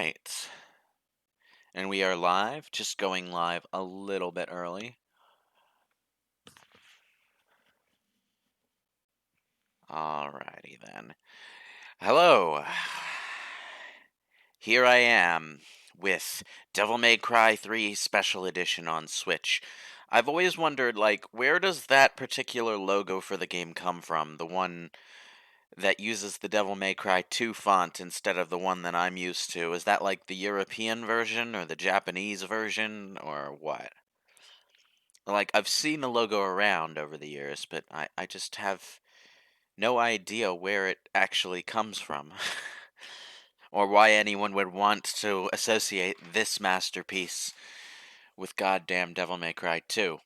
right. And we are live, just going live a little bit early. Alrighty then. Hello. Here I am with Devil May Cry 3 Special Edition on Switch. I've always wondered, like, where does that particular logo for the game come from? The one that uses the Devil May Cry 2 font instead of the one that I'm used to. Is that like the European version or the Japanese version or what? Like, I've seen the logo around over the years, but I just have no idea where it actually comes from. Or why anyone would want to associate this masterpiece with goddamn Devil May Cry 2.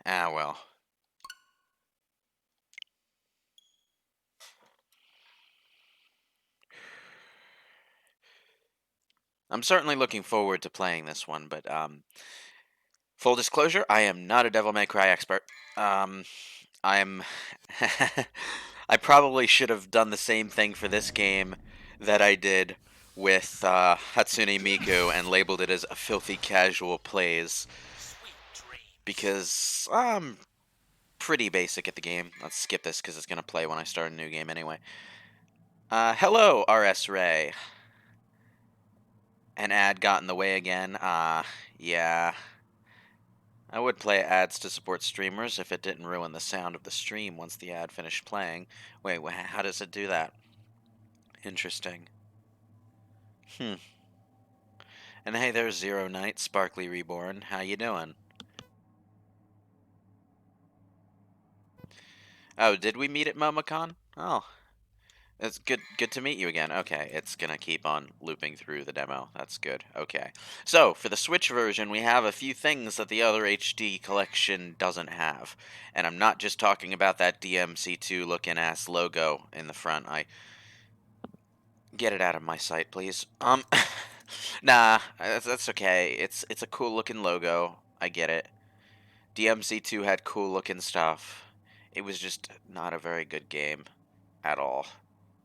Ah, well. I'm certainly looking forward to playing this one, but, full disclosure, I am not a Devil May Cry expert. I'm... I probably should have done the same thing for this game that I did with Hatsune Miku and labeled it as a filthy casual plays, because I'm pretty basic at the game. Let's skip this because it's going to play when I start a new game anyway. Hello, RS Ray. An ad got in the way again. Yeah. I would play ads to support streamers if it didn't ruin the sound of the stream once the ad finished playing. Wait, how does it do that? Interesting. Hmm. And hey, there's Zero Knight, Sparkly Reborn. How you doing? Oh, did we meet at MomoCon? Oh, it's good to meet you again. Okay, it's gonna keep on looping through the demo. That's good. Okay. So, for the Switch version, we have a few things that the other HD collection doesn't have. And I'm not just talking about that DMC2 looking ass logo in the front. Get it out of my sight, please. Nah, that's okay. It's a cool looking logo. I get it. DMC2 had cool looking stuff. It was just not a very good game at all,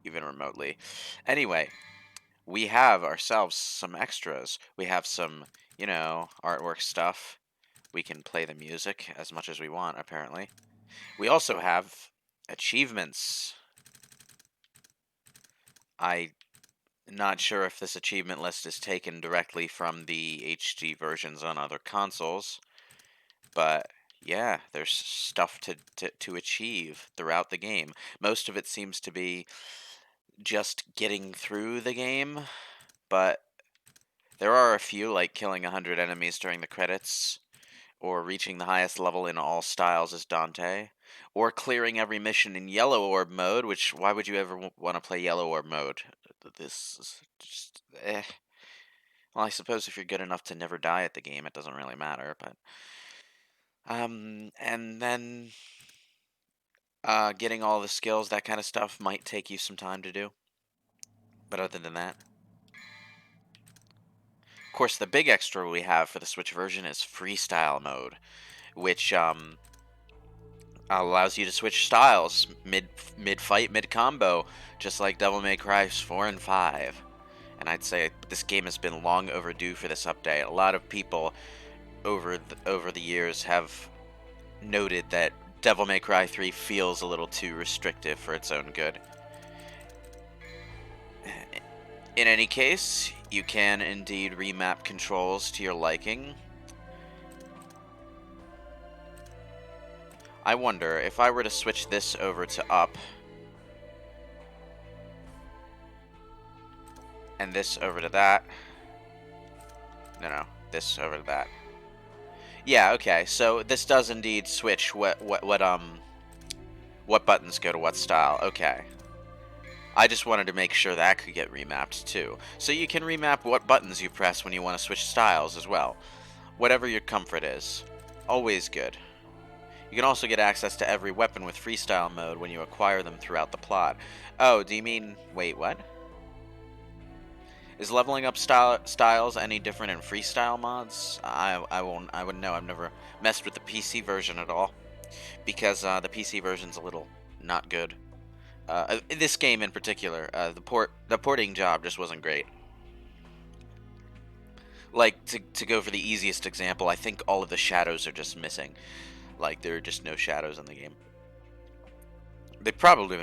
even remotely. Anyway, we have ourselves some extras. We have some, artwork stuff. We can play the music as much as we want, apparently. We also have achievements. I'm not sure if this achievement list is taken directly from the HD versions on other consoles, but yeah, there's stuff to achieve throughout the game. Most of it seems to be just getting through the game, but there are a few, like killing 100 enemies during the credits, or reaching the highest level in all styles as Dante, or clearing every mission in Yellow Orb mode, which, why would you ever want to play Yellow Orb mode? This is just, eh. Well, I suppose if you're good enough to never die at the game, it doesn't really matter, but... and then, getting all the skills, that kind of stuff, might take you some time to do. But other than that... Of course, the big extra we have for the Switch version is Freestyle mode, which, allows you to switch styles mid-fight, mid-combo, just like Devil May Cry 4 and 5. And I'd say this game has been long overdue for this update. A lot of people over the years have noted that Devil May Cry 3 feels a little too restrictive for its own good. In any case, you can indeed remap controls to your liking. I wonder, if I were to switch this over to up, and this over to that... No, this over to that. Yeah, okay, so this does indeed switch what buttons go to what style. Okay. I just wanted to make sure that could get remapped too. So you can remap what buttons you press when you want to switch styles as well. Whatever your comfort is. Always good. You can also get access to every weapon with freestyle mode when you acquire them throughout the plot. Oh, do you mean... Wait, what? Is leveling up styles any different in freestyle mods? I wouldn't know. I've never messed with the PC version at all, because the PC version's a little not good. This game in particular, the porting job just wasn't great. Like, to go for the easiest example, I think all of the shadows are just missing. Like, there are just no shadows in the game. They probably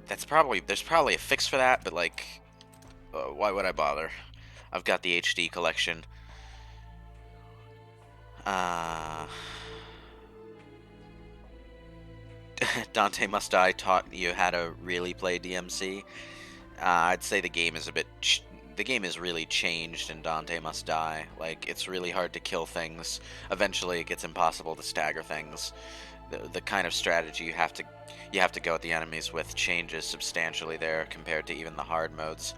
that's probably there's probably a fix for that, but like, why would I bother? I've got the HD collection. Uh, Dante Must Die taught you how to really play DMC. I'd say the game is really changed in Dante Must Die. Like, it's really hard to kill things. Eventually, it gets impossible to stagger things. The kind of strategy you have to go at the enemies with changes substantially there compared to even the hard modes.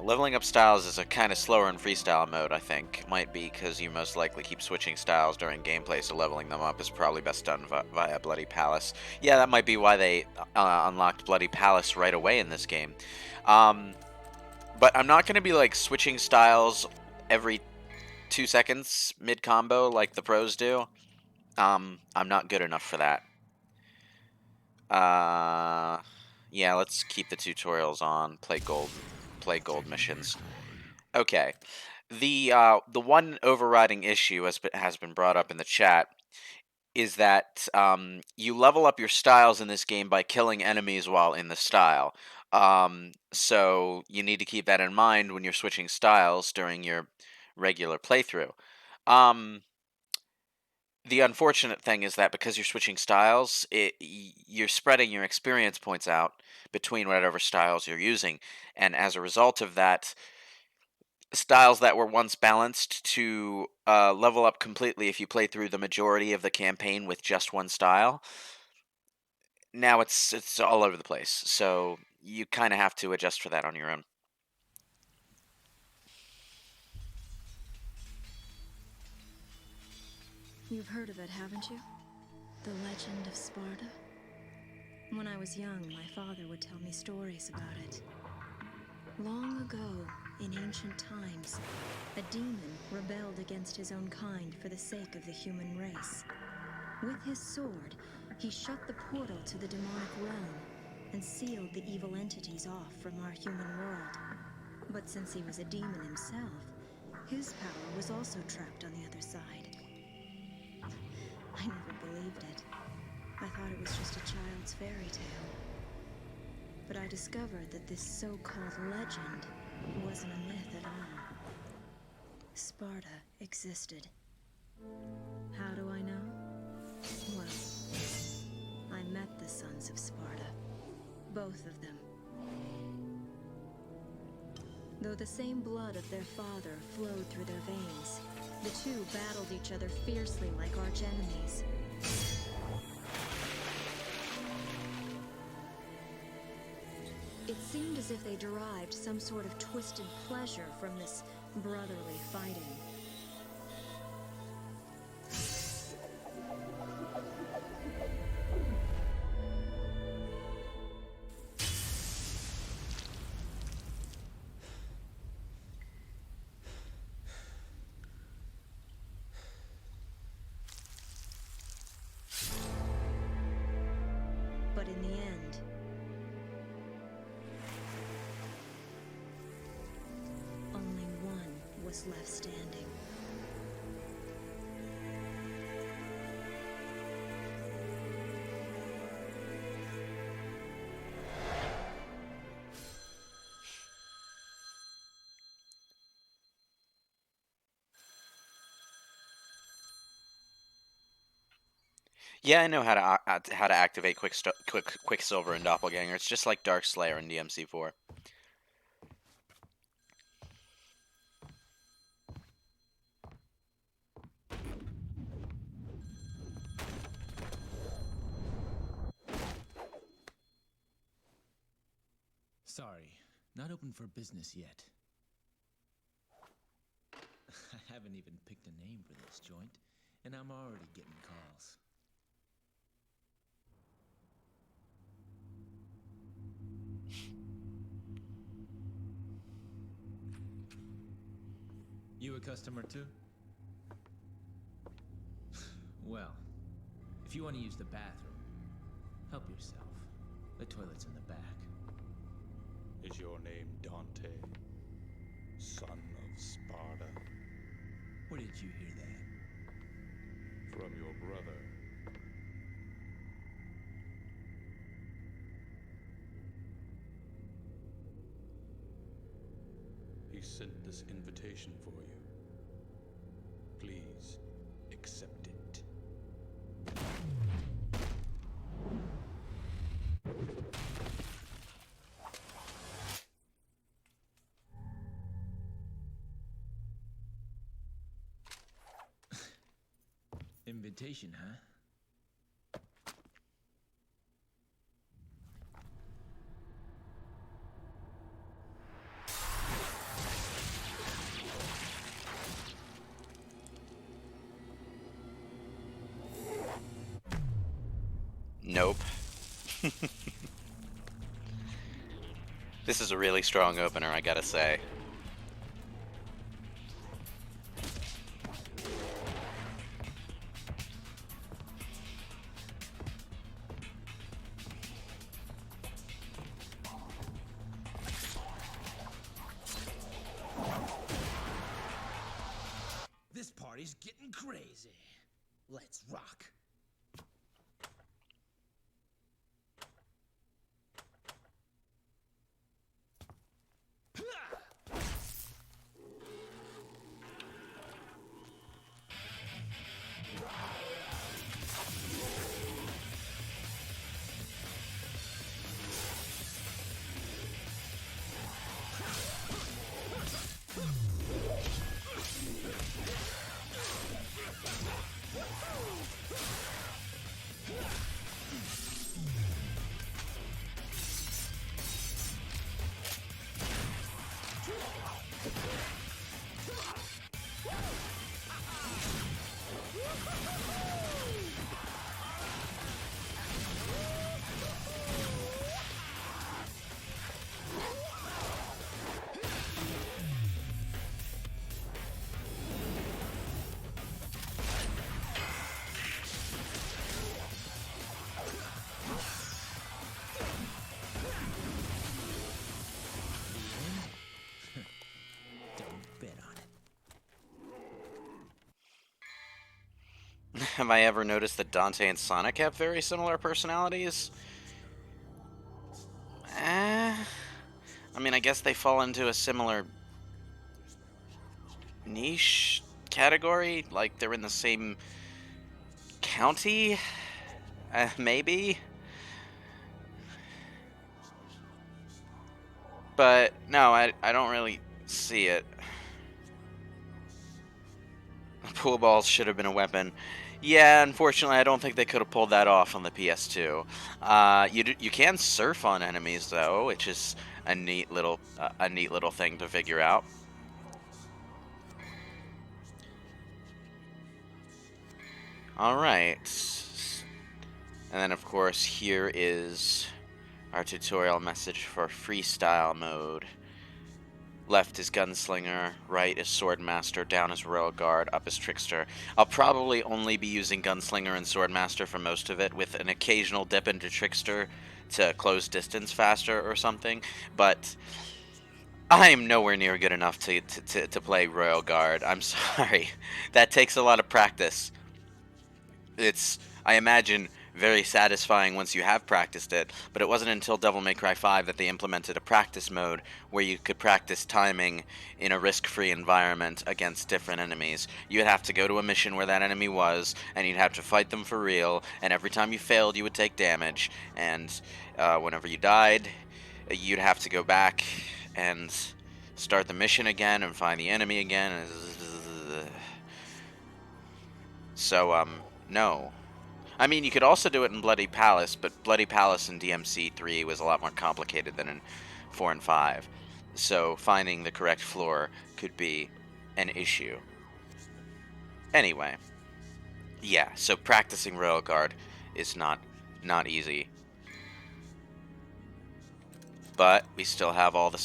Leveling up styles is a kind of slower in freestyle mode, I think. Might be because you most likely keep switching styles during gameplay, so leveling them up is probably best done via Bloody Palace. Yeah, that might be why they unlocked Bloody Palace right away in this game. Um, but I'm not going to be like switching styles every 2 seconds mid-combo like the pros do. I'm not good enough for that. Uh, yeah, let's keep the tutorials on. Play gold missions. Okay. The one overriding issue has been brought up in the chat is that you level up your styles in this game by killing enemies while in the style. So you need to keep that in mind when you're switching styles during your regular playthrough. Um, the unfortunate thing is that because you're switching styles, you're spreading your experience points out between whatever styles you're using, and as a result of that, styles that were once balanced to level up completely if you play through the majority of the campaign with just one style. Now it's all over the place, so you kind of have to adjust for that on your own. You've heard of it, haven't you? The Legend of Sparta? When I was young, my father would tell me stories about it. Long ago, in ancient times, a demon rebelled against his own kind for the sake of the human race. With his sword, he shut the portal to the demonic realm and sealed the evil entities off from our human world. But since he was a demon himself, his power was also trapped on the other side. I never believed it. I thought it was just a child's fairy tale. But I discovered that this so-called legend wasn't a myth at all. Sparta existed. How do I know? Well, I met the sons of Sparta. Both of them. Though the same blood of their father flowed through their veins, the two battled each other fiercely like arch-enemies. It seemed as if they derived some sort of twisted pleasure from this brotherly fighting. But in the end, only one was left standing. Yeah, I know how to activate Quicksilver and Doppelganger. It's just like Dark Slayer in DMC4. Sorry, not open for business yet. I haven't even picked a name for this joint, and I'm already getting calls. You a customer too? Well, if you want to use the bathroom, help yourself. The toilet's in the back. Is your name Dante, son of Sparda? Where did you hear that? From your brother. He sent this invitation for you. Please, accept it. Invitation, huh? Nope. This is a really strong opener, I gotta say. This party's getting crazy. Let's rock. Don't bet on it. Have I ever noticed that Dante and Sonic have very similar personalities? I mean, I guess they fall into a similar niche category. Like, they're in the same county? Maybe? But, no, I don't really see it. Pool balls should have been a weapon. Yeah, unfortunately, I don't think they could have pulled that off on the PS2. You can surf on enemies though, which is a neat little thing to figure out. All right, and then of course here is our tutorial message for freestyle mode. Left is Gunslinger, right is Swordmaster, down is Royal Guard, up is Trickster. I'll probably only be using Gunslinger and Swordmaster for most of it, with an occasional dip into Trickster to close distance faster or something, but I'm nowhere near good enough to play Royal Guard. I'm sorry. That takes a lot of practice. It's, I imagine, very satisfying once you have practiced it, but it wasn't until Devil May Cry 5 that they implemented a practice mode where you could practice timing in a risk-free environment against different enemies. You'd have to go to a mission where that enemy was, and you'd have to fight them for real, and every time you failed you would take damage, and whenever you died, you'd have to go back and start the mission again and find the enemy again. So, no. I mean, you could also do it in Bloody Palace, but Bloody Palace in DMC 3 was a lot more complicated than in 4 and 5. So finding the correct floor could be an issue. Anyway, yeah, so practicing Royal Guard is not easy. But we still have all the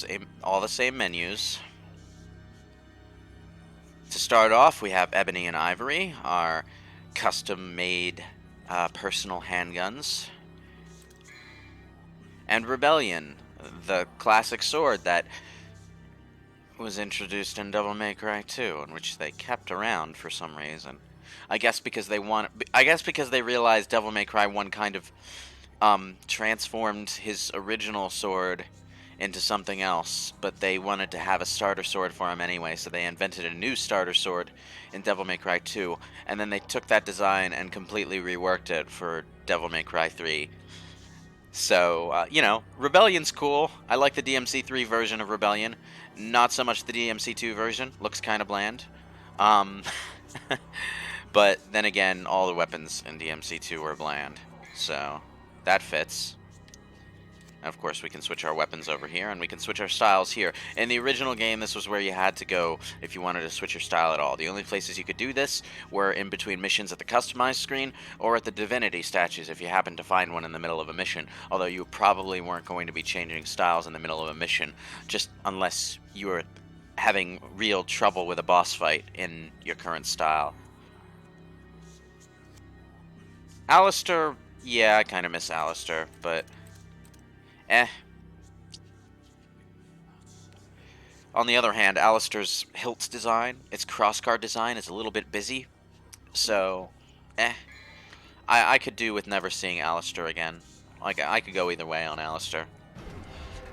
same menus. To start off, we have Ebony and Ivory, our custom-made personal handguns. and Rebellion, the classic sword that was introduced in Devil May Cry 2, and which they kept around for some reason. I guess because they realized Devil May Cry 1 kind of transformed his original sword into something else, but they wanted to have a starter sword for him anyway, so they invented a new starter sword in Devil May Cry 2, and then they took that design and completely reworked it for Devil May Cry 3. So, Rebellion's cool. I like the DMC3 version of Rebellion. Not so much the DMC2 version. Looks kind of bland. Um, but then again, all the weapons in DMC2 were bland. So, that fits. And of course, we can switch our weapons over here, and we can switch our styles here. In the original game, this was where you had to go if you wanted to switch your style at all. The only places you could do this were in between missions at the customized screen, or at the divinity statues if you happened to find one in the middle of a mission. Although you probably weren't going to be changing styles in the middle of a mission, just unless you were having real trouble with a boss fight in your current style. Alistair, yeah, I kind of miss Alistair, but eh. On the other hand, Alistair's hilt design, its crossguard design, is a little bit busy. So, eh. I could do with never seeing Alistair again. Like, I could go either way on Alistair.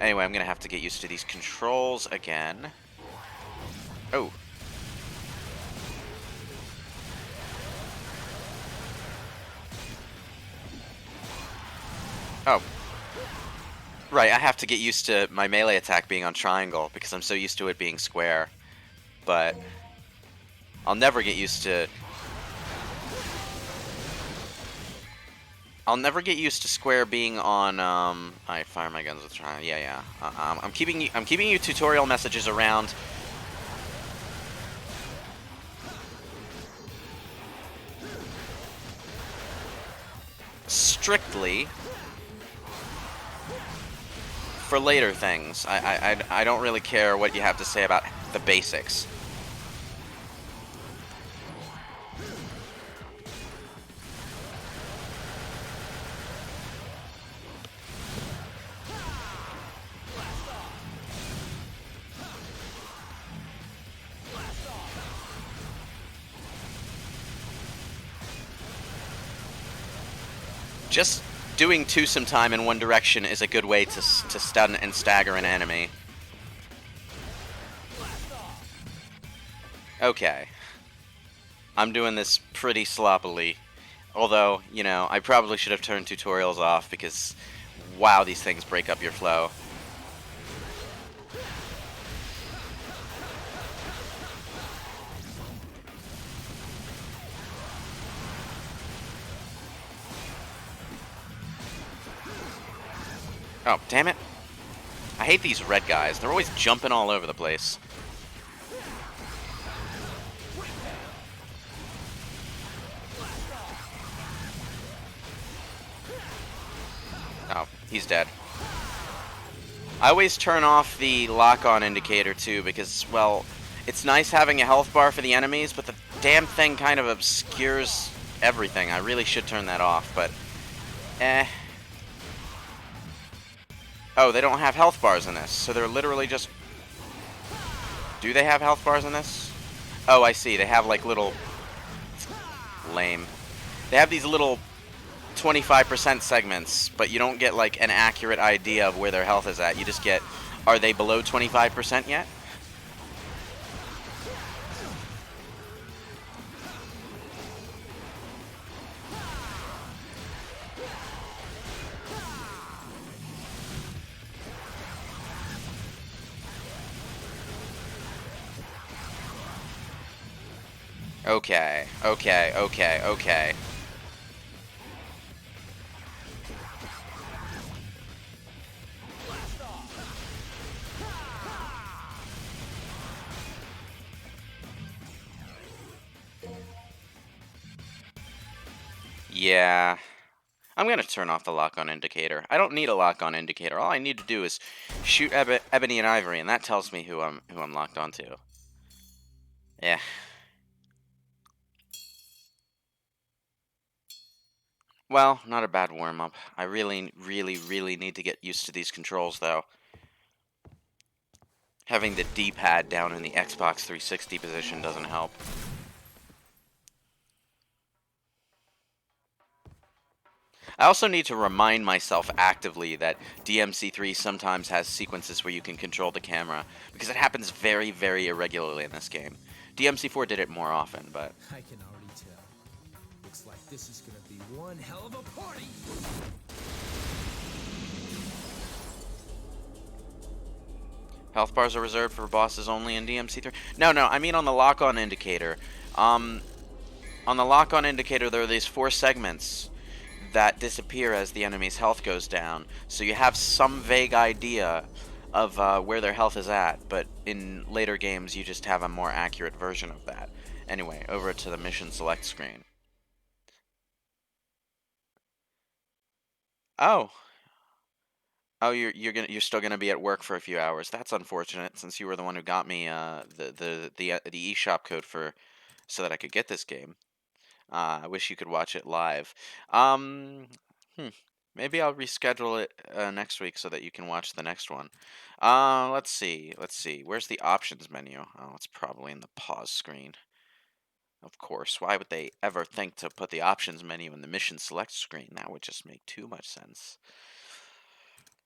Anyway, I'm going to have to get used to these controls again. Oh. Oh. Right, I have to get used to my melee attack being on triangle because I'm so used to it being square. But I'll never get used to square being on. I fire my guns with triangle. Yeah. I'm keeping you tutorial messages around. Strictly for later things. I don't really care what you have to say about the basics. Just doing twosome time in one direction is a good way to stun and stagger an enemy. Okay. I'm doing this pretty sloppily. Although, I probably should have turned tutorials off because, wow, these things break up your flow. Oh, damn it. I hate these red guys. They're always jumping all over the place. Oh, he's dead. I always turn off the lock-on indicator, too, because, well, it's nice having a health bar for the enemies, but the damn thing kind of obscures everything. I really should turn that off, but eh. Oh, they don't have health bars in this, so they're literally just... Do they have health bars in this? Oh, I see. They have, like, little... Lame. They have these little 25% segments, but you don't get, like, an accurate idea of where their health is at. You just get, are they below 25% yet? Okay. Yeah. I'm gonna turn off the lock-on indicator. I don't need a lock-on indicator. All I need to do is shoot Ebony and Ivory, and that tells me who I'm locked onto. Yeah. Well, not a bad warm-up. I really, really, really need to get used to these controls, though. Having the D-pad down in the Xbox 360 position doesn't help. I also need to remind myself actively that DMC3 sometimes has sequences where you can control the camera, because it happens very, very irregularly in this game. DMC4 did it more often, but... I can already tell. Looks like this is gonna be one hell of a party! Health bars are reserved for bosses only in DMC3? No, I mean on the lock-on indicator. On the lock-on indicator, there are these 4 segments that disappear as the enemy's health goes down, so you have some vague idea of where their health is at, but in later games you just have a more accurate version of that. Anyway, over to the mission select screen. Oh. Oh, you're still gonna be at work for a few hours. That's unfortunate, since you were the one who got me the eShop code for so that I could get this game. I wish you could watch it live. Um, hmm, maybe I'll reschedule it next week so that you can watch the next one. Let's see. Where's the options menu? Oh, it's probably in the pause screen. Of course. Why would they ever think to put the options menu in the mission select screen? That would just make too much sense.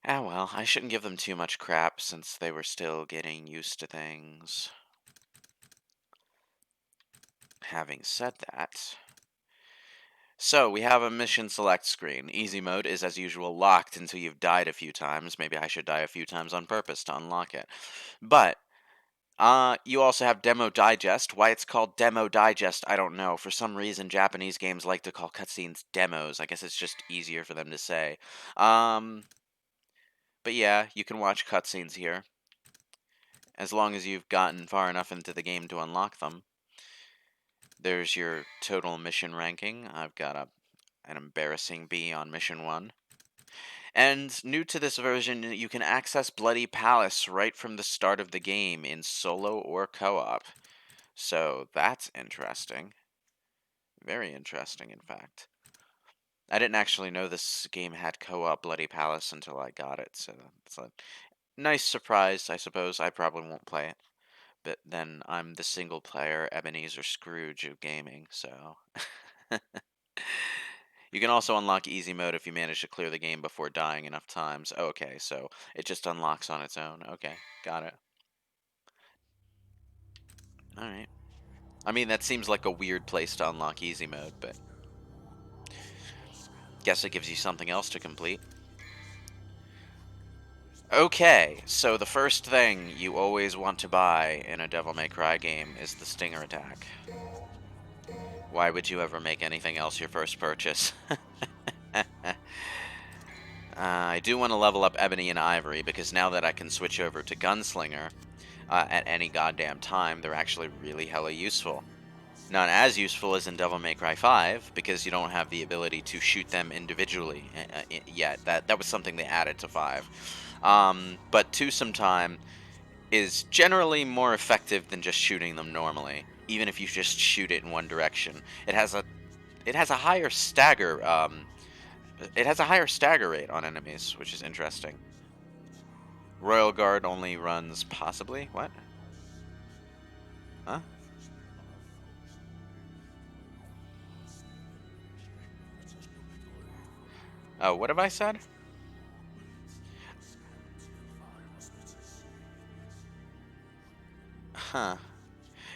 Ah, well, I shouldn't give them too much crap since they were still getting used to things. Having said that... So, we have a mission select screen. Easy mode is, as usual, locked until you've died a few times. Maybe I should die a few times on purpose to unlock it. But, you also have Demo Digest. Why it's called Demo Digest, I don't know. For some reason, Japanese games like to call cutscenes demos. I guess it's just easier for them to say. But yeah, you can watch cutscenes here, as long as you've gotten far enough into the game to unlock them. There's your total mission ranking. I've got an embarrassing B on mission 1. And new to this version, you can access Bloody Palace right from the start of the game in solo or co-op. So that's interesting. Very interesting, in fact. I didn't actually know this game had co-op Bloody Palace until I got it, so it's a nice surprise, I suppose. I probably won't play it. But then I'm the single player Ebenezer Scrooge of gaming, so... You can also unlock easy mode if you manage to clear the game before dying enough times. Okay, so it just unlocks on its own. Okay, got it. Alright. I mean, that seems like a weird place to unlock easy mode, but... guess it gives you something else to complete. Okay, so the first thing you always want to buy in a Devil May Cry game is the Stinger Attack. Why would you ever make anything else your first purchase? I do want to level up Ebony and Ivory, because now that I can switch over to Gunslinger at any goddamn time, they're actually really hella useful. Not as useful as in Devil May Cry 5, because you don't have the ability to shoot them individually yet. That was something they added to 5. But Twosome Time is generally more effective than just shooting them normally, even if you just shoot it in one direction. It has a higher stagger rate on enemies, which is interesting. Royal Guard only runs possibly what? Huh? Oh, what have I said? Huh.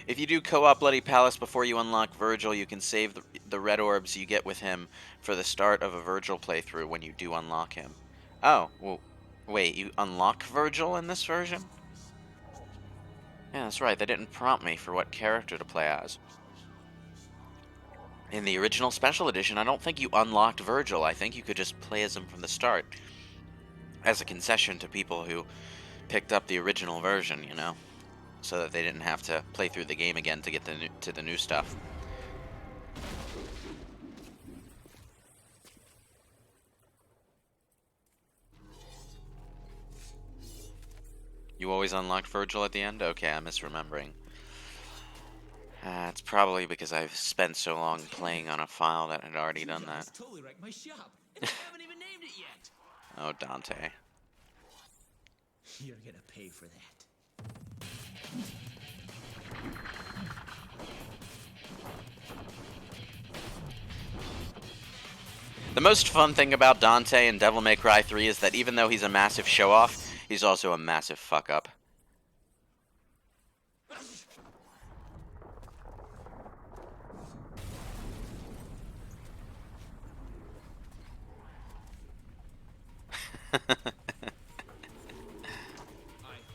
If you do co-op Bloody Palace before you unlock Virgil, you can save the red orbs you get with him for the start of a Virgil playthrough when you do unlock him. Oh, well, wait, you unlock Virgil in this version? Yeah, that's right, they didn't prompt me for what character to play as. In the original Special Edition, I don't think you unlocked Virgil. I think you could just play as him from the start. As a concession to people who picked up the original version, you know? So that they didn't have to play through the game again to get to the new stuff. You always unlocked Virgil at the end? Okay, I'm misremembering. It's probably because I've spent so long playing on a file that had already done that. Totally wrecked my shop, and I haven't even named it yet. Oh, Dante. You're gonna pay for that. The most fun thing about Dante in Devil May Cry 3 is that even though he's a massive show-off, he's also a massive fuck-up. I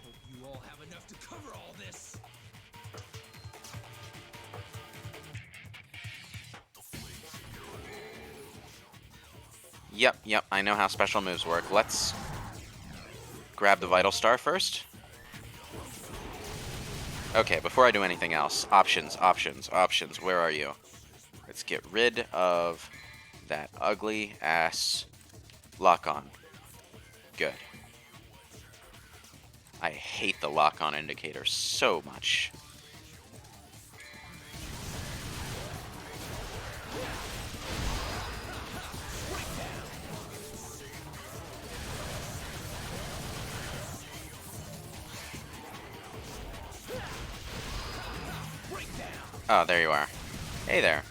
hope you all have enough to cover all this. Yep, I know how special moves work. Let's grab the Vital Star first. Okay, before I do anything else, options. Where are you? Let's get rid of that ugly ass lock-on. Good. I hate the lock-on indicator so much. Oh, there you are. Hey there.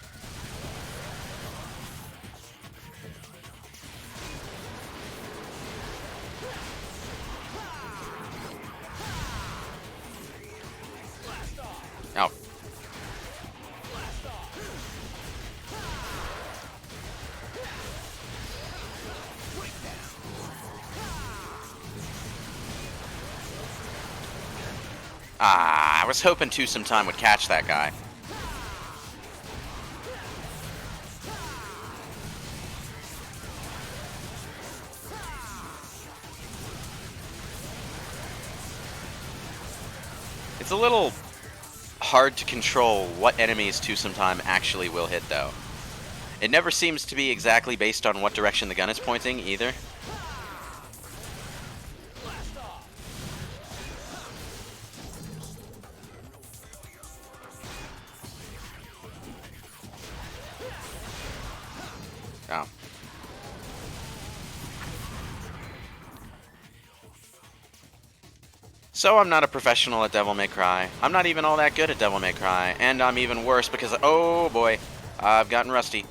Oh. I was hoping Two Some Time would catch that guy. It's a little hard to control what enemies Two Some Time actually will hit, though. It never seems to be exactly based on what direction the gun is pointing, either. Oh. So I'm not a professional at Devil May Cry. I'm not even all that good at Devil May Cry. And I'm even worse because, oh boy, I've gotten rusty.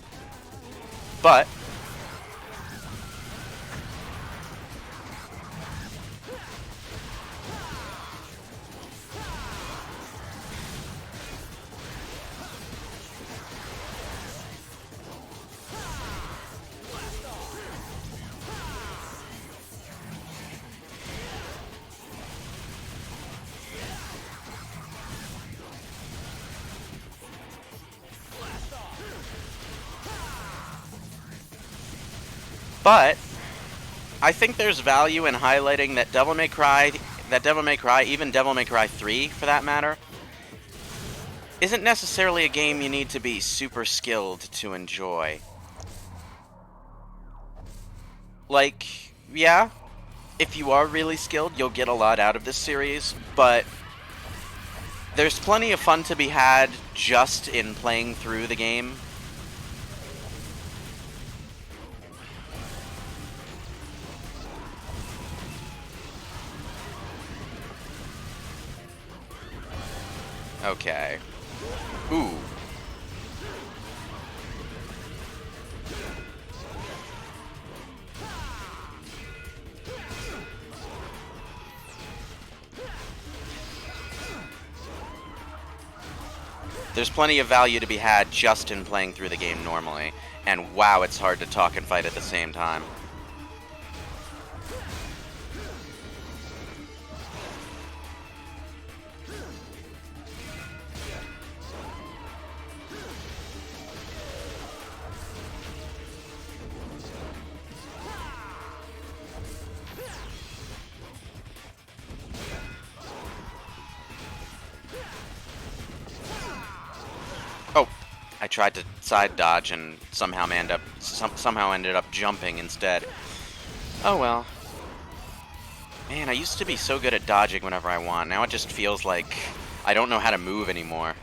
But I think there's value in highlighting that Devil May Cry, even Devil May Cry 3 for that matter, isn't necessarily a game you need to be super skilled to enjoy. Like, yeah, if you are really skilled, you'll get a lot out of this series, but there's plenty of fun to be had just in playing through the game. Okay. Ooh. There's plenty of value to be had just in playing through the game normally, and wow, it's hard to talk and fight at the same time. Oh, I tried to side dodge and somehow ended up jumping instead. Oh well. Man, I used to be so good at dodging whenever I want. Now it just feels like I don't know how to move anymore.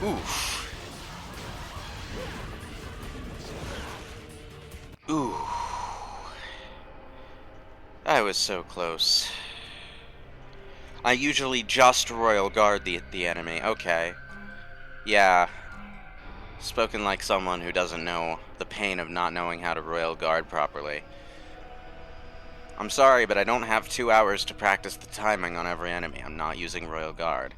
Oof. Ooh. I was so close. I usually just Royal Guard the enemy. Okay. Yeah. Spoken like someone who doesn't know the pain of not knowing how to Royal Guard properly. I'm sorry, but I don't have 2 hours to practice the timing on every enemy. I'm not using Royal Guard.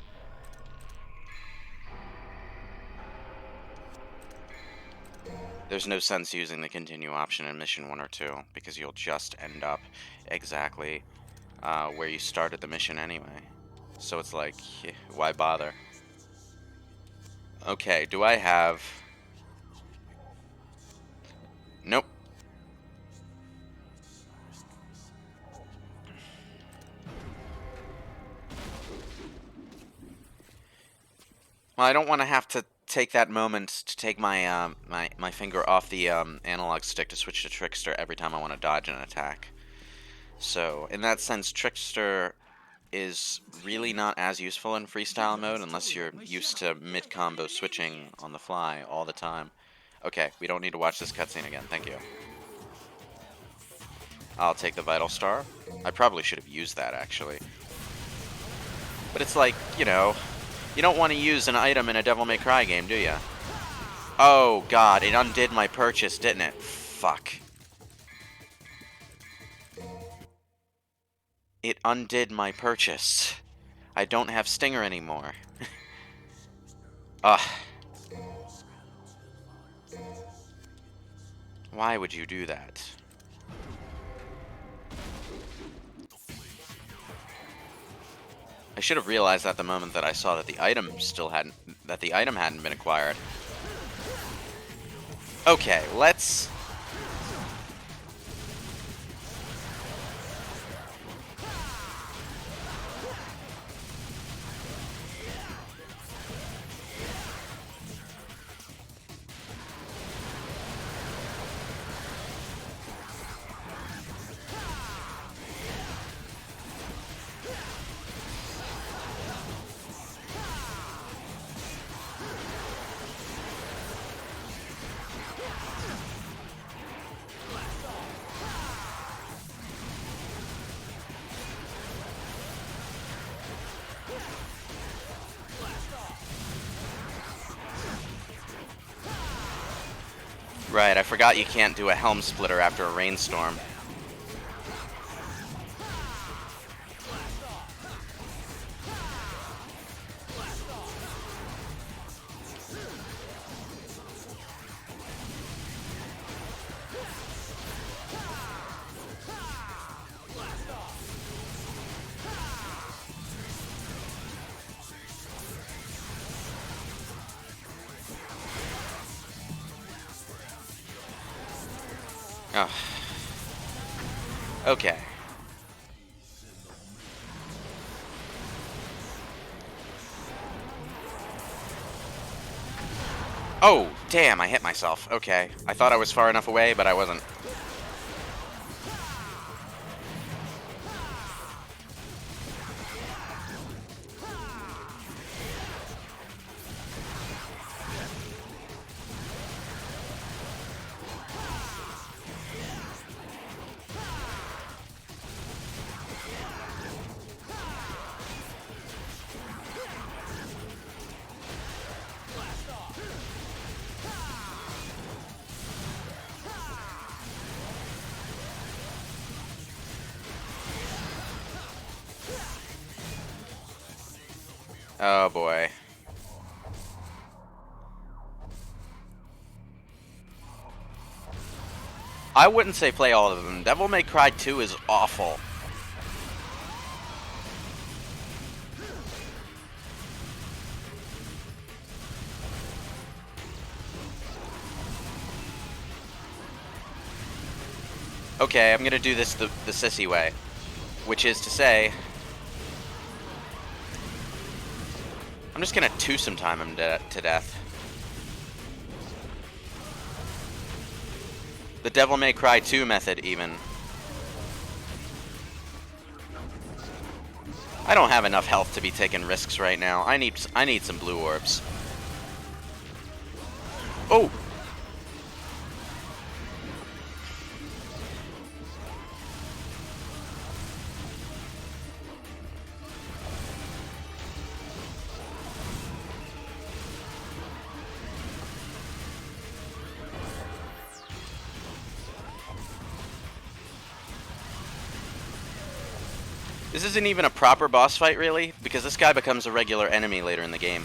There's no sense using the continue option in mission 1 or 2, because you'll just end up exactly where you started the mission anyway. So it's like, why bother? Okay, do I have... Nope. Well, I don't want to have to take that moment to take my my finger off the analog stick to switch to Trickster every time I want to dodge an attack. So, in that sense, Trickster is really not as useful in freestyle mode unless you're used to mid-combo switching on the fly all the time. Okay, we don't need to watch this cutscene again, thank you. I'll take the Vital Star. I probably should have used that, actually. But it's like, you know, you don't want to use an item in a Devil May Cry game, do ya? Oh god, it undid my purchase, didn't it? Fuck. It undid my purchase. I don't have Stinger anymore. Ugh. Why would you do that? I should have realized at the moment that I saw that the item hadn't been acquired. Okay, let's... Right, I forgot you can't do a Helm Splitter after a rainstorm. Oh. Okay. Oh, damn, I hit myself. Okay. I thought I was far enough away, but I wasn't. Oh boy. I wouldn't say play all of them. Devil May Cry 2 is awful. Okay, I'm gonna do this the sissy way. Which is to say... I'm just gonna twosome time him to death. The Devil May Cry 2 method, even. I don't have enough health to be taking risks right now. I need some blue orbs. Oh! This isn't even a proper boss fight, really, because this guy becomes a regular enemy later in the game.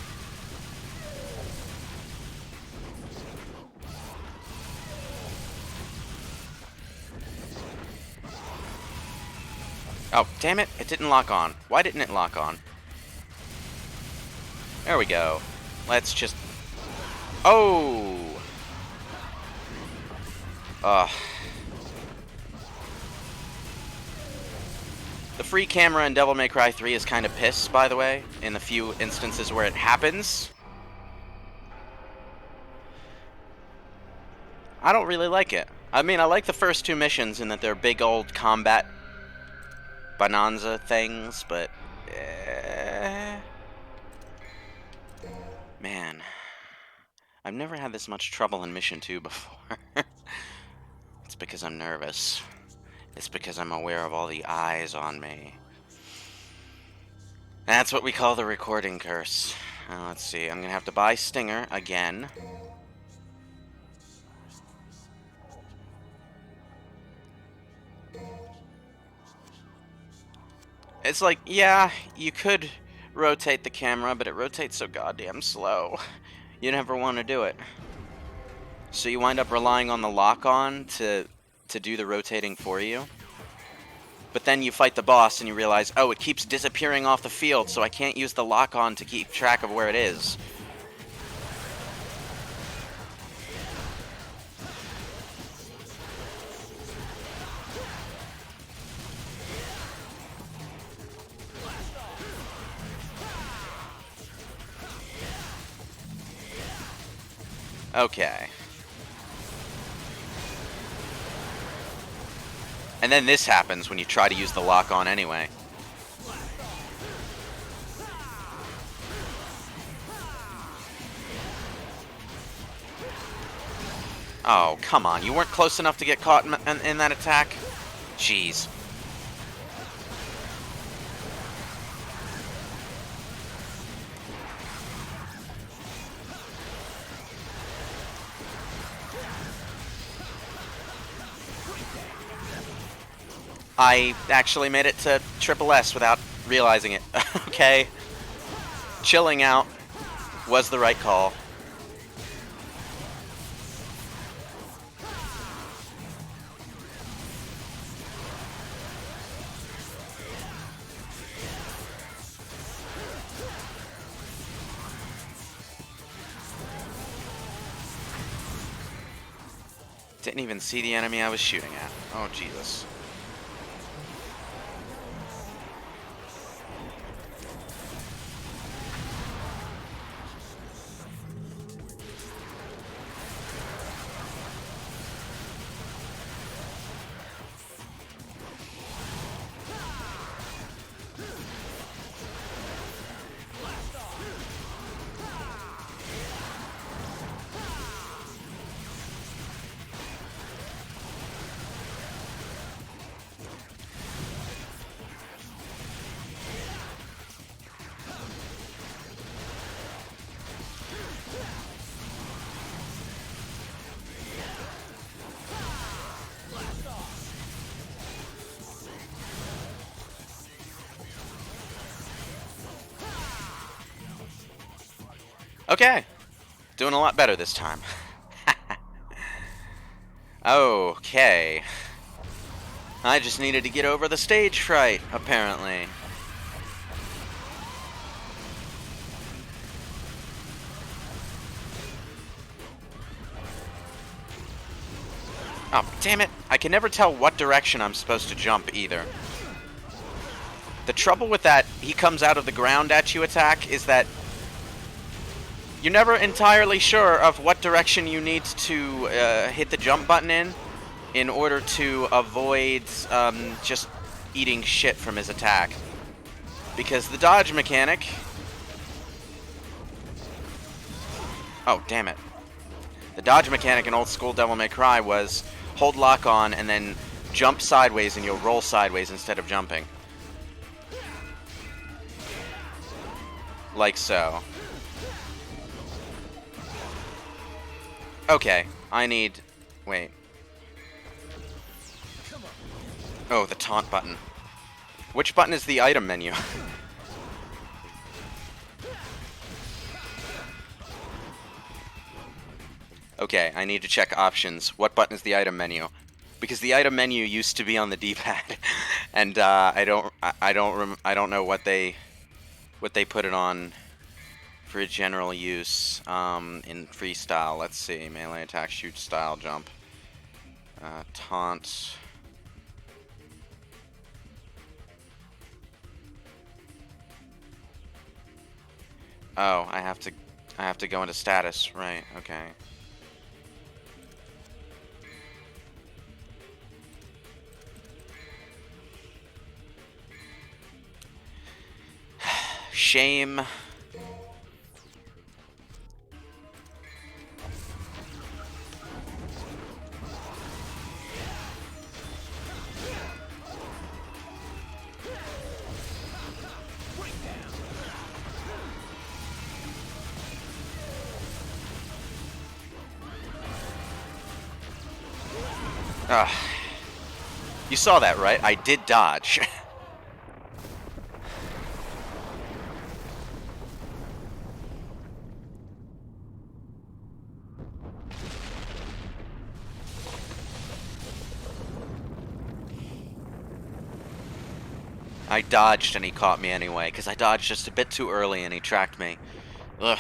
Oh, damn it, it didn't lock on. Why didn't it lock on? There we go. Let's just... Oh! Ugh. The free camera in Devil May Cry 3 is kind of piss, by the way, in the few instances where it happens. I don't really like it. I mean, I like the first two missions in that they're big old combat bonanza things, but... Man. I've never had this much trouble in Mission 2 before. It's because I'm nervous. It's because I'm aware of all the eyes on me. That's what we call the recording curse. Let's see, I'm gonna have to buy Stinger again. It's like, yeah, you could rotate the camera, but it rotates so goddamn slow. You never want to do it. So you wind up relying on the lock-on to do the rotating for you. But then you fight the boss and you realize, oh, it keeps disappearing off the field, so I can't use the lock-on to keep track of where it is. Okay. And then this happens when you try to use the lock-on anyway. Oh, come on. You weren't close enough to get caught in that attack? Jeez. I actually made it to Triple S without realizing it. Okay. Chilling out was the right call. Didn't even see the enemy I was shooting at. Oh, Jesus. Okay. Doing a lot better this time. Okay. I just needed to get over the stage fright, apparently. Oh, damn it. I can never tell what direction I'm supposed to jump, either. The trouble with that he comes out of the ground at you attack is that you're never entirely sure of what direction you need to hit the jump button in order to avoid just eating shit from his attack. Because the dodge mechanic... Oh, damn it. The dodge mechanic in old school Devil May Cry was hold lock on and then jump sideways and you'll roll sideways instead of jumping. Like so. Okay, I need... Wait. Oh, the taunt button. Which button is the item menu? Okay, I need to check options. What button is the item menu? Because the item menu used to be on the D-pad, and I don't know what they put it on for general use in freestyle. Let's see, melee attack, shoot, style, jump, taunt. Oh, I have to go into status, right? Okay. Shame. You saw that, right? I did dodge. I dodged and he caught me anyway, because I dodged just a bit too early and he tracked me. Ugh.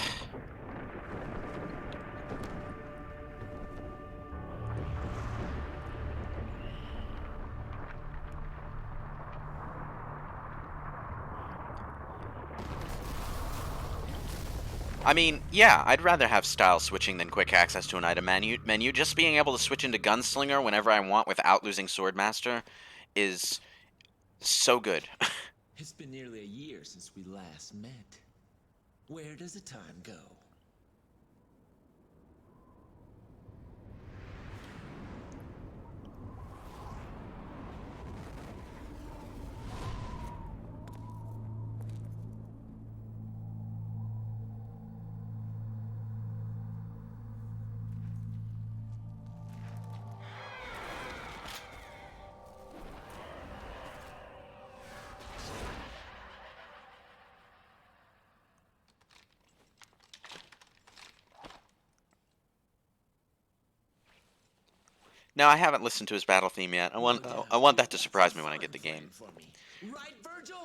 I mean, yeah, I'd rather have style switching than quick access to an item menu. Just being able to switch into Gunslinger whenever I want without losing Swordmaster is so good. It's been nearly a year since we last met. Where does the time go? Now, I haven't listened to his battle theme yet. I want that to surprise me when I get the game. Right, Virgil?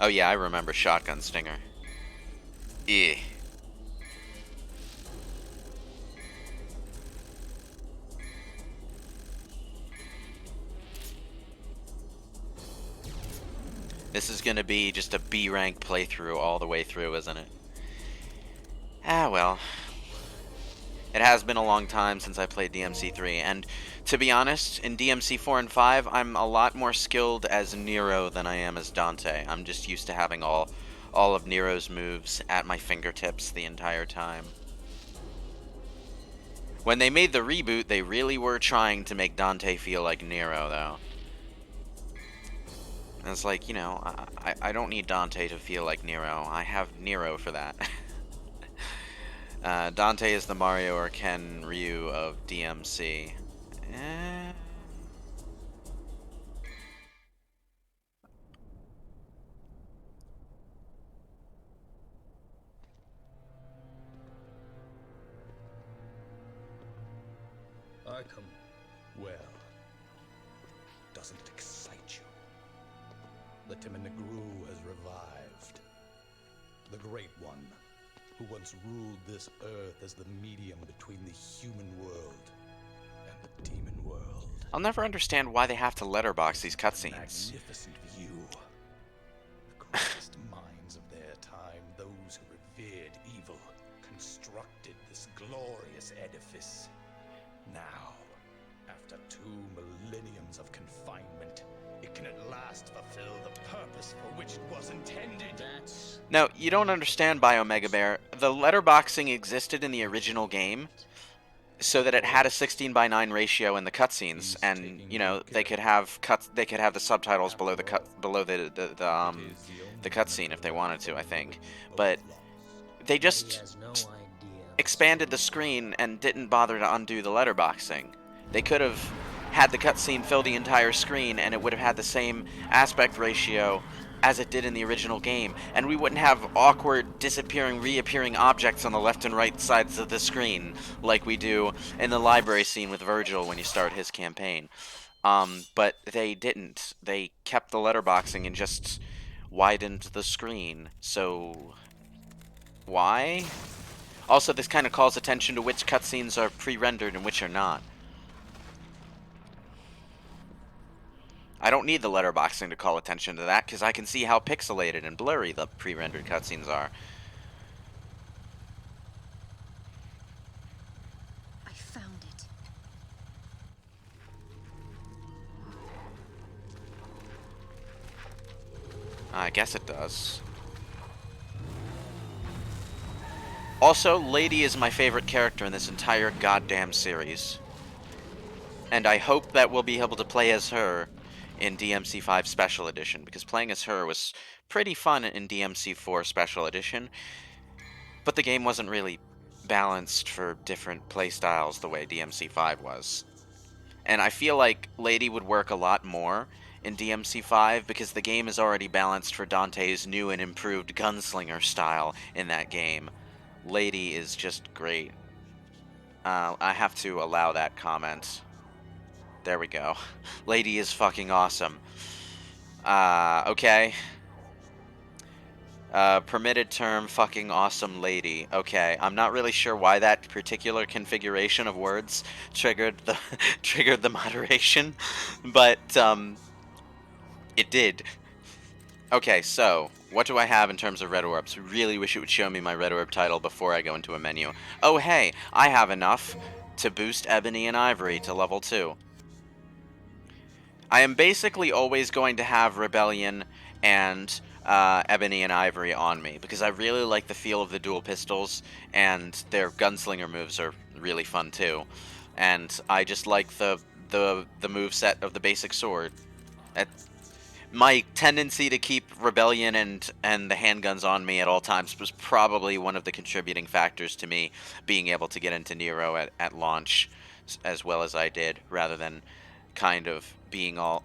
Oh yeah, I remember Shotgun Stinger. Yeah. This is gonna be just a B rank playthrough all the way through, isn't it? Ah, well. It has been a long time since I played DMC3, and to be honest, in DMC 4 and 5, I'm a lot more skilled as Nero than I am as Dante. I'm just used to having all of Nero's moves at my fingertips the entire time. When they made the reboot, they really were trying to make Dante feel like Nero, though. And it's like, you know, I don't need Dante to feel like Nero. I have Nero for that. Dante is the Mario or Ken Ryu of DMC. Eh. I come. Well, doesn't it excite you? The Timinagru has revived. The Great One, who once ruled this earth as the medium between the human world and the demon world. I'll never understand why they have to letterbox these cutscenes. Magnificent view. The greatest minds of their time, those who revered evil, constructed this glorious edifice. Now, After 2 millenniums of confinement, it can at last fulfill the purpose for which it was intended. That's... Now, you don't understand, Biomega Bear. The letterboxing existed in the original game so that it had a 16:9 ratio in the cutscenes, and you know they could have the subtitles below the cutscene if they wanted to, I think. But they just expanded the screen and didn't bother to undo the letterboxing. They could have had the cutscene fill the entire screen, and it would have had the same aspect ratio as it did in the original game, and we wouldn't have awkward disappearing, reappearing objects on the left and right sides of the screen like we do in the library scene with Virgil when you start his campaign. But they didn't. They kept the letterboxing and just widened the screen. So why? Also, this kind of calls attention to which cutscenes are pre-rendered and which are not. I don't need the letterboxing to call attention to that, because I can see how pixelated and blurry the pre-rendered cutscenes are. I found it. I guess it does. Also, Lady is my favorite character in this entire goddamn series. And I hope that we'll be able to play as her in DMC5 Special Edition, because playing as her was pretty fun in DMC4 Special Edition, but the game wasn't really balanced for different playstyles the way DMC5 was. And I feel like Lady would work a lot more in DMC5 because the game is already balanced for Dante's new and improved gunslinger style in that game. Lady is just great. I have to allow that comment. There we go. Lady is fucking awesome. Okay. Permitted term, fucking awesome lady. Okay, I'm not really sure why that particular configuration of words triggered the moderation, but it did. Okay, so what do I have in terms of red orbs? Really wish it would show me my red orb title before I go into a menu. Oh hey, I have enough to boost Ebony and Ivory to level 2. I am basically always going to have Rebellion and Ebony and Ivory on me, because I really like the feel of the dual pistols, and their gunslinger moves are really fun too. And I just like the moveset of the basic sword. My tendency to keep Rebellion and the handguns on me at all times was probably one of the contributing factors to me being able to get into Nero at launch as well as I did, rather than kind of being all,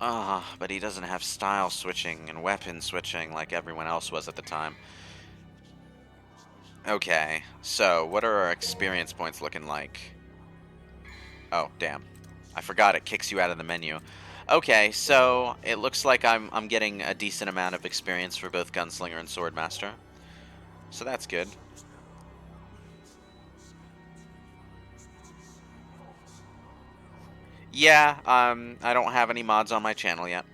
but he doesn't have style switching and weapon switching like everyone else was at the time. Okay, so what are our experience points looking like? Oh, damn. I forgot it kicks you out of the menu. Okay, so it looks like I'm getting a decent amount of experience for both Gunslinger and Swordmaster. So that's good. Yeah, I don't have any mods on my channel yet.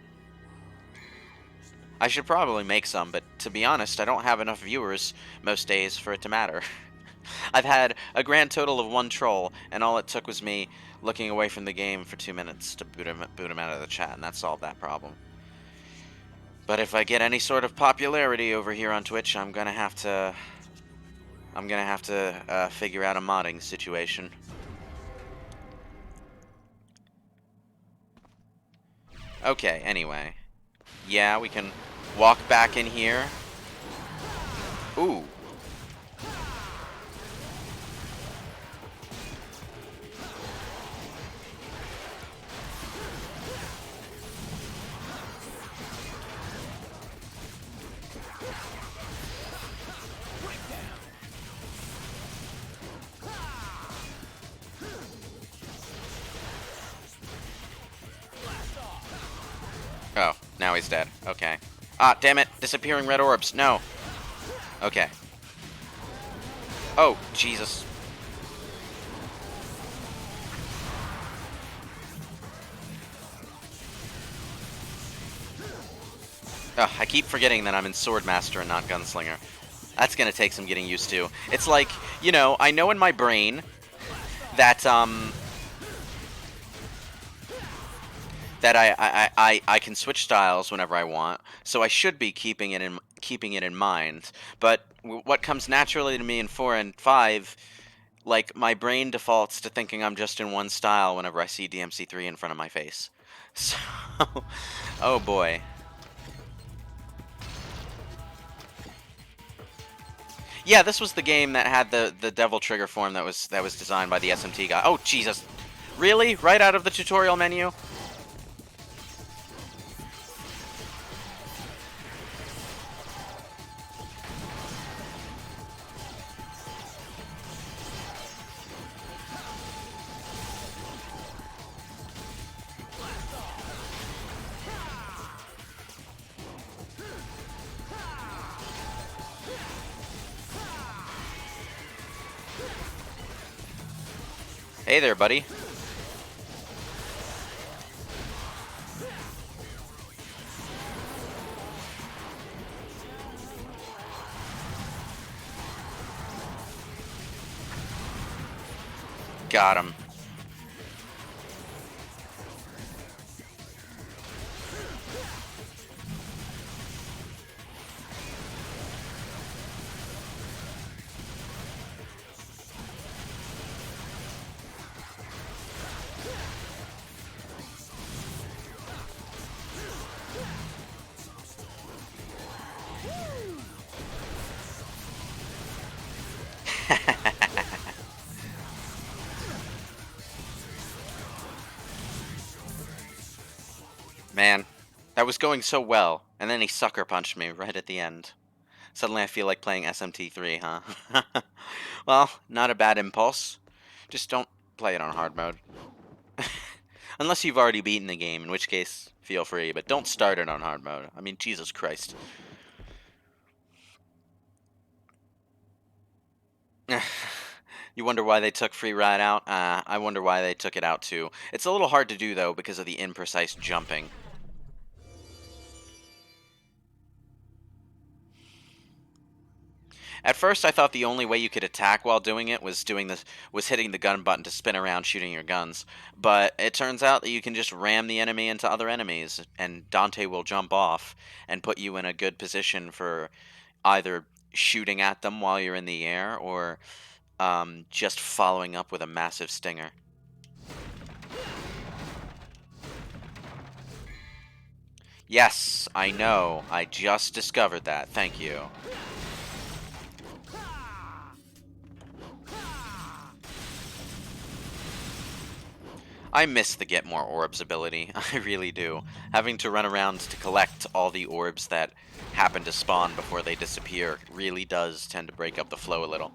I should probably make some, but to be honest, I don't have enough viewers most days for it to matter. I've had a grand total of 1 troll, and all it took was me looking away from the game for 2 minutes to boot him out of the chat, and that solved that problem. But if I get any sort of popularity over here on Twitch, I'm gonna have to figure out a modding situation. Okay, anyway. Yeah, we can walk back in here. Ooh. Oh, now he's dead. Okay. Ah, damn it. Disappearing red orbs. No. Okay. Oh, Jesus. Ugh, I keep forgetting that I'm in Swordmaster and not Gunslinger. That's gonna take some getting used to. It's like, you know, I know in my brain that, that I can switch styles whenever I want, so I should be keeping it in mind. But what comes naturally to me in 4 and 5, like my brain defaults to thinking I'm just in one style whenever I see DMC3 in front of my face. So, oh boy. Yeah, this was the game that had the Devil Trigger form that was designed by the SMT guy. Oh Jesus, really? Right out of the tutorial menu? Hey there, buddy. Got him. Man, that was going so well, and then he sucker punched me right at the end. Suddenly I feel like playing SMT3, huh? Well, not a bad impulse. Just don't play it on hard mode. Unless you've already beaten the game, in which case, feel free, but don't start it on hard mode. I mean, Jesus Christ. You wonder why they took free ride out? I wonder why they took it out too. It's a little hard to do though because of the imprecise jumping. At first, I thought the only way you could attack while doing it was hitting the gun button to spin around shooting your guns. But it turns out that you can just ram the enemy into other enemies, and Dante will jump off and put you in a good position for either shooting at them while you're in the air or just following up with a massive stinger. Yes, I know. I just discovered that. Thank you. I miss the get more orbs ability. I really do. Having to run around to collect all the orbs that happen to spawn before they disappear really does tend to break up the flow a little.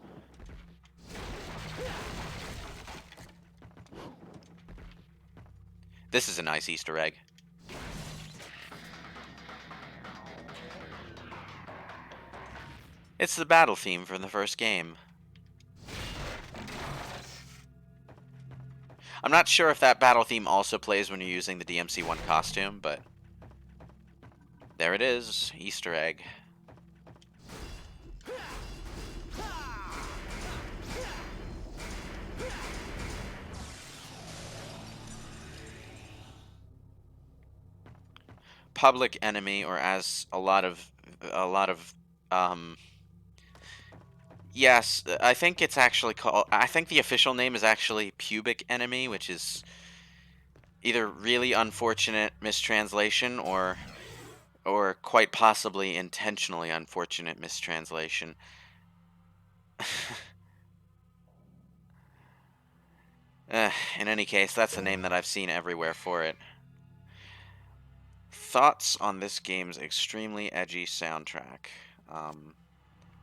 This is a nice Easter egg. It's the battle theme from the first game. I'm not sure if that battle theme also plays when you're using the DMC1 costume, but there it is, Easter egg. Public Enemy, or as a lot of yes, I think it's actually called, I think the official name is actually Pubic Enemy, which is either really unfortunate mistranslation or quite possibly intentionally unfortunate mistranslation. In any case, that's a name that I've seen everywhere for it. Thoughts on this game's extremely edgy soundtrack? I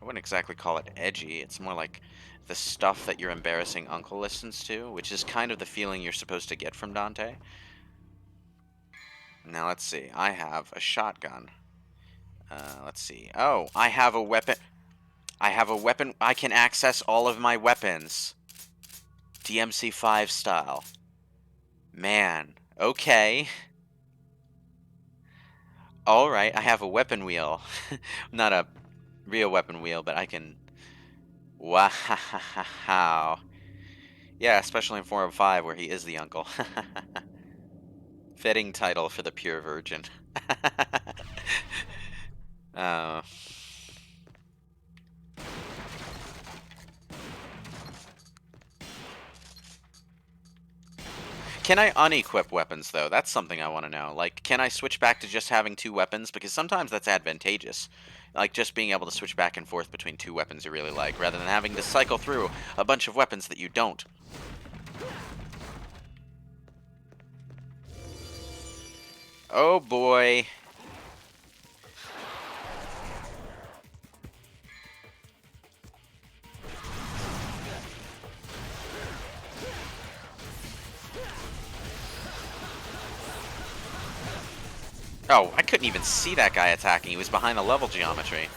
wouldn't exactly call it edgy. It's more like the stuff that your embarrassing uncle listens to, which is kind of the feeling you're supposed to get from Dante. Now, let's see. I have a shotgun. Let's see. Oh, I have a weapon. I have a weapon. I can access all of my weapons. DMC5 style. Man. Okay. Alright, I have a weapon wheel. Not a real weapon wheel, but I can... Wow. Yeah, especially in 405 where he is the uncle. Fitting title for the pure virgin. uh, can I unequip weapons, though? That's something I want to know. Like, can I switch back to just having 2 weapons? Because sometimes that's advantageous. Like, just being able to switch back and forth between 2 weapons you really like, rather than having to cycle through a bunch of weapons that you don't. Oh boy. Oh, I couldn't even see that guy attacking. He was behind the level geometry.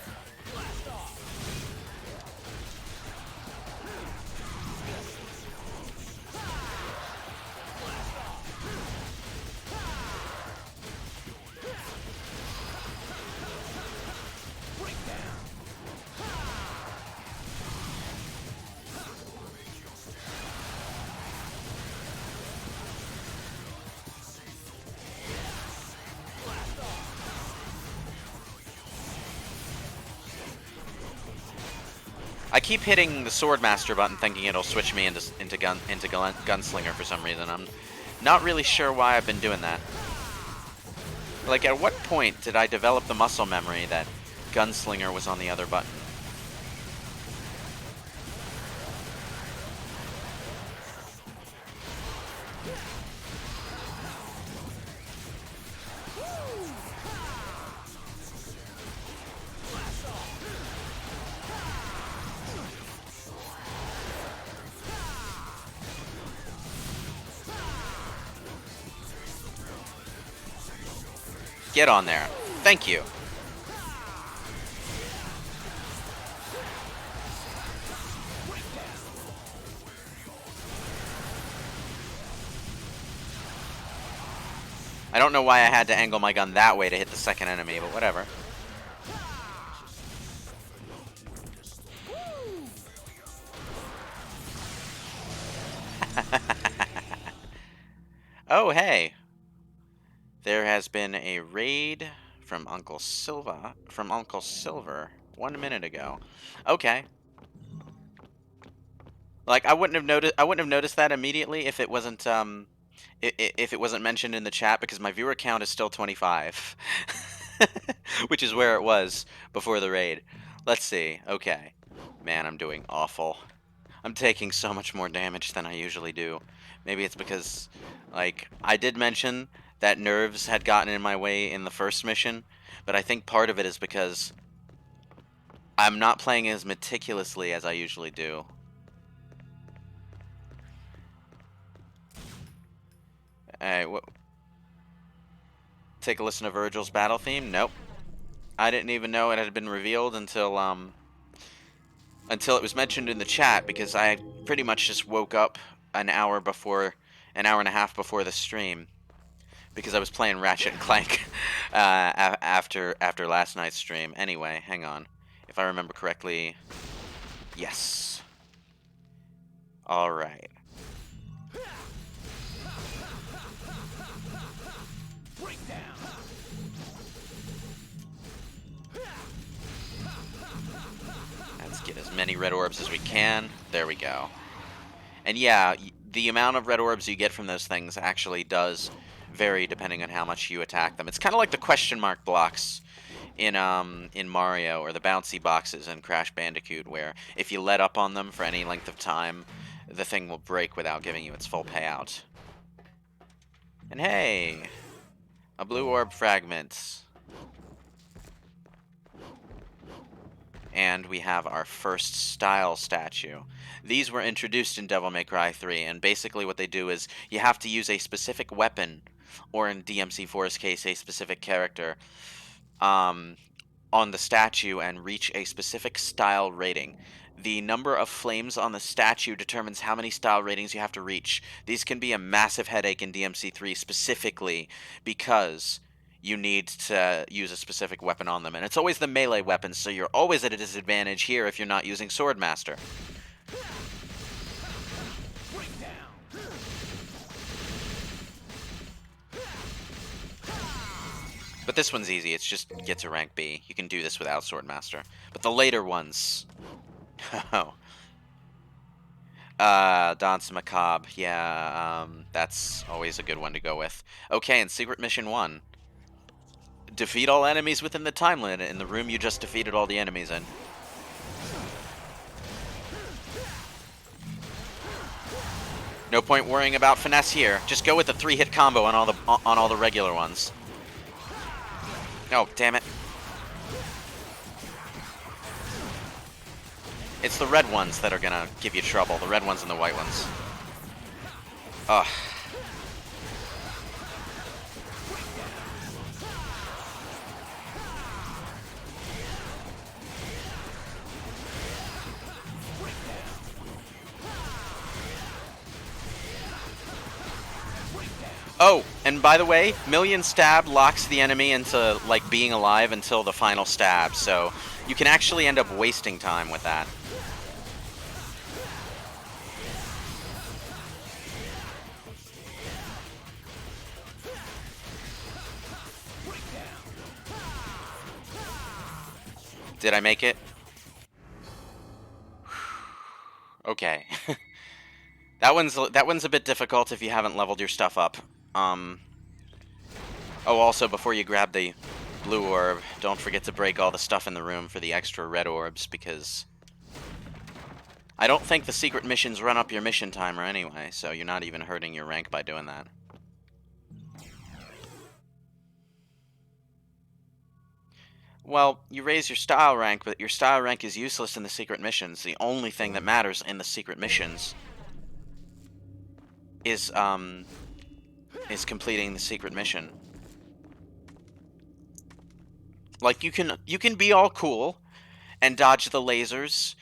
I keep hitting the Swordmaster button thinking it'll switch me into Gunslinger for some reason. I'm not really sure why I've been doing that. Like, at what point did I develop the muscle memory that Gunslinger was on the other button? Get on there. Thank you. I don't know why I had to angle my gun that way to hit the second enemy, but whatever. Oh, hey. There has been a raid from Uncle Silver 1 minute ago. Okay. Like, I wouldn't have noticed that immediately if it wasn't if it wasn't mentioned in the chat, because my viewer count is still 25. Which is where it was before the raid. Let's see. Okay. Man, I'm doing awful. I'm taking so much more damage than I usually do. Maybe it's because, like, I did mention that nerves had gotten in my way in the first mission, but I think part of it is because I'm not playing as meticulously as I usually do. Alright, take a listen to Virgil's battle theme? Nope. I didn't even know it had been revealed until it was mentioned in the chat, because I pretty much just woke up an hour and a half before the stream, because I was playing Ratchet and Clank after last night's stream. Anyway, hang on. If I remember correctly, yes. All right. Let's get as many red orbs as we can. There we go. And yeah, the amount of red orbs you get from those things actually does vary depending on how much you attack them. It's kind of like the question mark blocks in Mario, or the bouncy boxes in Crash Bandicoot, where if you let up on them for any length of time, the thing will break without giving you its full payout. And hey, a blue orb fragment. And we have our first style statue. These were introduced in Devil May Cry 3, and basically what they do is you have to use a specific weapon, or in DMC4's case, a specific character, on the statue and reach a specific style rating. The number of flames on the statue determines how many style ratings you have to reach. These can be a massive headache in DMC3 specifically because you need to use a specific weapon on them. And it's always the melee weapons, so you're always at a disadvantage here if you're not using Swordmaster. But this one's easy. It's just get to rank B. You can do this without Swordmaster. But the later ones... Oh. Danse Macabre. Yeah, that's always a good one to go with. Okay, and Secret Mission 1. Defeat all enemies within the time limit in the room you just defeated all the enemies in. No point worrying about finesse here. Just go with the 3-hit combo on all the regular ones. Oh, damn it. It's the red ones that are gonna give you trouble. The red ones and the white ones. Ugh. Oh, and by the way, Million Stab locks the enemy into, like, being alive until the final stab, so you can actually end up wasting time with that. Did I make it? Okay. That one's a bit difficult if you haven't leveled your stuff up. Oh, also, before you grab the blue orb, don't forget to break all the stuff in the room for the extra red orbs, because I don't think the secret missions run up your mission timer anyway, so you're not even hurting your rank by doing that. Well, you raise your style rank, but your style rank is useless in the secret missions. The only thing that matters in the secret missions is completing the secret mission. Like, you can be all cool and dodge the lasers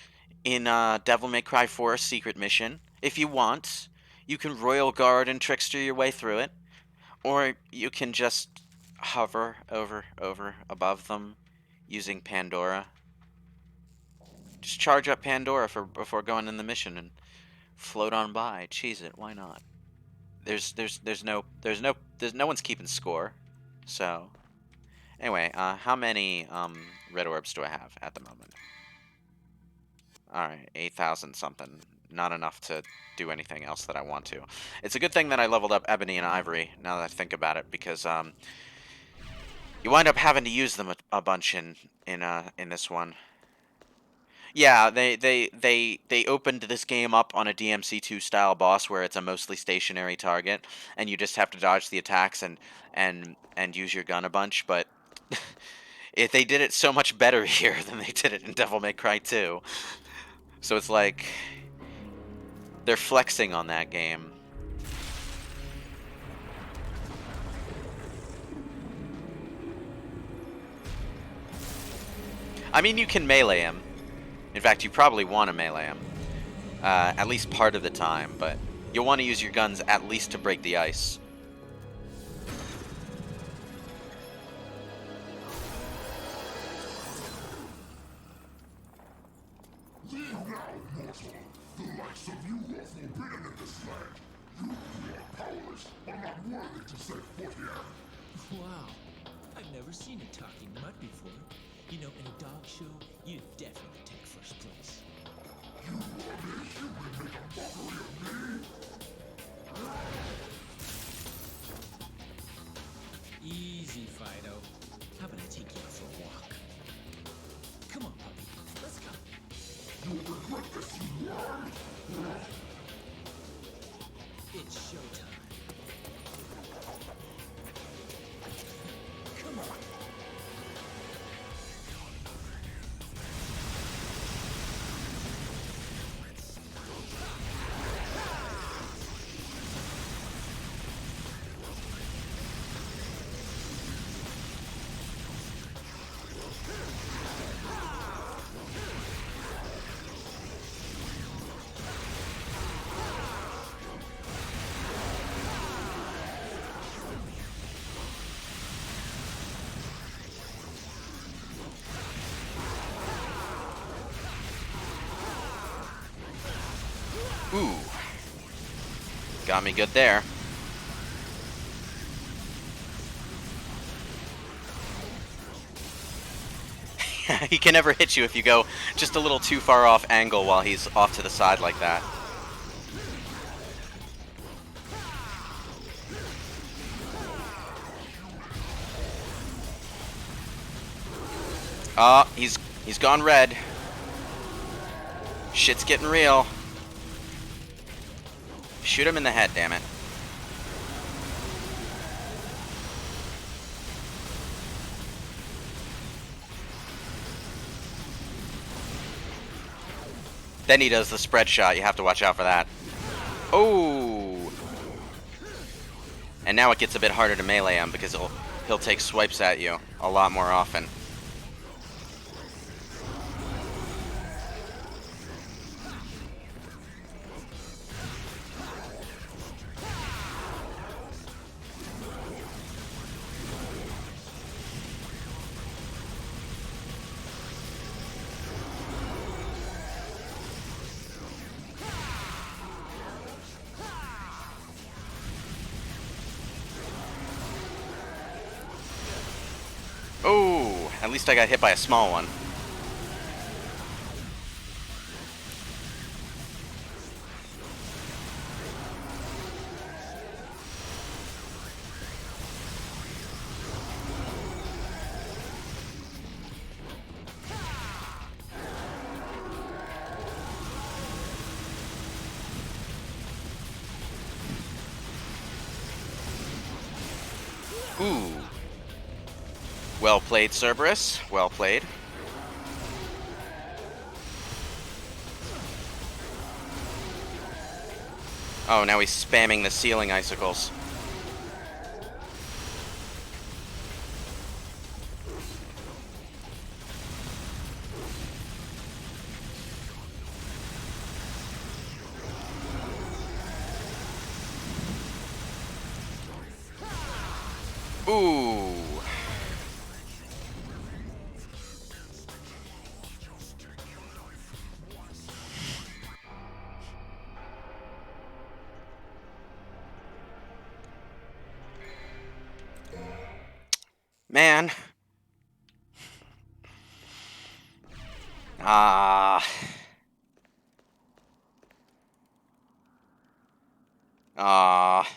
in Devil May Cry 4 secret mission if you want. You can Royal Guard and Trickster your way through it, or you can just hover over above them using Pandora. Just charge up Pandora before going in the mission and float on by. Cheese it, why not? There's no one's keeping score. So anyway, how many red orbs do I have at the moment? Alright, 8,000 something. Not enough to do anything else that I want to. It's a good thing that I leveled up Ebony and Ivory, now that I think about it, because you wind up having to use them a bunch in this one. Yeah, they opened this game up on a DMC2 style boss where it's a mostly stationary target, and you just have to dodge the attacks and use your gun a bunch. But they did it so much better here than they did it in Devil May Cry 2. So it's like they're flexing on that game. I mean, you can melee him. In fact, you probably want to melee him. At least part of the time, but you'll want to use your guns at least to break the ice. Leave now, mortal. The likes of you are forbidden in this land. You who are powerless are not worthy to set foot here. Wow, I've never seen a talking mud before. You know, in a dog show, you'd definitely take first place. You want me? You will make a mockery of me? Easy, Fido. How about I take you out for a walk? Come on, puppy. Let's go. You will regret this, you worm. It's showtime. Come on. Ooh. Got me good there. He can never hit you if you go just a little too far off angle while he's off to the side like that. He's gone red. Shit's getting real. Shoot him in the head, damn it. Then he does the spread shot. You have to watch out for that. Oh! And now it gets a bit harder to melee him because he'll take swipes at you a lot more often. Oh, at least I got hit by a small one. Ooh. Well played, Cerberus. Well played. Oh, now he's spamming the ceiling icicles. Ooh. Man. Ah. Ah.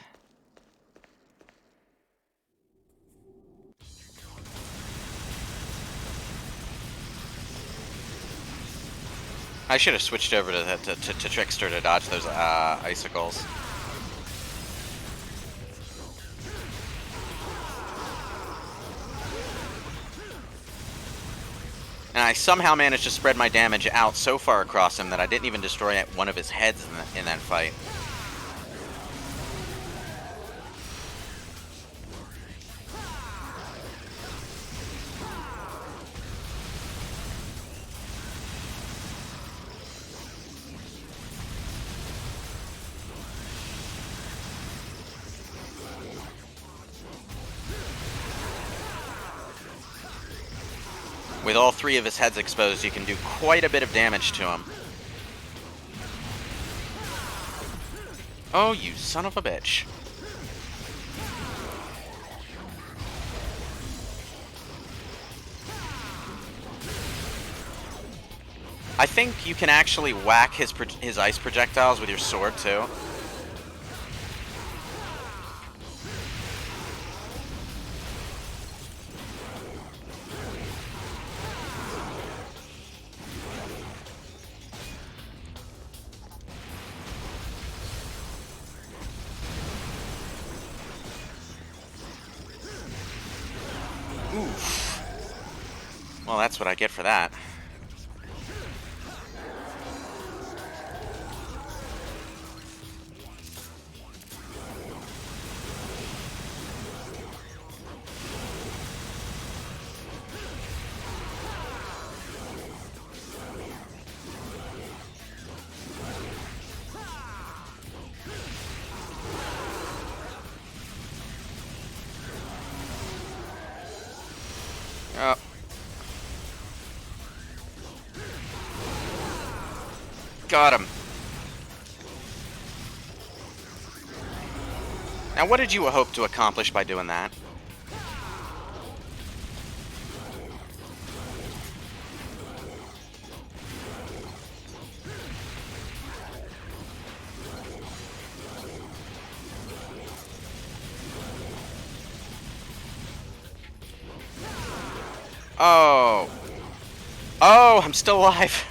I should have switched over to Trickster to dodge those icicles. And I somehow managed to spread my damage out so far across him that I didn't even destroy one of his heads in that fight. With all three of his heads exposed, you can do quite a bit of damage to him. Oh, you son of a bitch. I think you can actually whack his ice projectiles with your sword, too. Oof. Well, that's what I get for that. Oh. Got him. Now, what did you hope to accomplish by doing that? Oh. Oh, I'm still alive.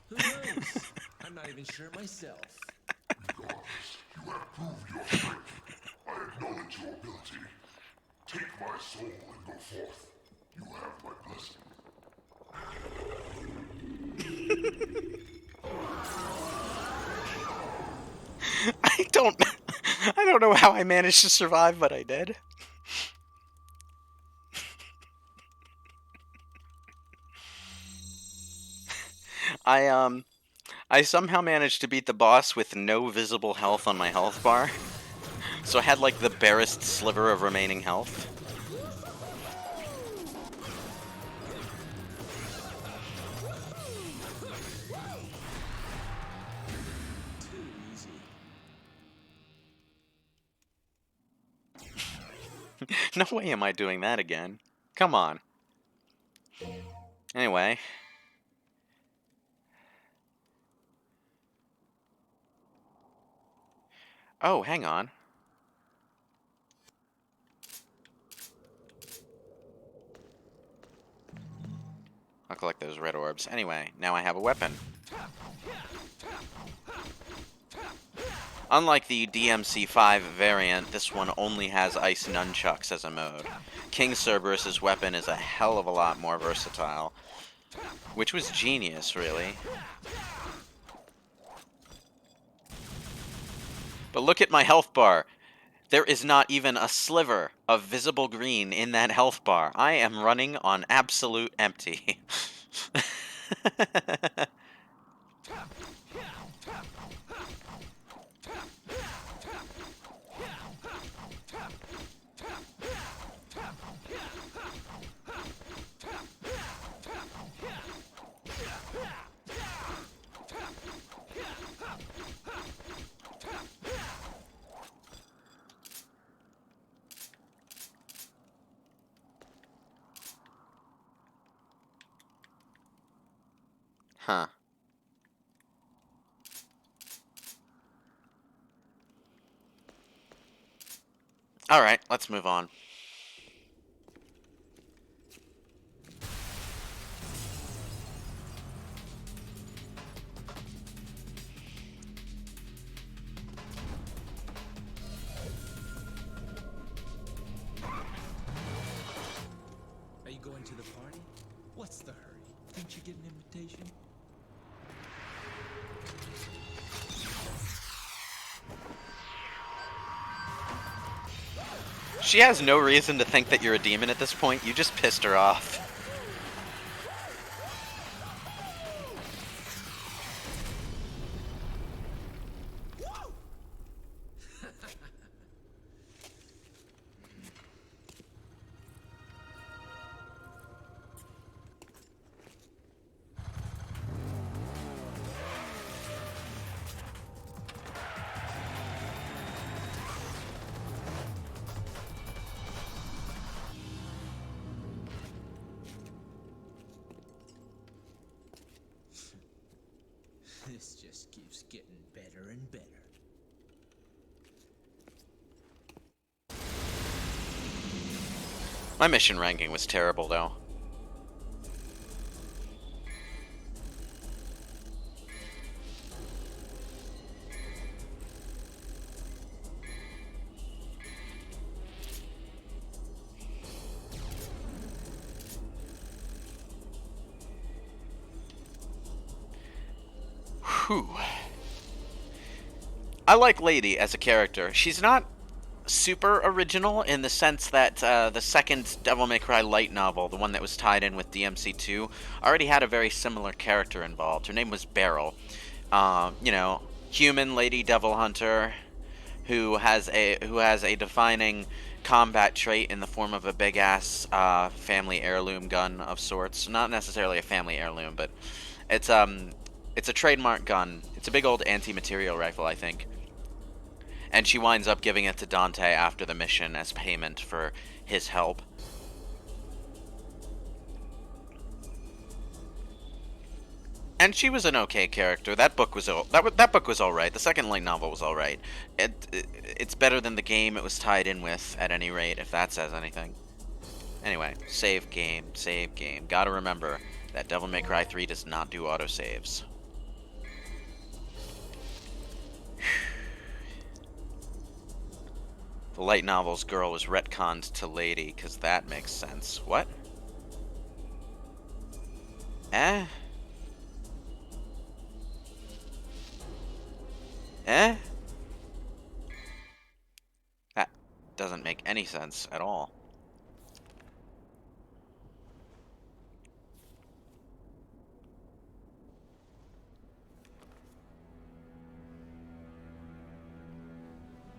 Who knows? I'm not even sure myself. You have proved your strength. I acknowledge your ability. Take my soul and go forth. You have my blessing. I don't I don't know how I managed to survive, but I did. I I somehow managed to beat the boss with no visible health on my health bar. So I had like the barest sliver of remaining health. Too easy. No way am I doing that again. Come on. Anyway. Oh, hang on. I'll collect those red orbs. Anyway, now I have a weapon. Unlike the DMC5 variant, this one only has ice nunchucks as a mode. King Cerberus' weapon is a hell of a lot more versatile. Which was genius, really. But look at my health bar. There is not even a sliver of visible green in that health bar. I am running on absolute empty. Huh. Alright, let's move on. Are you going to the party? What's the hurry? Didn't you get an invitation? She has no reason to think that you're a demon at this point. You just pissed her off. This just keeps getting better and better. My mission ranking was terrible, though. Whew. I like Lady as a character. She's not super original in the sense that the second Devil May Cry light novel, the one that was tied in with DMC2, already had a very similar character involved. Her name was Beryl. You know, human lady devil hunter who has a defining combat trait in the form of a big ass family heirloom gun of sorts. Not necessarily a family heirloom, but it's a trademark gun. It's a big old anti-material rifle, I think. And she winds up giving it to Dante after the mission as payment for his help. And she was an okay character. That book was that book was all right. The second light novel was all right. It's better than the game it was tied in with, at any rate, if that says anything. Anyway, save game, save game. Gotta remember that Devil May Cry 3 does not do autosaves. The light novel's girl was retconned to lady, because that makes sense. What? Eh? Eh? That doesn't make any sense at all.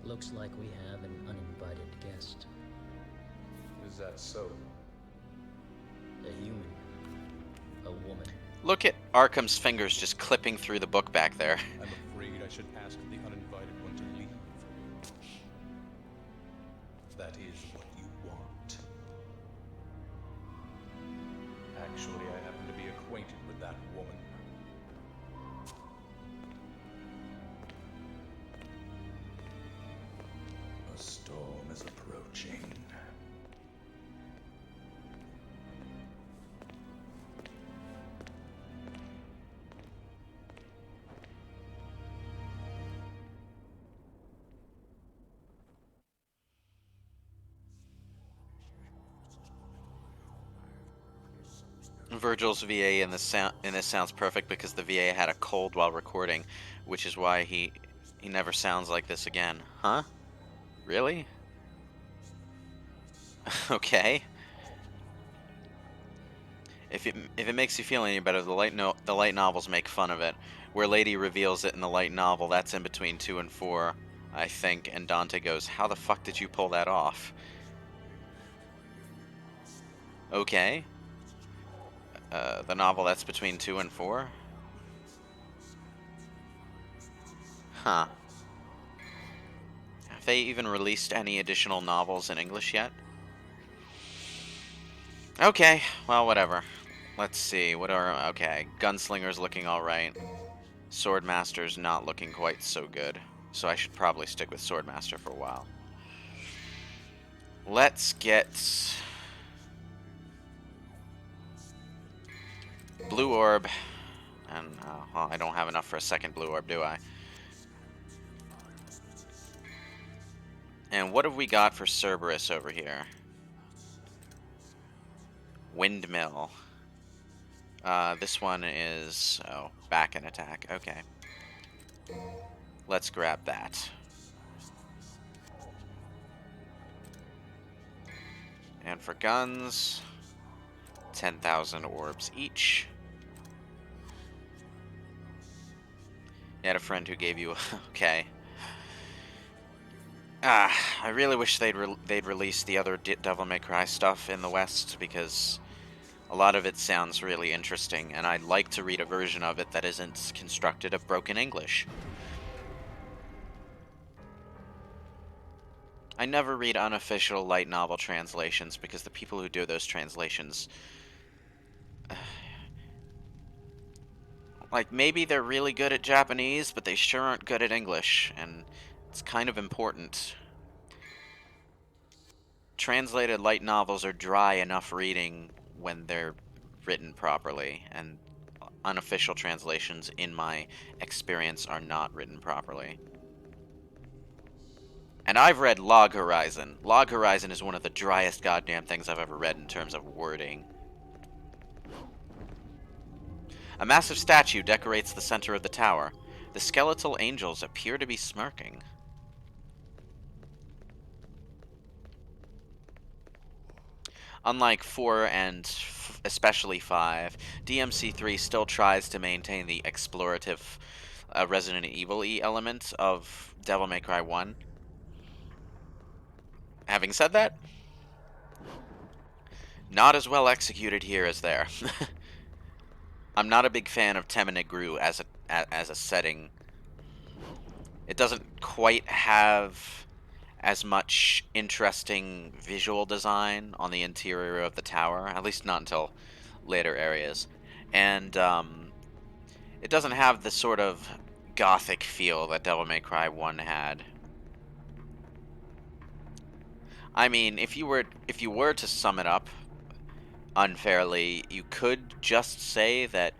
Looks like we have an uninvited guest. Is that so? A human. A woman. Look at Arkham's fingers just clipping through the book back there. I'm afraid I should ask the uninvited one to leave. That is what you want. Actually, I happen to be acquainted with that woman. A storm is approaching. Virgil's VA in this sounds perfect because the VA had a cold while recording, which is why he never sounds like this again. Huh? Really? Okay. If it makes you feel any better, the light novels make fun of it. Where Lady reveals it in the light novel, that's in between 2 and 4, I think, and Dante goes, "How the fuck did you pull that off?" Okay. The novel that's between 2 and 4? Huh. Have they even released any additional novels in English yet? Okay, well, whatever. Let's see, okay, Gunslinger's looking alright. Swordmaster's not looking quite so good. So I should probably stick with Swordmaster for a while. Let's get Blue Orb, and well, I don't have enough for a second Blue Orb, do I? And what have we got for Cerberus over here? Windmill. This one is, back and attack. Okay. Let's grab that. And for guns, 10,000 orbs each. You had a friend who gave you... Okay. I really wish they'd release the other Devil May Cry stuff in the West, because a lot of it sounds really interesting, and I'd like to read a version of it that isn't constructed of broken English. I never read unofficial light novel translations, because the people who do those translations... like, maybe they're really good at Japanese, but they sure aren't good at English, and it's kind of important. Translated light novels are dry enough reading when they're written properly, and unofficial translations, in my experience, are not written properly. And I've read Log Horizon. Log Horizon is one of the driest goddamn things I've ever read in terms of wording. A massive statue decorates the center of the tower. The skeletal angels appear to be smirking. Unlike 4 and especially 5, DMC3 still tries to maintain the explorative Resident Evil-y element of Devil May Cry 1. Having said that, not as well executed here as there. I'm not a big fan of Temenegru as a setting. It doesn't quite have as much interesting visual design on the interior of the tower, at least not until later areas. And it doesn't have the sort of gothic feel that Devil May Cry 1 had. I mean, if you were to sum it up unfairly, you could just say that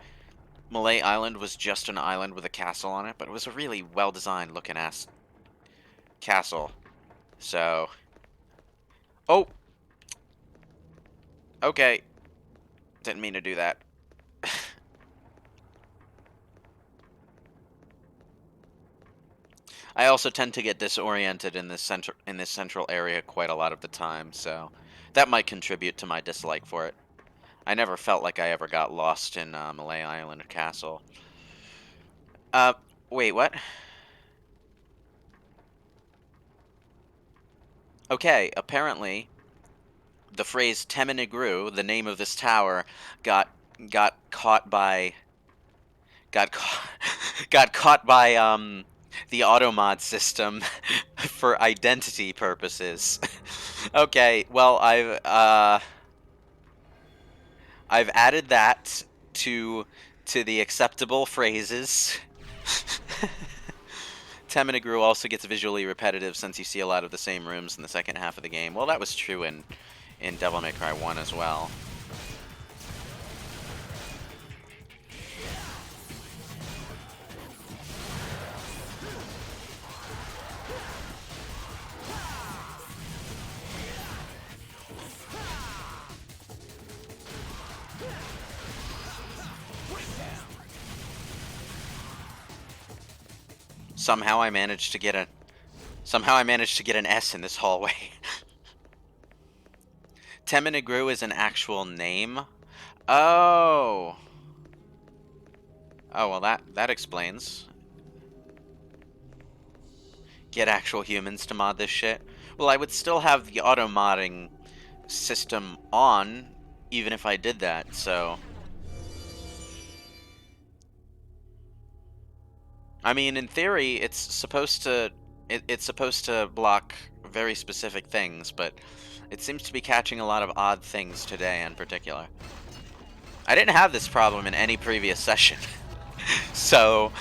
Malay Island was just an island with a castle on it, but it was a really well-designed looking ass castle. So, oh, okay, didn't mean to do that. I also tend to get disoriented in this central area quite a lot of the time, so that might contribute to my dislike for it. I never felt like I ever got lost in Malay Island Castle. Wait, what? Okay, apparently the phrase Temenigru, the name of this tower, got caught by got caught got caught by the automod system for identity purposes. Okay, well I've added that to the acceptable phrases. Temenigru also gets visually repetitive since you see a lot of the same rooms in the second half of the game. Well, that was true in Devil May Cry 1 as well. Somehow I managed to get an S in this hallway. Temenigru is an actual name? Oh. Oh, well that explains. Get actual humans to mod this shit? Well, I would still have the auto-modding system on, even if I did that, so... I mean, in theory, it's supposed to block very specific things, but it seems to be catching a lot of odd things today in particular. I didn't have this problem in any previous session. So,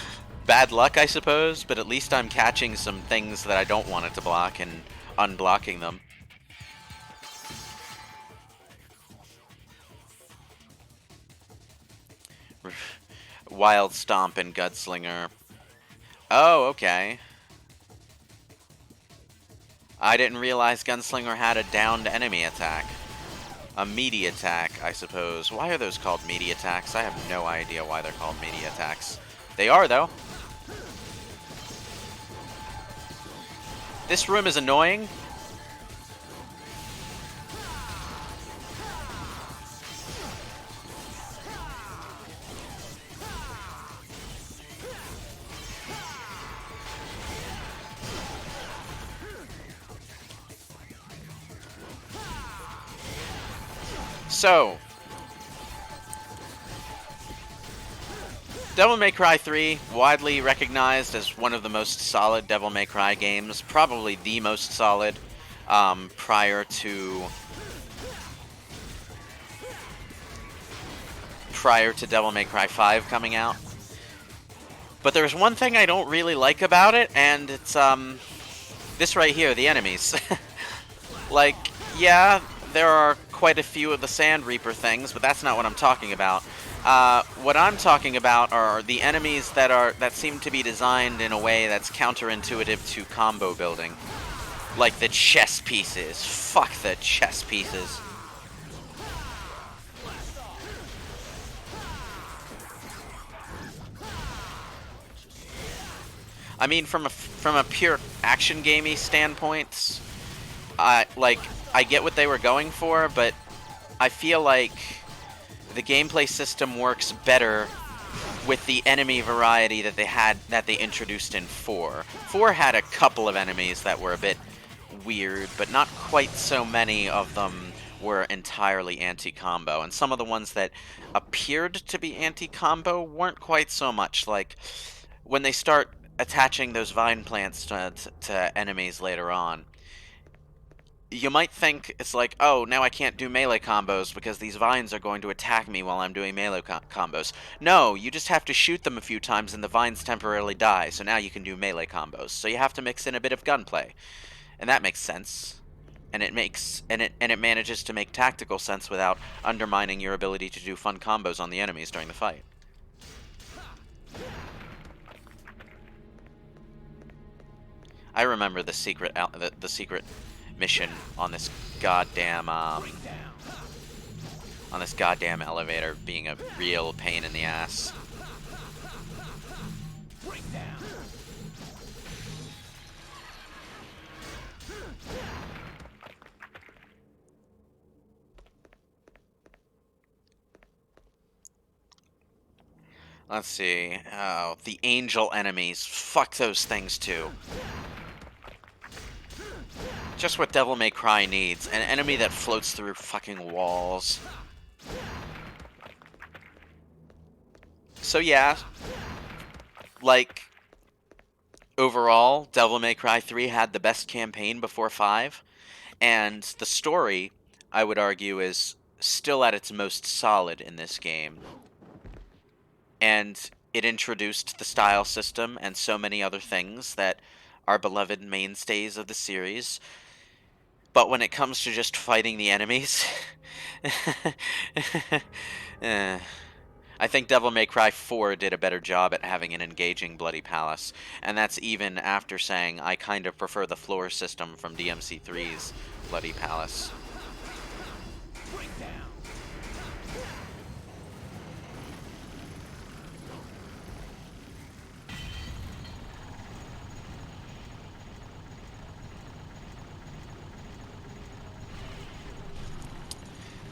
bad luck, I suppose, but at least I'm catching some things that I don't want it to block and unblocking them. Wild Stomp and Gunslinger. Oh, okay. I didn't realize Gunslinger had a downed enemy attack. A meaty attack, I suppose. Why are those called meaty attacks? I have no idea why they're called meaty attacks. They are, though. This room is annoying. So, Devil May Cry 3, widely recognized as one of the most solid Devil May Cry games, probably the most solid, prior to Devil May Cry 5 coming out. But there's one thing I don't really like about it, and it's this right here, the enemies. Like, yeah, there are quite a few of the Sand Reaper things, but that's not what I'm talking about. What I'm talking about are the enemies that seem to be designed in a way that's counterintuitive to combo building. Like the chess pieces. Fuck the chess pieces. I mean, from a pure action gamey standpoint, I get what they were going for, but I feel like the gameplay system works better with the enemy variety that they introduced in 4. 4 had a couple of enemies that were a bit weird, but not quite so many of them were entirely anti-combo, and some of the ones that appeared to be anti-combo weren't quite so much. Like when they start attaching those vine plants to enemies later on, you might think it's like, oh, now I can't do melee combos because these vines are going to attack me while I'm doing melee combos. No, you just have to shoot them a few times and the vines temporarily die, so now you can do melee combos. So you have to mix in a bit of gunplay. And that makes sense. And it manages to make tactical sense without undermining your ability to do fun combos on the enemies during the fight. I remember the secret the secret mission on this goddamn elevator being a real pain in the ass. Let's see. Oh, the angel enemies. Fuck those things too. Just what Devil May Cry needs. An enemy that floats through fucking walls. So yeah, like, overall, Devil May Cry 3 had the best campaign before 5, and the story, I would argue, is still at its most solid in this game. And it introduced the style system and so many other things that are beloved mainstays of the series. But when it comes to just fighting the enemies, I think Devil May Cry 4 did a better job at having an engaging Bloody Palace, and that's even after saying I kind of prefer the floor system from DMC3's Bloody Palace.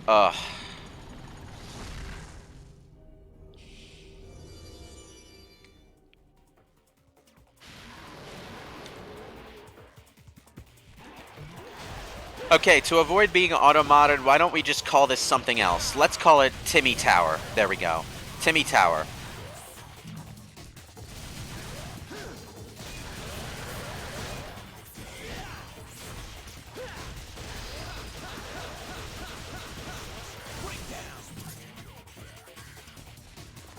Ugh. Okay, to avoid being auto-modded, why don't we just call this something else? Let's call it Timmy Tower. There we go. Timmy Tower.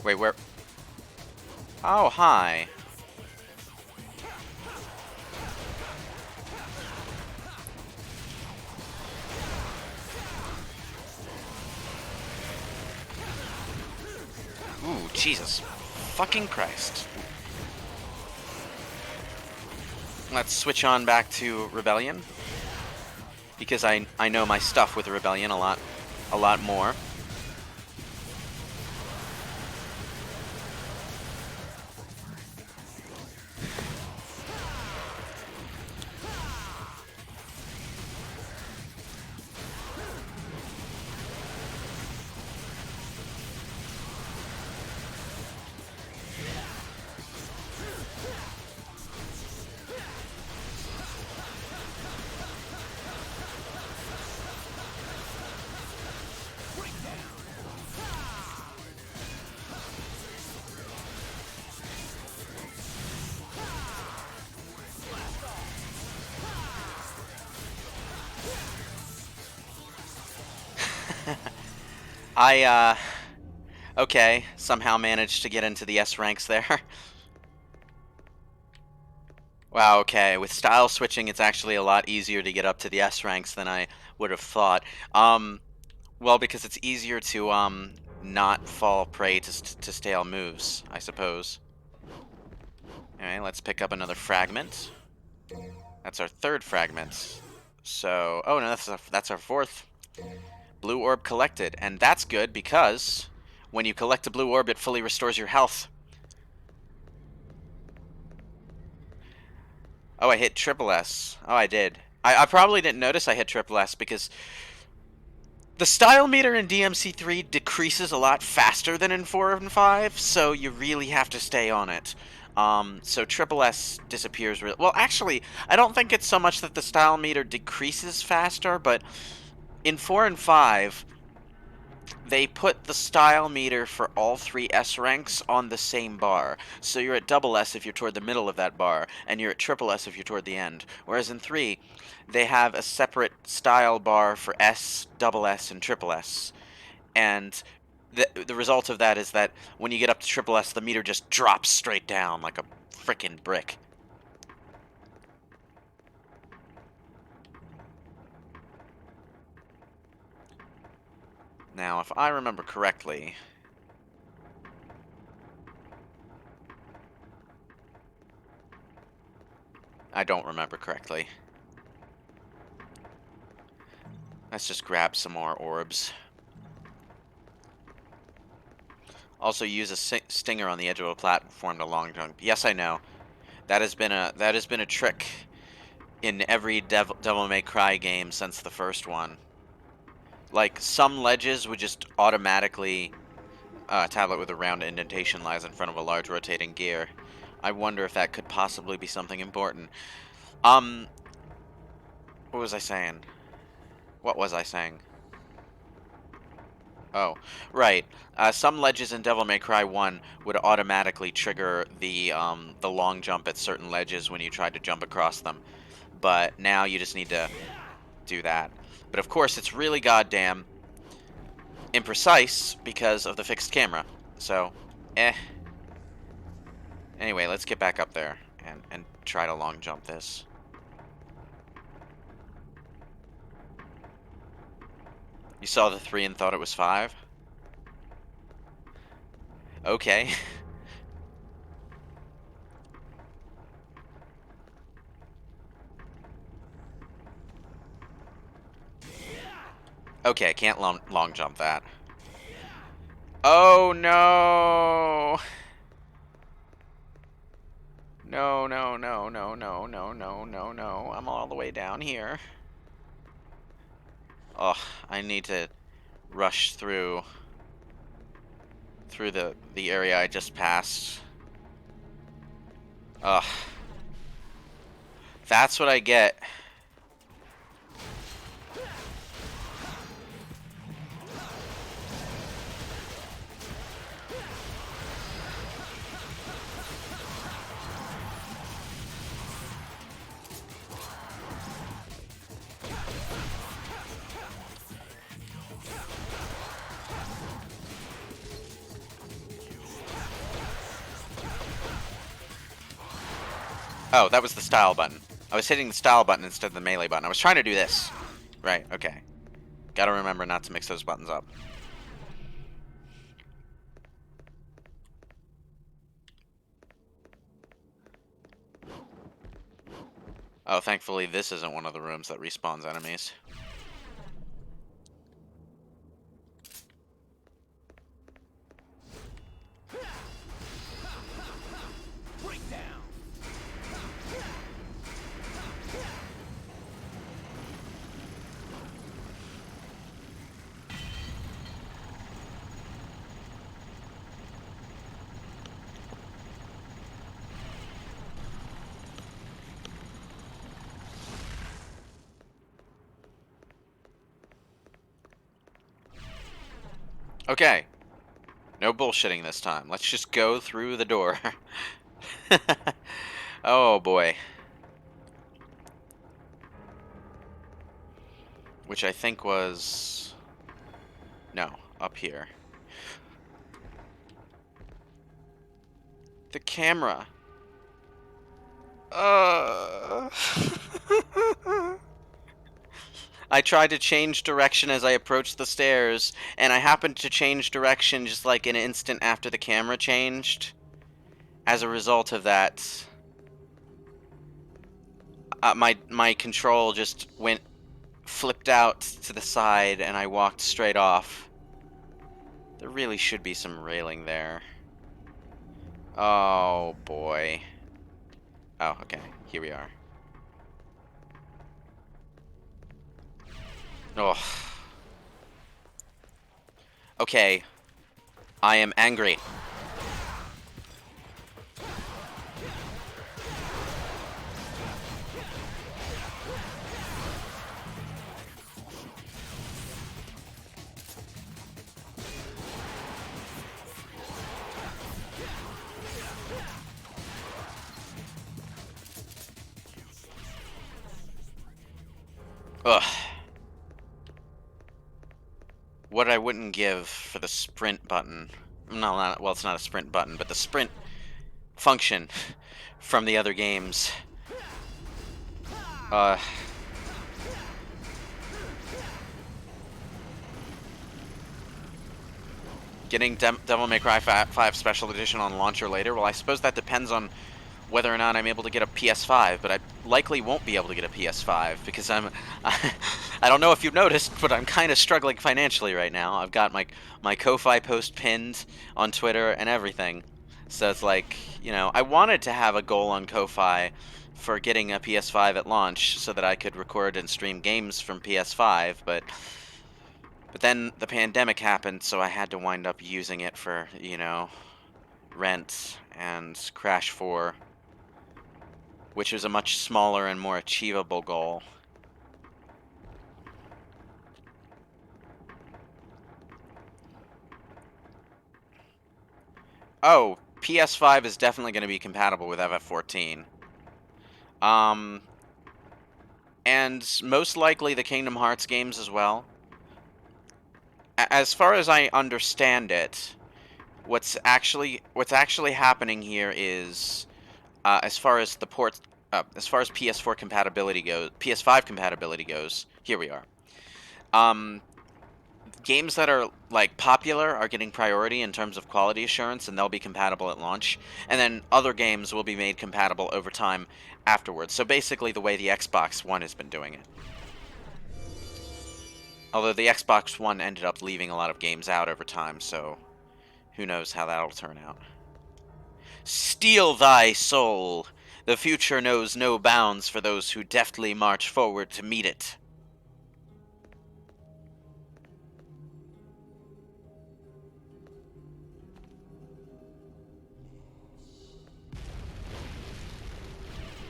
Wait, where? Oh, hi. Ooh, Jesus. Fucking Christ. Let's switch on back to Rebellion. Because I know my stuff with Rebellion a lot more. Okay, somehow managed to get into the S ranks there. Wow, okay, with style switching, it's actually a lot easier to get up to the S ranks than I would have thought. Well, because it's easier to, not fall prey to stale moves, I suppose. Alright, let's pick up another fragment. That's our third fragment. So, oh no, that's our fourth. Blue orb collected, and that's good because when you collect a blue orb, it fully restores your health. Oh, I hit triple S. Oh, I did. I probably didn't notice I hit triple S because the style meter in DMC3 decreases a lot faster than in 4 and 5, so you really have to stay on it. So triple S disappears well, actually, I don't think it's so much that the style meter decreases faster, but in 4 and 5, they put the style meter for all 3 S ranks on the same bar. So you're at double S if you're toward the middle of that bar, and you're at triple S if you're toward the end. Whereas in 3, they have a separate style bar for S, double S, and triple S. And the result of that is that when you get up to triple S, the meter just drops straight down like a frickin' brick. Now, if I remember correctly, I don't remember correctly. Let's just grab some more orbs. Also, use a stinger on the edge of a platform to long jump. Yes, I know. That has been a trick in every Devil May Cry game since the first one. Like, some ledges would just automatically... a tablet with a round indentation lies in front of a large rotating gear. I wonder if that could possibly be something important. What was I saying? What was I saying? Oh, right. Some ledges in Devil May Cry 1 would automatically trigger the long jump at certain ledges when you tried to jump across them. But now you just need to do that. But of course, it's really goddamn imprecise because of the fixed camera. So, Anyway, let's get back up there and try to long jump this. You saw the 3 and thought it was 5? Okay. Okay, I can't long jump that. Oh no! No, no, no, no, no, no, no, no, no. I'm all the way down here. Oh, I need to rush through the area I just passed. Ugh. That's what I get. Oh, that was the style button. I was hitting the style button instead of the melee button. I was trying to do this. Right, okay. Gotta remember not to mix those buttons up. Oh, thankfully this isn't one of the rooms that respawns enemies. Okay. No bullshitting this time. Let's just go through the door. Oh boy. Which I think was... No, up here. The camera. I tried to change direction as I approached the stairs, and I happened to change direction just like an instant after the camera changed. As a result of that, my control just flipped out to the side, and I walked straight off. There really should be some railing there. Oh boy. Oh, okay. Here we are. Oh. Okay. I am angry. Ugh. What I wouldn't give for the sprint button. No, well, it's not a sprint button, but the sprint function from the other games. Getting Devil May Cry 5 Special Edition on launch or later, well, I suppose that depends on whether or not I'm able to get a PS5, but I likely won't be able to get a PS5 because I don't know if you've noticed, but I'm kind of struggling financially right now. I've got my Ko-Fi post pinned on Twitter and everything. So it's like, you know, I wanted to have a goal on Ko-Fi for getting a PS5 at launch so that I could record and stream games from PS5, but then the pandemic happened, so I had to wind up using it for, you know, Rent and Crash 4, which was a much smaller and more achievable goal. Oh, PS5 is definitely going to be compatible with FF14. And most likely the Kingdom Hearts games as well. As far as I understand it, what's actually happening here is, as far as the ports, as far as PS4 compatibility goes, PS5 compatibility goes, here we are. Games that are like popular are getting priority in terms of quality assurance, and they'll be compatible at launch. And then other games will be made compatible over time afterwards. So basically, the way the Xbox One has been doing it. Although the Xbox One ended up leaving a lot of games out over time, so who knows how that'll turn out. Steel thy soul! The future knows no bounds for those who deftly march forward to meet it.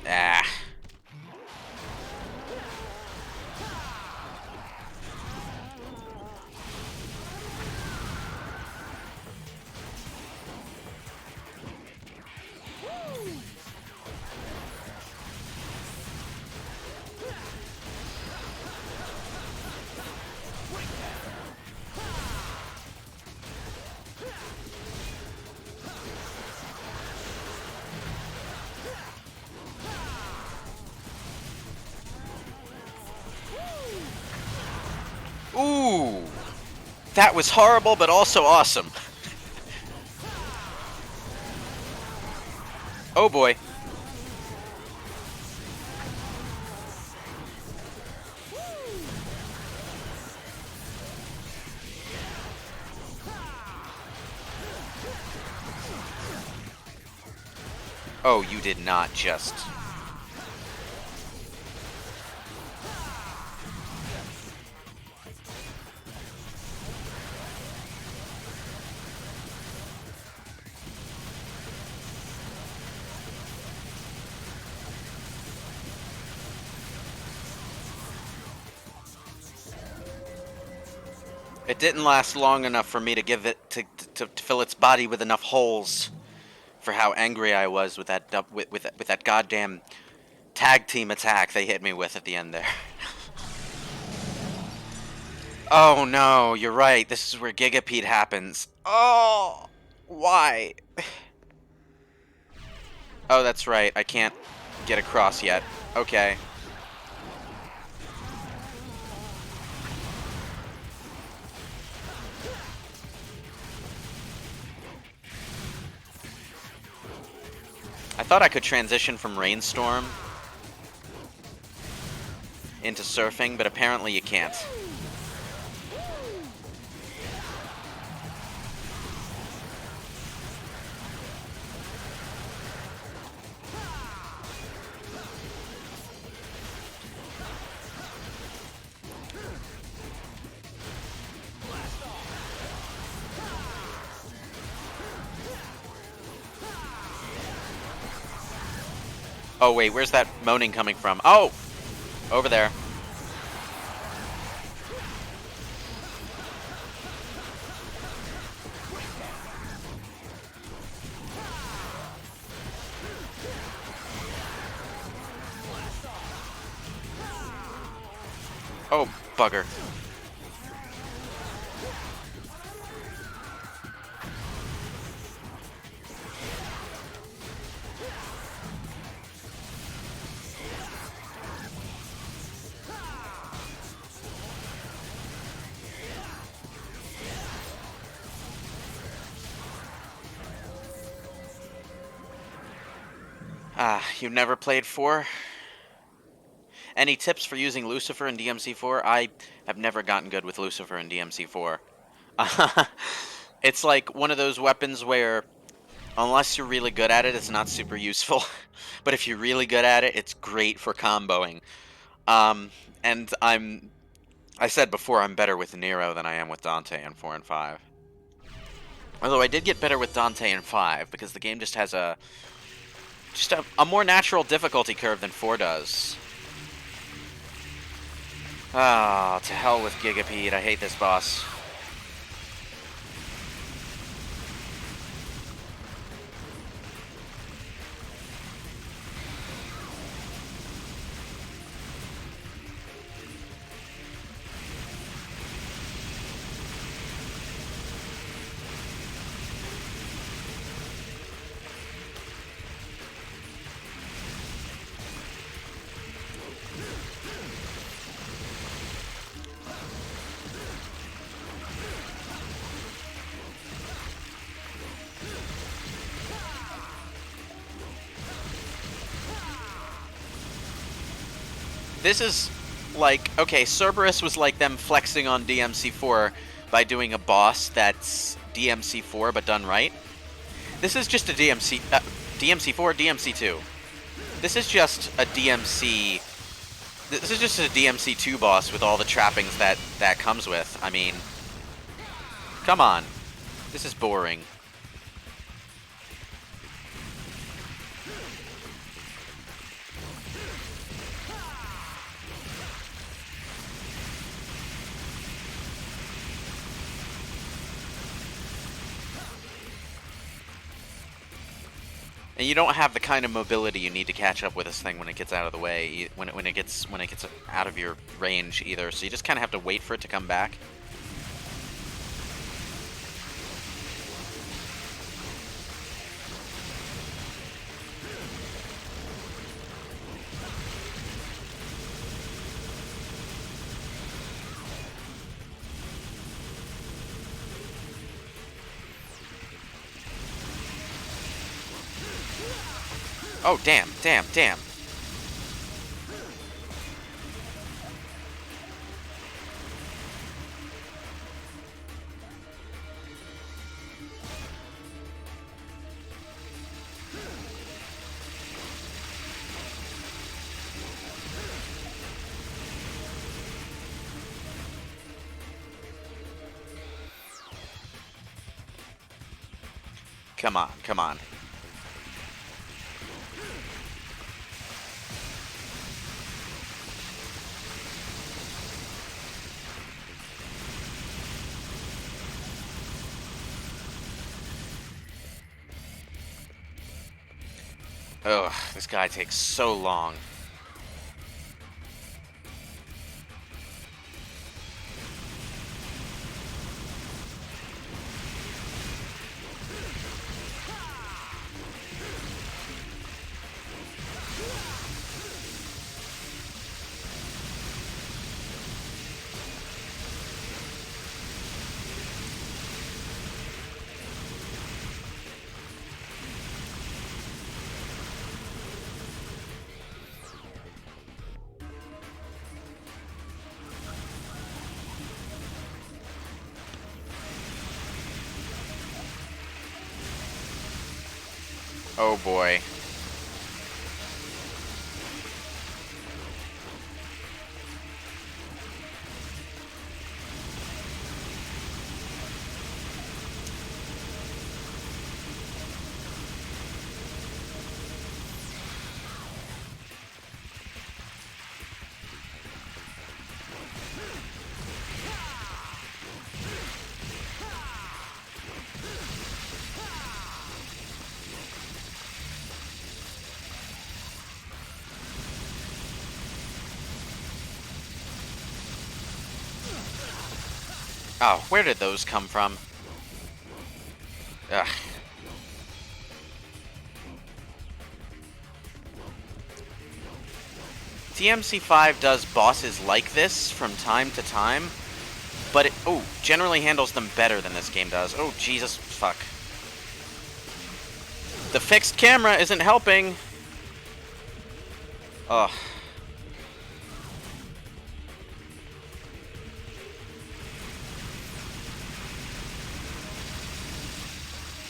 Ah. Ooh! That was horrible, but also awesome. Oh boy. Oh, you did not just... It didn't last long enough for me to give it to fill its body with enough holes for how angry I was with that with that goddamn tag team attack they hit me with at the end there. Oh no, you're right. This is where Gigapede happens. Oh, why? Oh, that's right. I can't get across yet. Okay. I thought I could transition from Rainstorm into surfing, but apparently you can't. Oh wait, where's that moaning coming from? Oh! Over there. Oh, bugger. Ah, you've never played 4? Any tips for using Lucifer in DMC4? I have never gotten good with Lucifer in DMC4. It's like one of those weapons where, unless you're really good at it, it's not super useful. But if you're really good at it, it's great for comboing. Um, and I said before, I'm better with Nero than I am with Dante in 4 and 5. Although I did get better with Dante in 5, because the game just has a more natural difficulty curve than 4 does. Ah, to hell with Gigapede. I hate this boss. This is like, okay, Cerberus was like them flexing on DMC4 by doing a boss that's DMC4 but done right. This is just a DMC4, DMC2. This is just a DMC. This is just a DMC2 boss with all the trappings that comes with. I mean, come on. This is boring. And you don't have the kind of mobility you need to catch up with this thing when it gets out of the way, when it gets out of your range either. So you just kind of have to wait for it to come back. Oh, damn, damn, damn. Come on, come on. Ugh, this guy takes so long. Oh boy. Oh, where did those come from? Ugh. DMC5 does bosses like this from time to time, but it generally handles them better than this game does. Oh, Jesus, fuck. The fixed camera isn't helping. Ugh.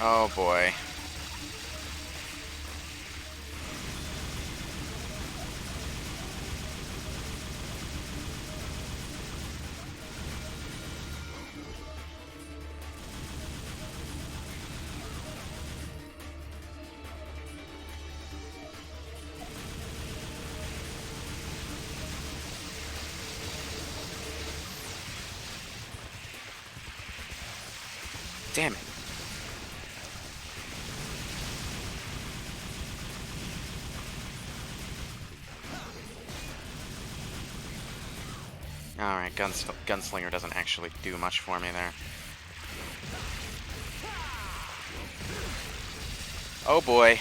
Oh boy. Damn it. Alright, Gunslinger doesn't actually do much for me there. Oh boy.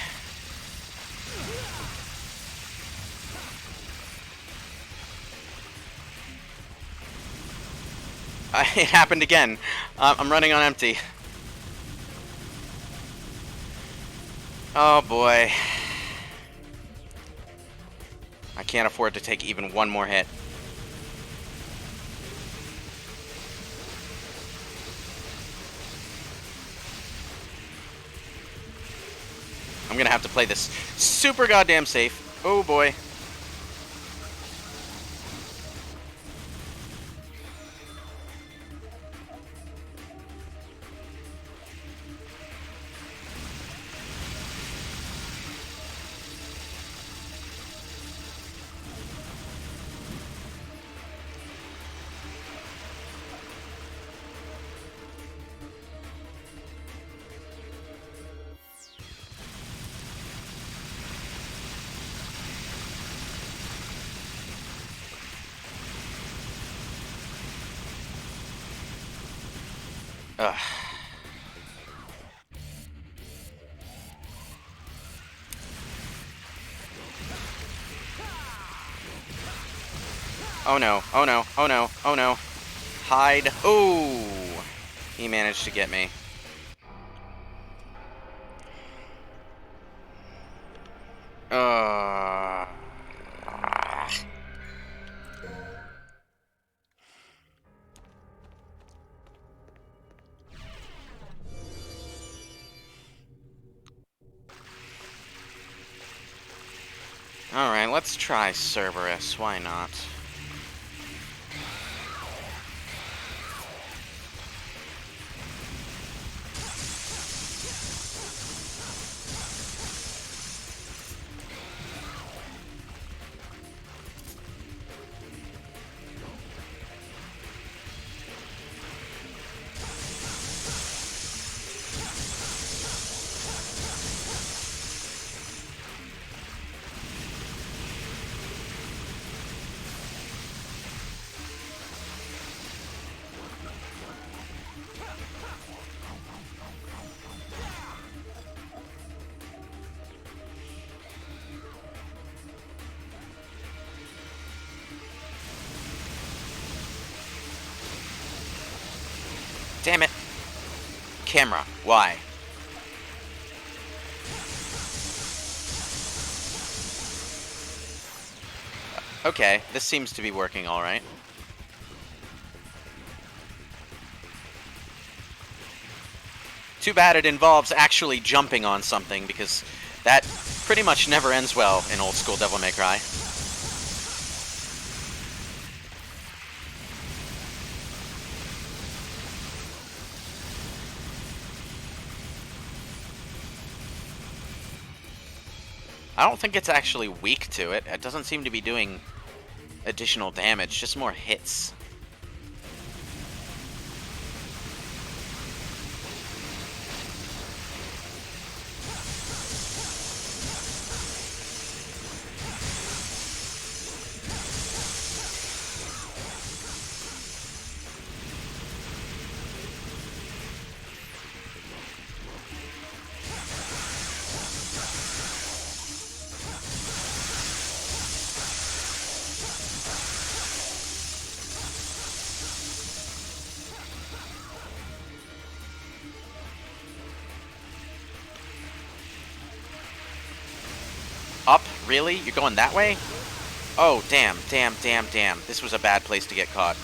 It happened again. I'm running on empty. Oh boy. I can't afford to take even one more hit. I'm gonna have to play this super goddamn safe. Oh boy. Ugh. Oh no, oh no, oh no, oh no. Hide. Oh! He managed to get me. Alright, let's try Cerberus. Why not? Damn it. Camera. Why? Okay, this seems to be working alright. Too bad it involves actually jumping on something, because that pretty much never ends well in old school Devil May Cry. I don't think it's actually weak to it. It doesn't seem to be doing additional damage, just more hits. Really? You're going that way? Oh, damn, damn, damn, damn. This was a bad place to get caught.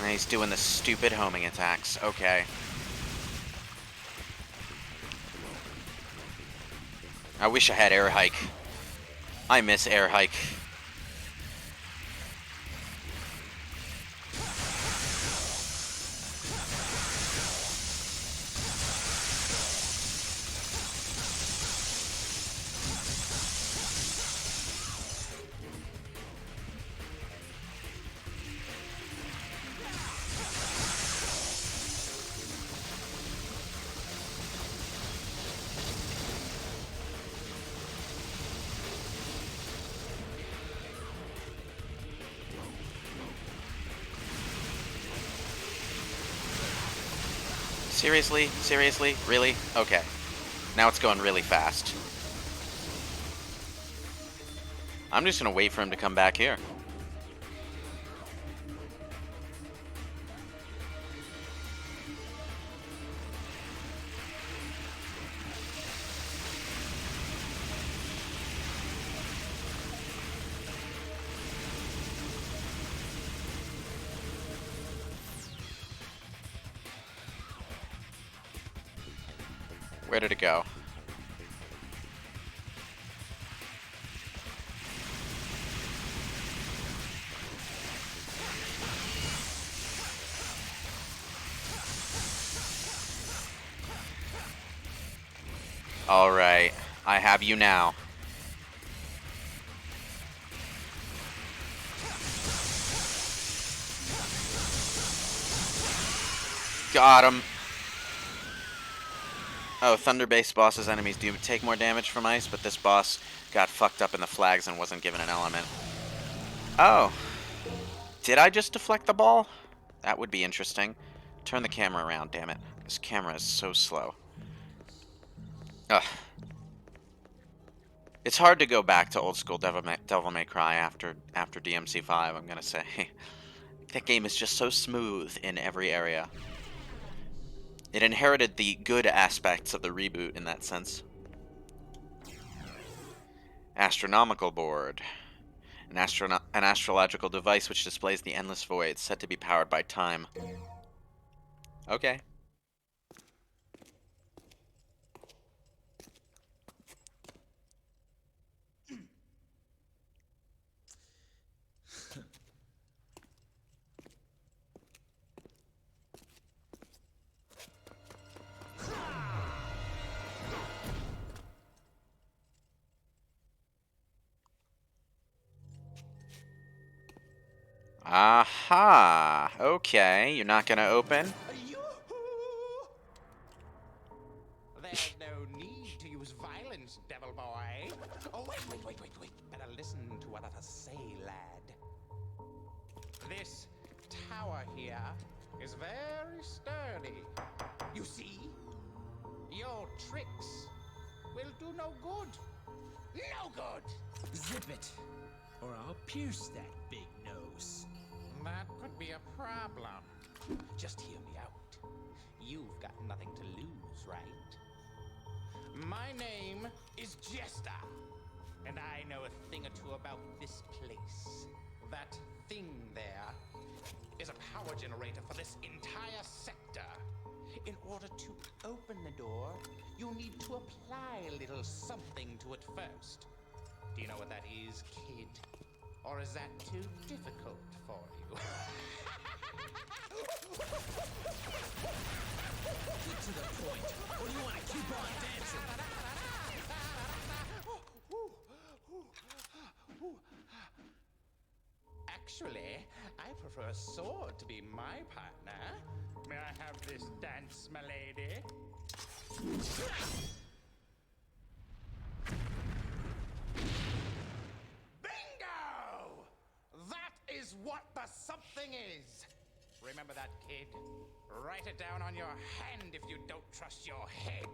He's doing the stupid homing attacks. Okay. I wish I had air hike. I miss air hike. Seriously? Seriously? Really? Okay. Now it's going really fast. I'm just gonna wait for him to come back here. Where did it go? Alright, I have you now. Got him. Oh, Thunder-based bosses' enemies do take more damage from ice, but this boss got fucked up in the flags and wasn't given an element. Oh. Did I just deflect the ball? That would be interesting. Turn the camera around, damn it. This camera is so slow. Ugh. It's hard to go back to old school Devil May Cry after DMC5, I'm gonna say. That game is just so smooth in every area. It inherited the good aspects of the reboot in that sense. Astronomical board. An astrological device which displays the endless void, said to be powered by time. Okay. Aha! Okay, you're not gonna open? There's no need to use violence, devil boy. Oh, wait. Better listen to what I say, lad. This tower here is very sturdy. You see? Your tricks will do no good. No good! Zip it, or I'll pierce that big nose. That could be a problem. Just hear me out. You've got nothing to lose, right? My name is Jester, and I know a thing or two about this place. That thing there is a power generator for this entire sector. In order to open the door, you'll need to apply a little something to it first. Do you know what that is, kid? Or is that too difficult for you? Get to the point, or do you want to keep on dancing? Actually, I prefer a sword to be my partner. May I have this dance, my lady? Bingo! That is what the something is. Remember that, kid? Write it down on your hand if you don't trust your head.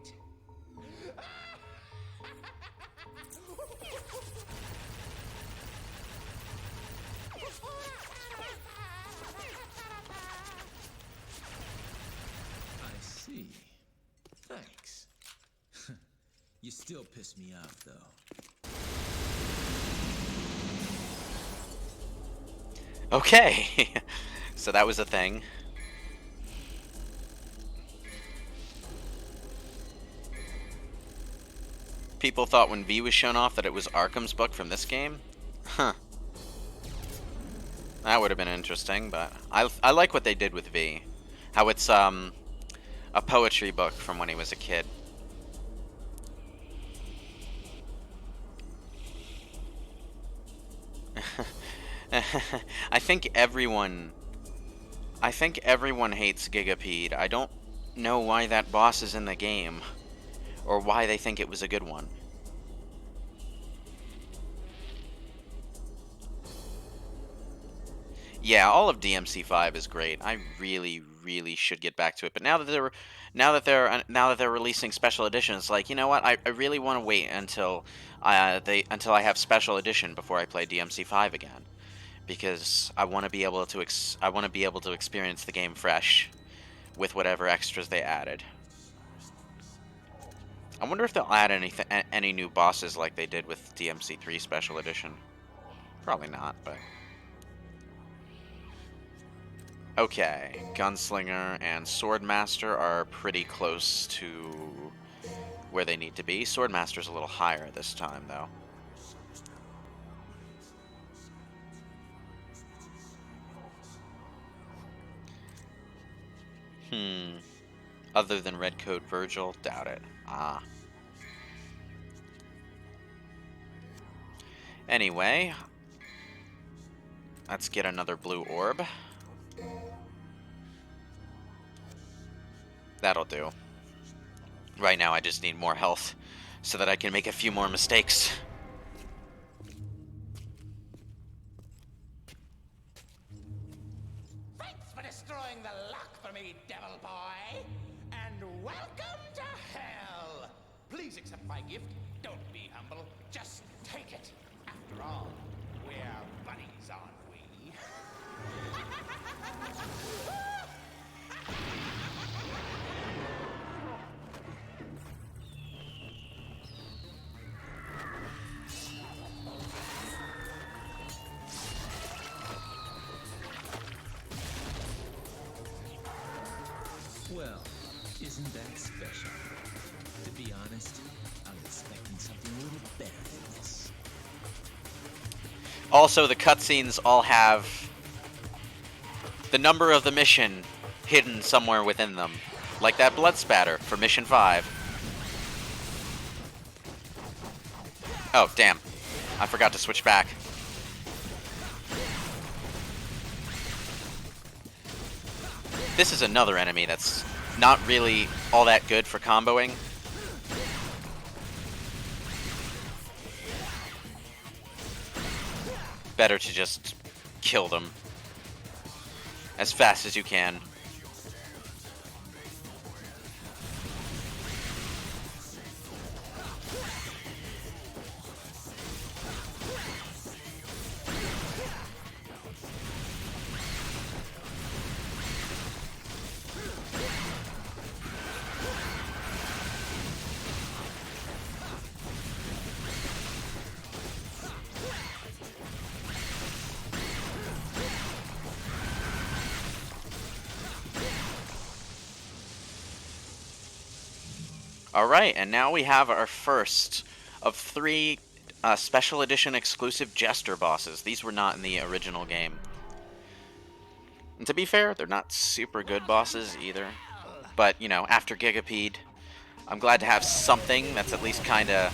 still piss me off, though. Okay. So that was a thing. People thought when V was shown off that it was Arkham's book from this game? Huh. That would have been interesting, but I like what they did with V. How it's a poetry book from when he was a kid. I think everyone hates Gigapede. I don't know why that boss is in the game, or why they think it was a good one. Yeah, all of DMC5 is great. I really, really should get back to it. But now that they're releasing special editions, like, you know what? I really want to wait until until I have special edition before I play DMC5 again, because I want to be able to experience the game fresh with whatever extras they added. I wonder if they'll add any new bosses like they did with DMC3 special edition. Probably not, but. Okay, Gunslinger and Swordmaster are pretty close to where they need to be. Swordmaster's a little higher this time, though. Other than Red Coat Virgil? Doubt it. Ah. Anyway, let's get another blue orb. That'll do. Right now I just need more health so that I can make a few more mistakes. Thanks for destroying the lock for me, devil boy. And welcome to hell. Please accept my gift. Don't be humble. Just take it. After all, we're buddies, aren't we? Well, isn't that special? To be honest, I'm expecting something a little better than this. Also, the cutscenes all have the number of the mission hidden somewhere within them. Like that blood spatter for Mission 5. Oh, damn. I forgot to switch back. This is another enemy that's not really all that good for comboing. Better to just kill them as fast as you can. Alright, and now we have our first of 3 special edition exclusive Jester bosses. These were not in the original game. And to be fair, they're not super good bosses either. But, you know, after Gigapede, I'm glad to have something that's at least kind of...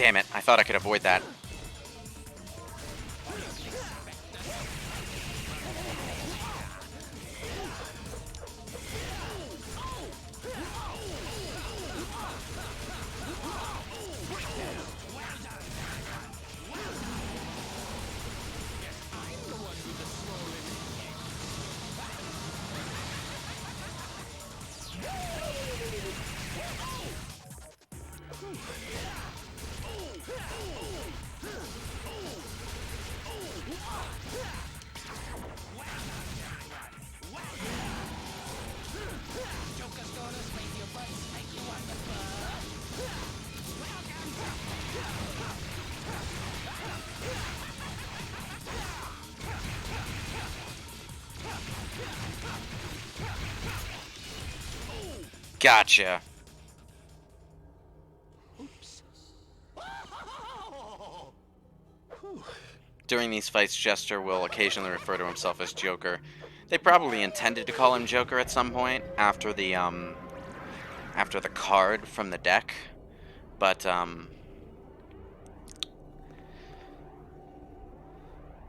Damn it, I thought I could avoid that. Gotcha. During these fights, Jester will occasionally refer to himself as Joker. They probably intended to call him Joker at some point after the card from the deck, but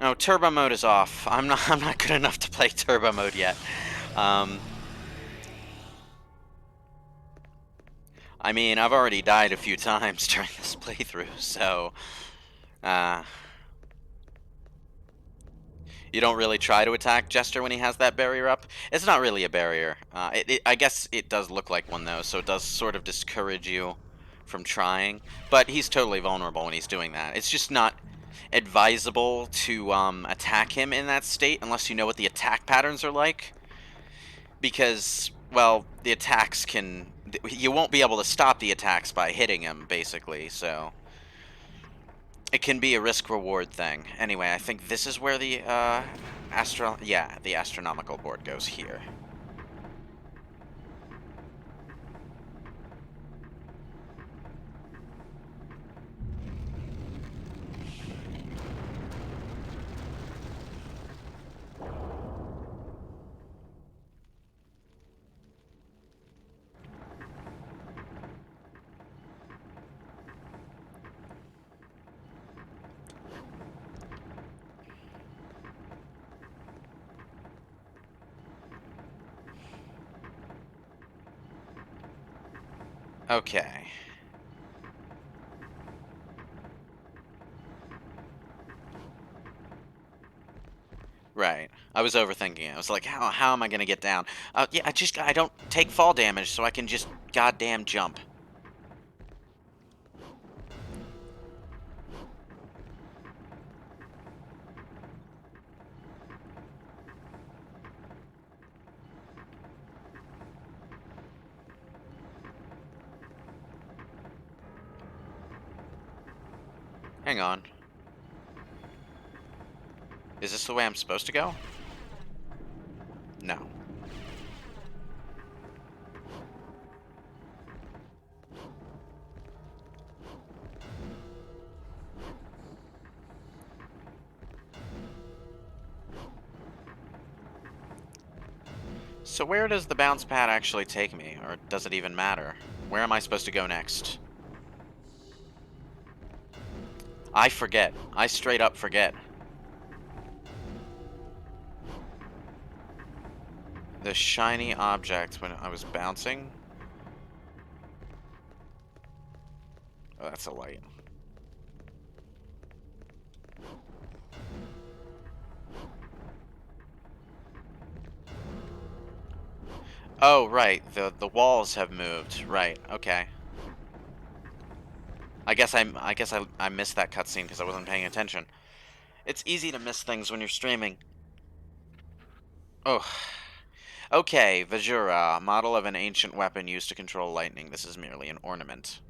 no, turbo mode is off. I'm not good enough to play turbo mode yet. I mean, I've already died a few times during this playthrough, so you don't really try to attack Jester when he has that barrier up. It's not really a barrier. I guess it does look like one, though, so it does sort of discourage you from trying. But he's totally vulnerable when he's doing that. It's just not advisable to attack him in that state unless you know what the attack patterns are like. Because, well, the attacks can... You won't be able to stop the attacks by hitting him, basically, so... It can be a risk-reward thing. Anyway, I think this is where the, the astronomical board goes here. Okay. Right. I was overthinking it. I was like, how am I gonna get down? Yeah, I don't take fall damage, so I can just goddamn jump. Hang on. Is this the way I'm supposed to go? No. So where does the bounce pad actually take me? Or does it even matter? Where am I supposed to go next? I forget. I straight up forget. The shiny object when I was bouncing? Oh, that's a light. Oh, right. The walls have moved. Right. Okay. I guess I missed that cutscene because I wasn't paying attention. It's easy to miss things when you're streaming. Oh. Okay, Vajura, model of an ancient weapon used to control lightning. This is merely an ornament.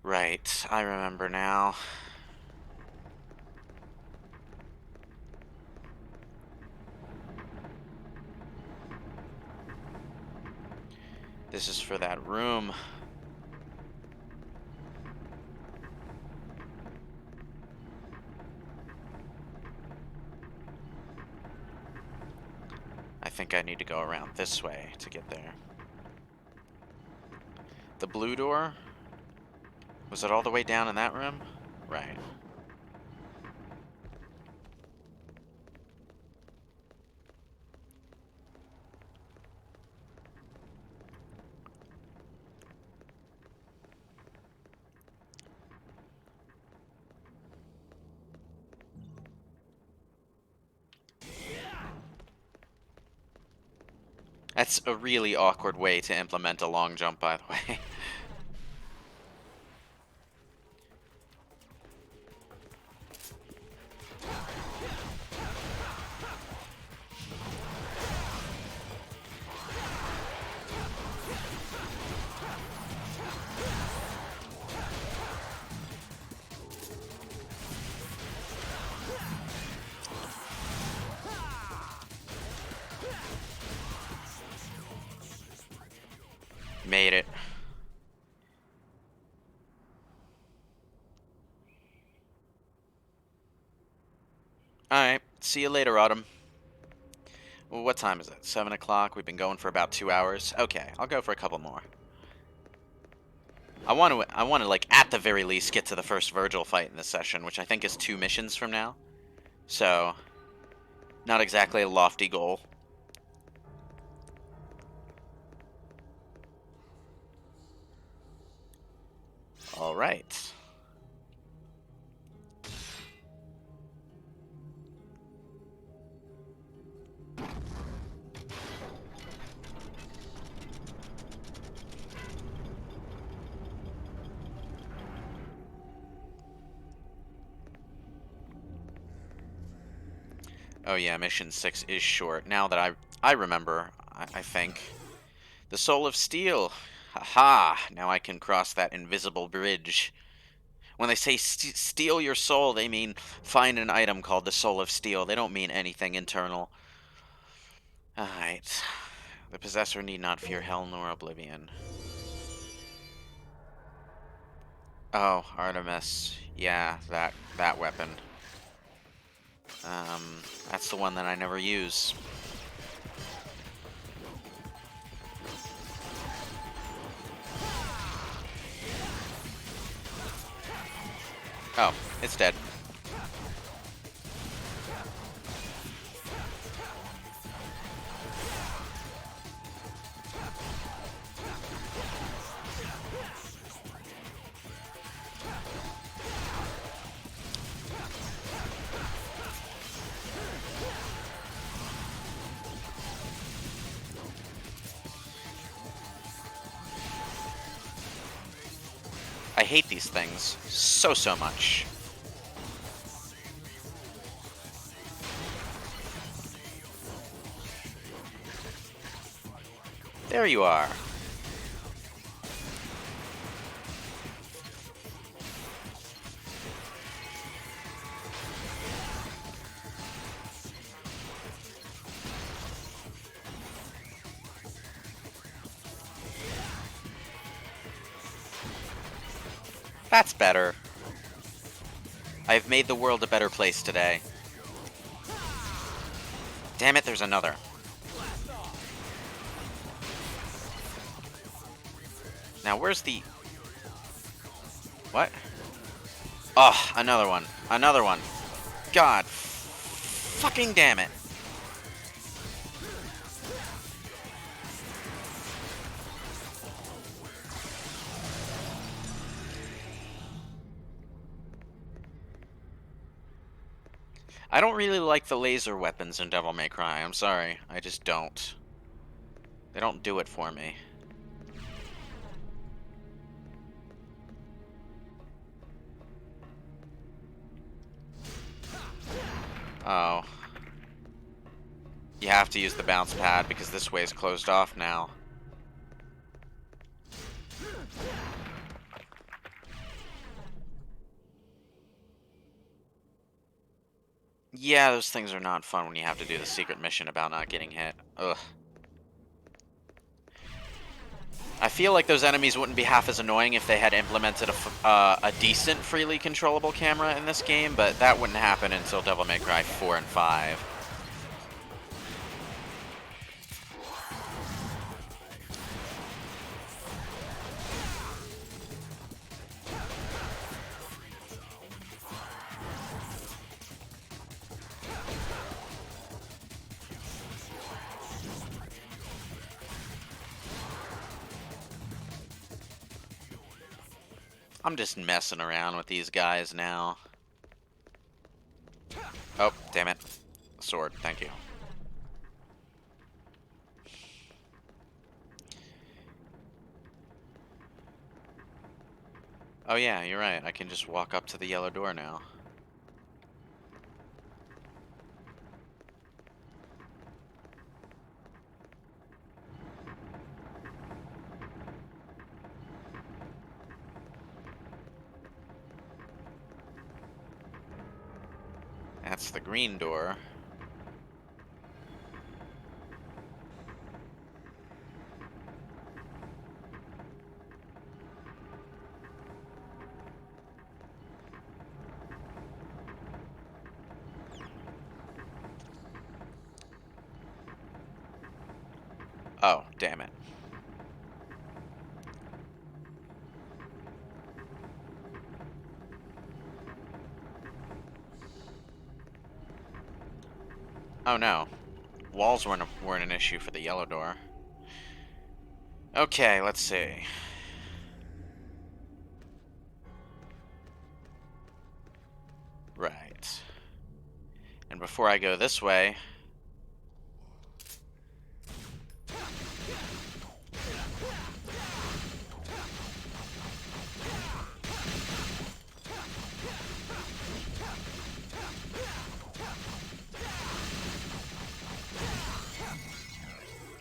Right, I remember now. This is for that room. I think I need to go around this way to get there. The blue door? Was it all the way down in that room? Right. That's a really awkward way to implement a long jump, by the way. Made it. Alright, see you later, Autumn. Well, what time is it? 7 o'clock? We've been going for about 2 hours. Okay, I'll go for a couple more. I want to, like, at the very least, get to the first Virgil fight in this session, which I think is 2 missions from now. So, not exactly a lofty goal. Alright. Oh yeah, mission 6 is short. Now that I remember, I think. The Soul of Steel. Haha! Now I can cross that invisible bridge. When they say steal your soul, they mean find an item called the Soul of Steel. They don't mean anything internal. Alright. The possessor need not fear hell nor oblivion. Oh, Artemis. Yeah, that weapon. That's the one that I never use. Oh, it's dead. I hate these things so much. There you are. That's better. I've made the world a better place today. Damn it, there's another. Now, where's the... What? Oh, another one. Another one. God. Fucking damn it. I don't really like the laser weapons in Devil May Cry. I'm sorry. I just don't. They don't do it for me. Oh. You have to use the bounce pad because this way is closed off now. Yeah, those things are not fun when you have to do the secret mission about not getting hit. Ugh. I feel like those enemies wouldn't be half as annoying if they had implemented a decent freely controllable camera in this game, but that wouldn't happen until Devil May Cry 4 and 5. I'm just messing around with these guys now. Oh, damn it. Sword, thank you. Oh yeah, you're right. I can just walk up to the yellow door now. That's the green door. Oh, damn it. Oh no. Walls weren't an issue for the yellow door. Okay, let's see. Right. And before I go this way...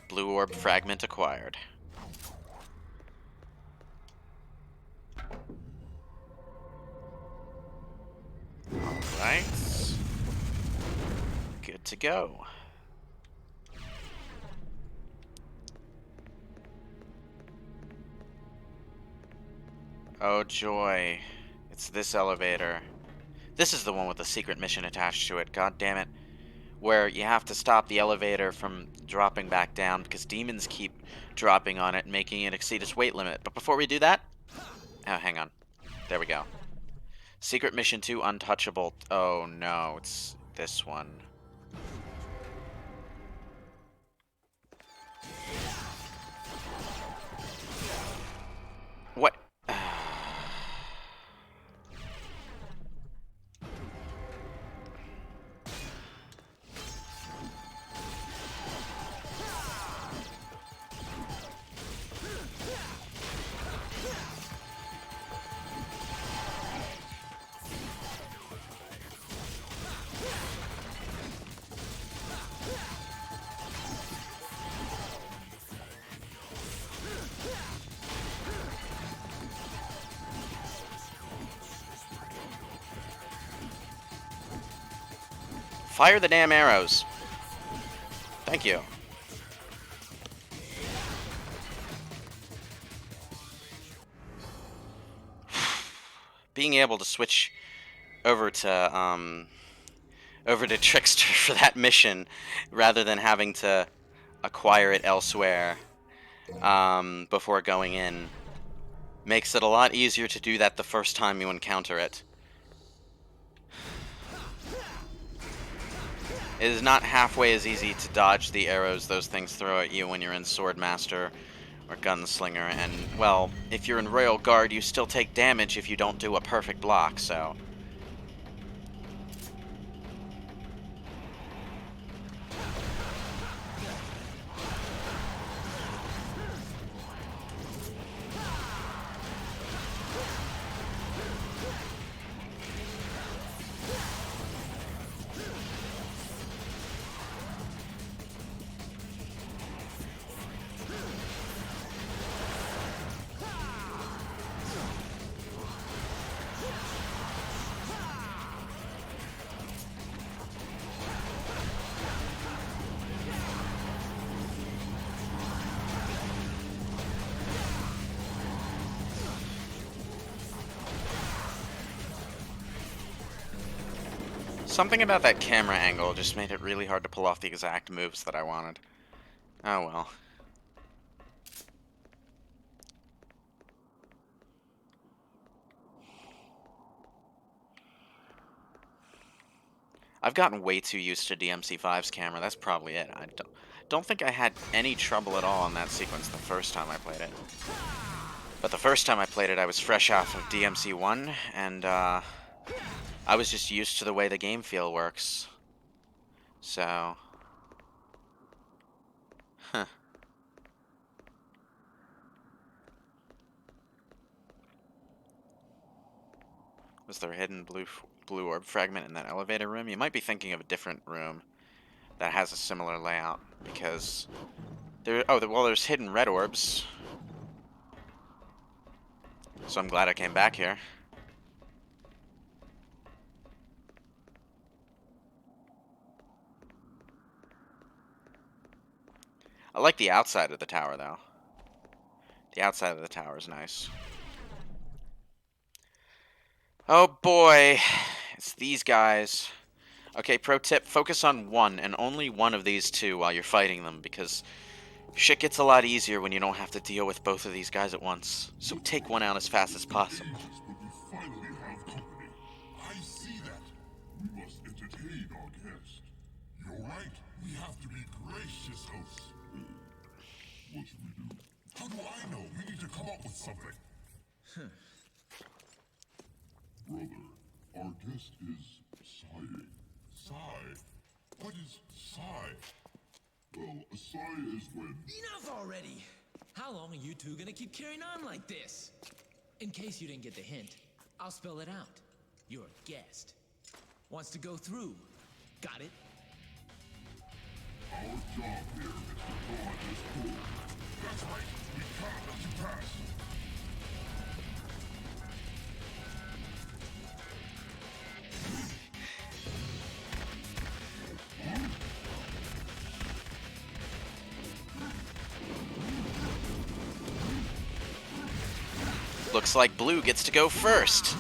Blue orb fragment acquired. Alright. Good to go. Oh joy. It's this elevator. This is the one with the secret mission attached to it, god damn it. Where you have to stop the elevator from dropping back down because demons keep dropping on it and making it exceed its weight limit. But before we do that... Oh, hang on. There we go. Secret Mission 2 Untouchable. Oh no, it's this one. What? Fire the damn arrows. Thank you. Being able to switch over to Trickster for that mission rather than having to acquire it elsewhere before going in makes it a lot easier to do that the first time you encounter it. It is not halfway as easy to dodge the arrows those things throw at you when you're in Swordmaster or Gunslinger, and, well, if you're in Royal Guard, you still take damage if you don't do a perfect block, so... Something about that camera angle just made it really hard to pull off the exact moves that I wanted. Oh well. I've gotten way too used to DMC5's camera, that's probably it. I don't think I had any trouble at all in that sequence the first time I played it. But the first time I played it, I was fresh off of DMC1, and I was just used to the way the game feel works. So, huh. Was there a hidden blue orb fragment in that elevator room? You might be thinking of a different room that has a similar layout, because well, there's hidden red orbs. So I'm glad I came back here. I like the outside of the tower, though. The outside of the tower is nice. Oh boy, it's these guys. Okay, pro tip, focus on one, and only one of these two while you're fighting them, because shit gets a lot easier when you don't have to deal with both of these guys at once. So take one out as fast as possible. Ages, but we finally have company. I see that. We must entertain our guest. You're right. We have to be gracious hosts. What should we do? How do I know? We need to come up with something. Brother, our guest is sighing. Sigh? What is sigh? Well, a sigh is when... Enough already! How long are you two gonna keep carrying on like this? In case you didn't get the hint, I'll spell it out. Your guest wants to go through. Got it? Our job here is to guard this pool. That's right. We can't let you pass. Looks like blue gets to go first.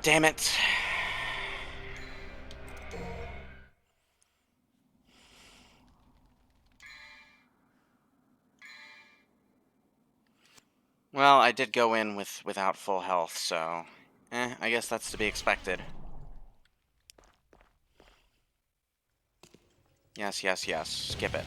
Damn it. Well, I did go in without full health, so I guess that's to be expected. Yes, yes, yes. Skip it.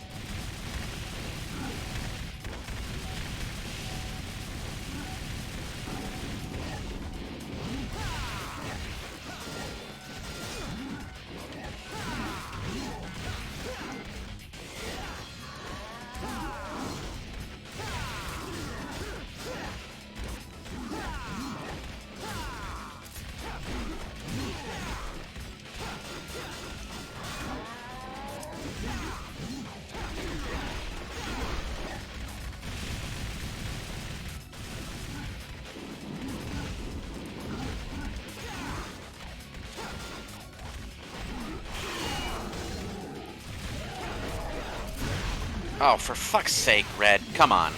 Oh, for fuck's sake, Red. Come on.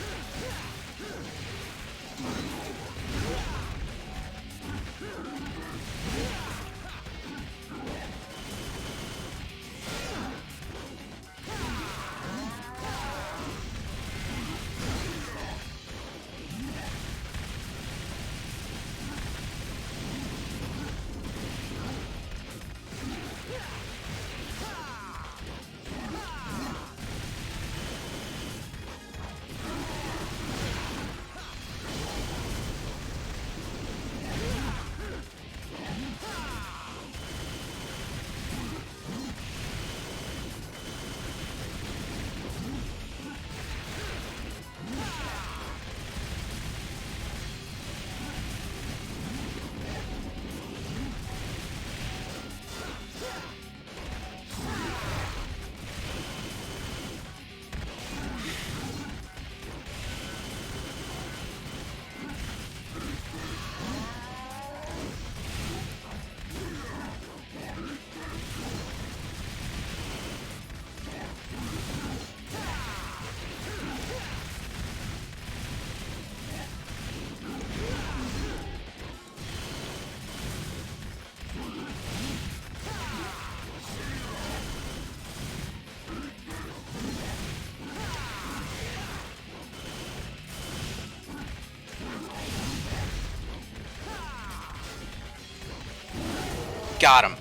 Got him.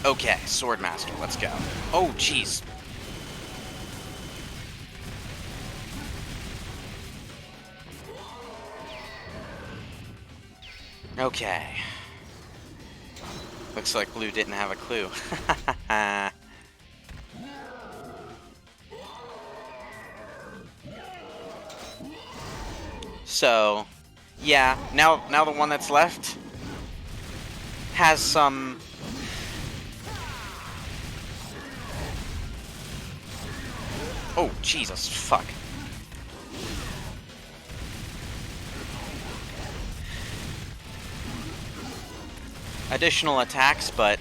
Okay, Swordmaster, let's go. Oh, jeez. Okay. Looks like Blue didn't have a clue. So, yeah, now the one that's left has some... Oh, Jesus, fuck. Additional attacks, but...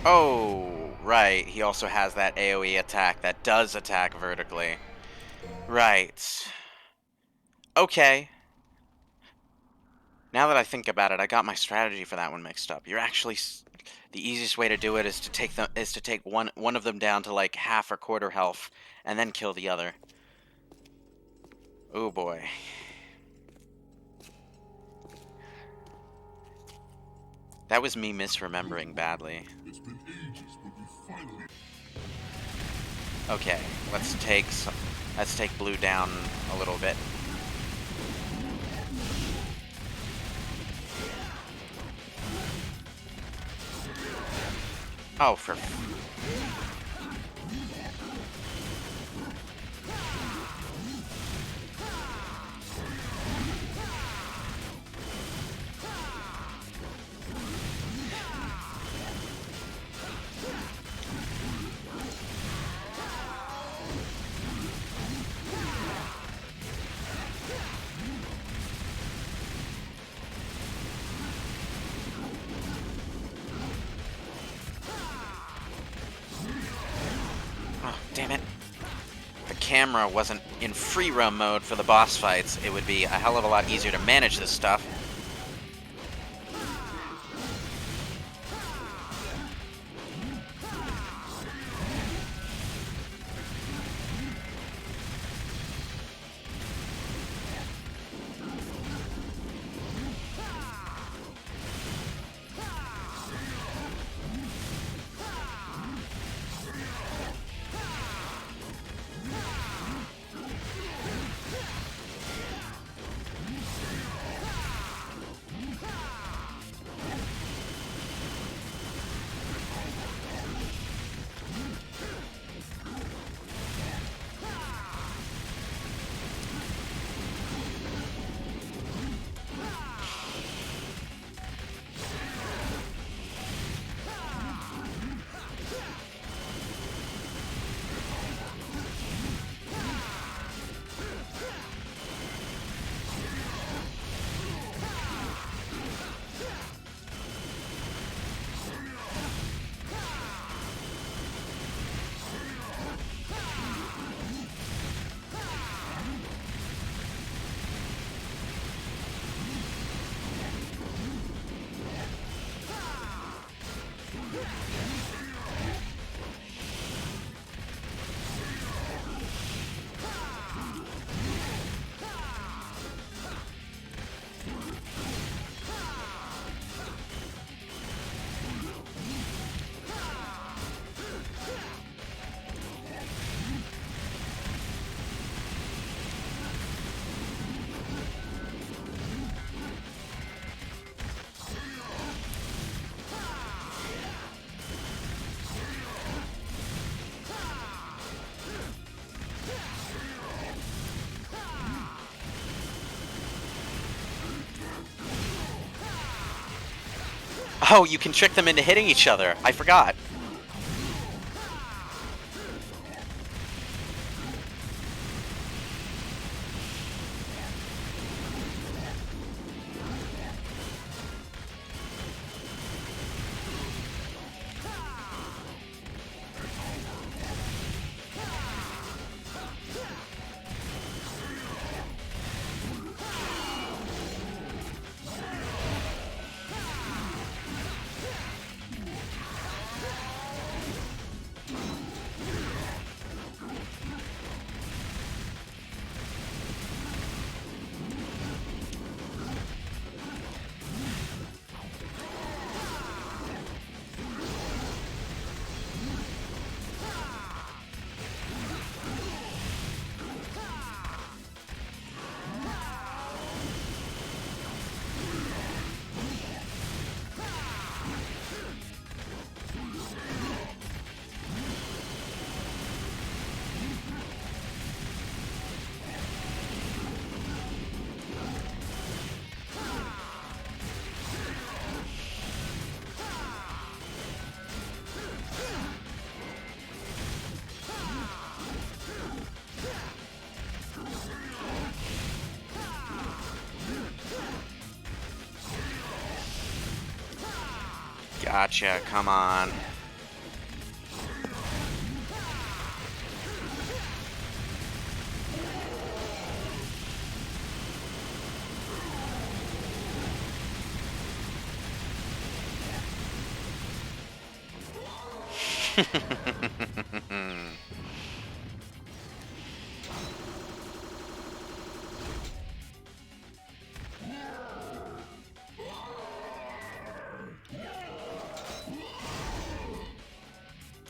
Oh, right. He also has that AoE attack that does attack vertically. Right. Okay. Now that I think about it, I got my strategy for that one mixed up. You're actually... The easiest way to do it is to take one of them down to like half or quarter health, and then kill the other. Oh boy. That was me misremembering badly. It's been ages, but we finally... Okay, let's take Blue down a little bit. Oh, for... Oh, damn it. If the camera wasn't in free roam mode for the boss fights, it would be a hell of a lot easier to manage this stuff. Oh, you can trick them into hitting each other. I forgot. Gotcha, come on.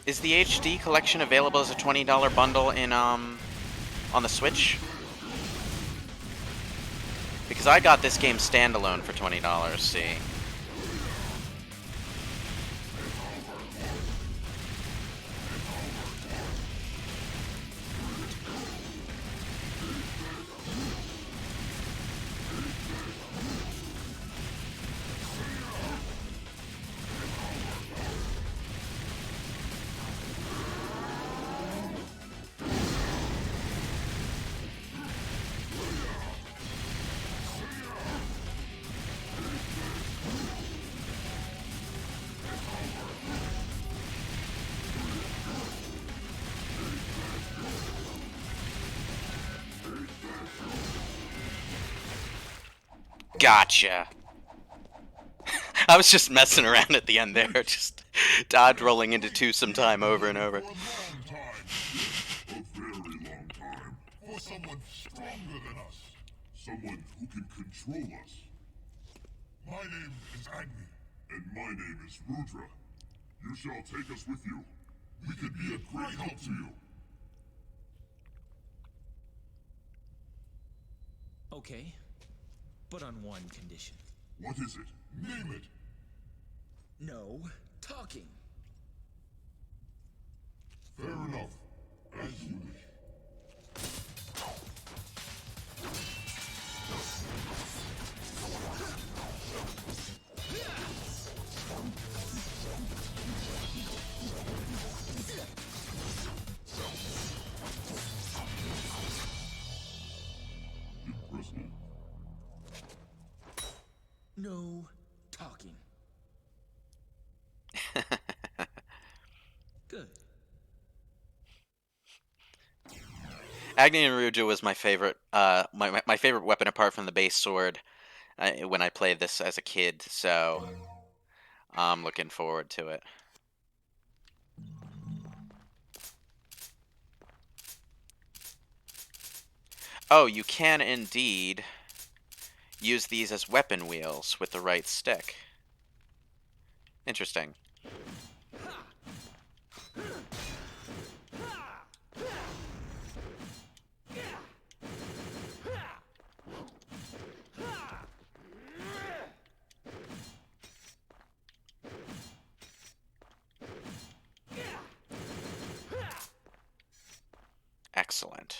Is the HD collection available as a $20 bundle in on the Switch? Because I got this game standalone for $20, see. Gotcha. I was just messing around at the end there, just dodge rolling into twosome time over and over. For a long time. A very long time. For someone stronger than us. Someone who can control us. My name is Agni, and my name is Rudra. You shall take us with you. We could be a great help to you. Okay, but on one condition. What is it? Name it. No talking. Fair enough. As you wish. Impressive. No talking. Good. Agni and Rudra was my favorite, my favorite weapon apart from the base sword when I played this as a kid, so I'm looking forward to it. Oh, you can indeed use these as weapon wheels with the right stick. Interesting. Excellent.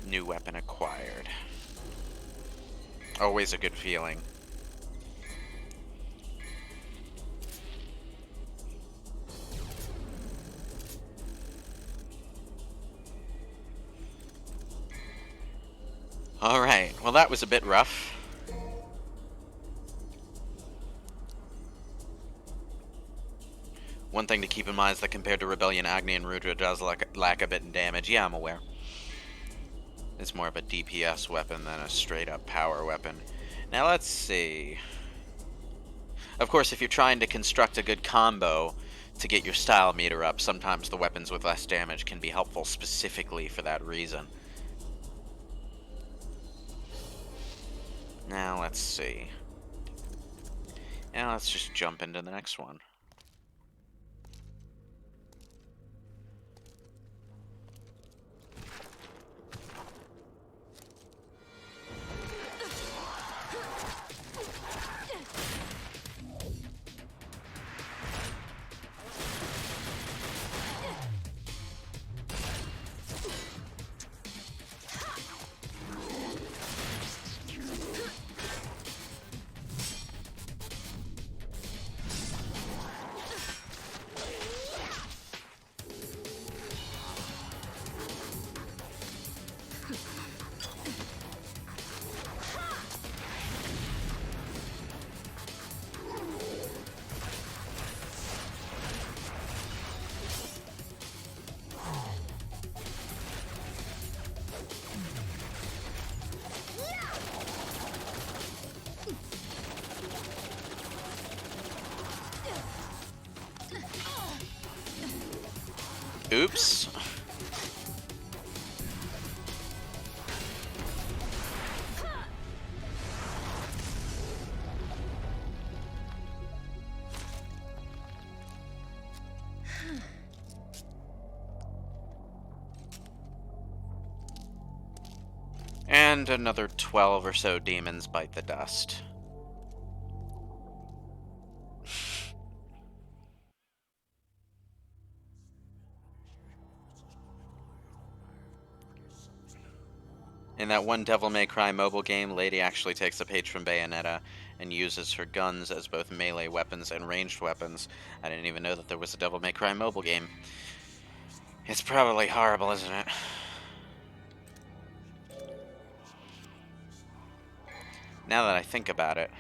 New weapon acquired. Always a good feeling. Alright, well that was a bit rough. One thing to keep in mind is that compared to Rebellion, Agni and Rudra does lack a bit in damage. Yeah, I'm aware. It's more of a DPS weapon than a straight-up power weapon. Now let's see. Of course, if you're trying to construct a good combo to get your style meter up, sometimes the weapons with less damage can be helpful specifically for that reason. Now let's see. Now let's just jump into the next one. Oops. And another 12 or so demons bite the dust. In that one Devil May Cry mobile game, Lady actually takes a page from Bayonetta and uses her guns as both melee weapons and ranged weapons. I didn't even know that there was a Devil May Cry mobile game. It's probably horrible, isn't it? Now that I think about it.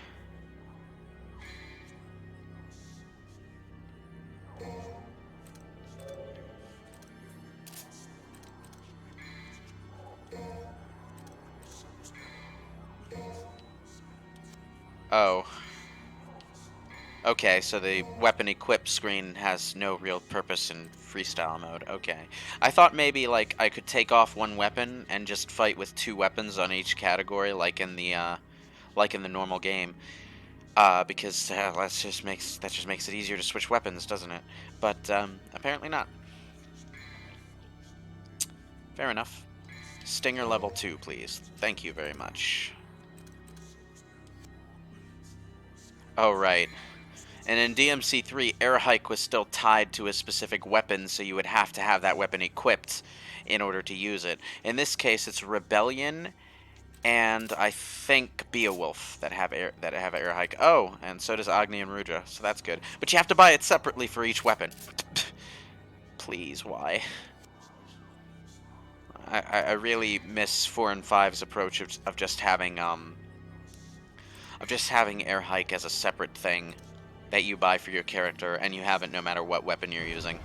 Oh. Okay, so the weapon equip screen has no real purpose in freestyle mode. Okay. I thought maybe, like, I could take off one weapon and just fight with 2 weapons on each category, like in the normal game. Because that just makes it easier to switch weapons, doesn't it? But, apparently not. Fair enough. Stinger level 2, please. Thank you very much. Oh, right. And in DMC3, Air Hike was still tied to a specific weapon, so you would have to have that weapon equipped in order to use it. In this case, it's Rebellion and I think Beowulf that have air hike. Oh, and so does Agni and Rudra, so that's good. But you have to buy it separately for each weapon. Please, why? I really miss 4 and 5's approach of just having air hike as a separate thing that you buy for your character, and you have it no matter what weapon you're using.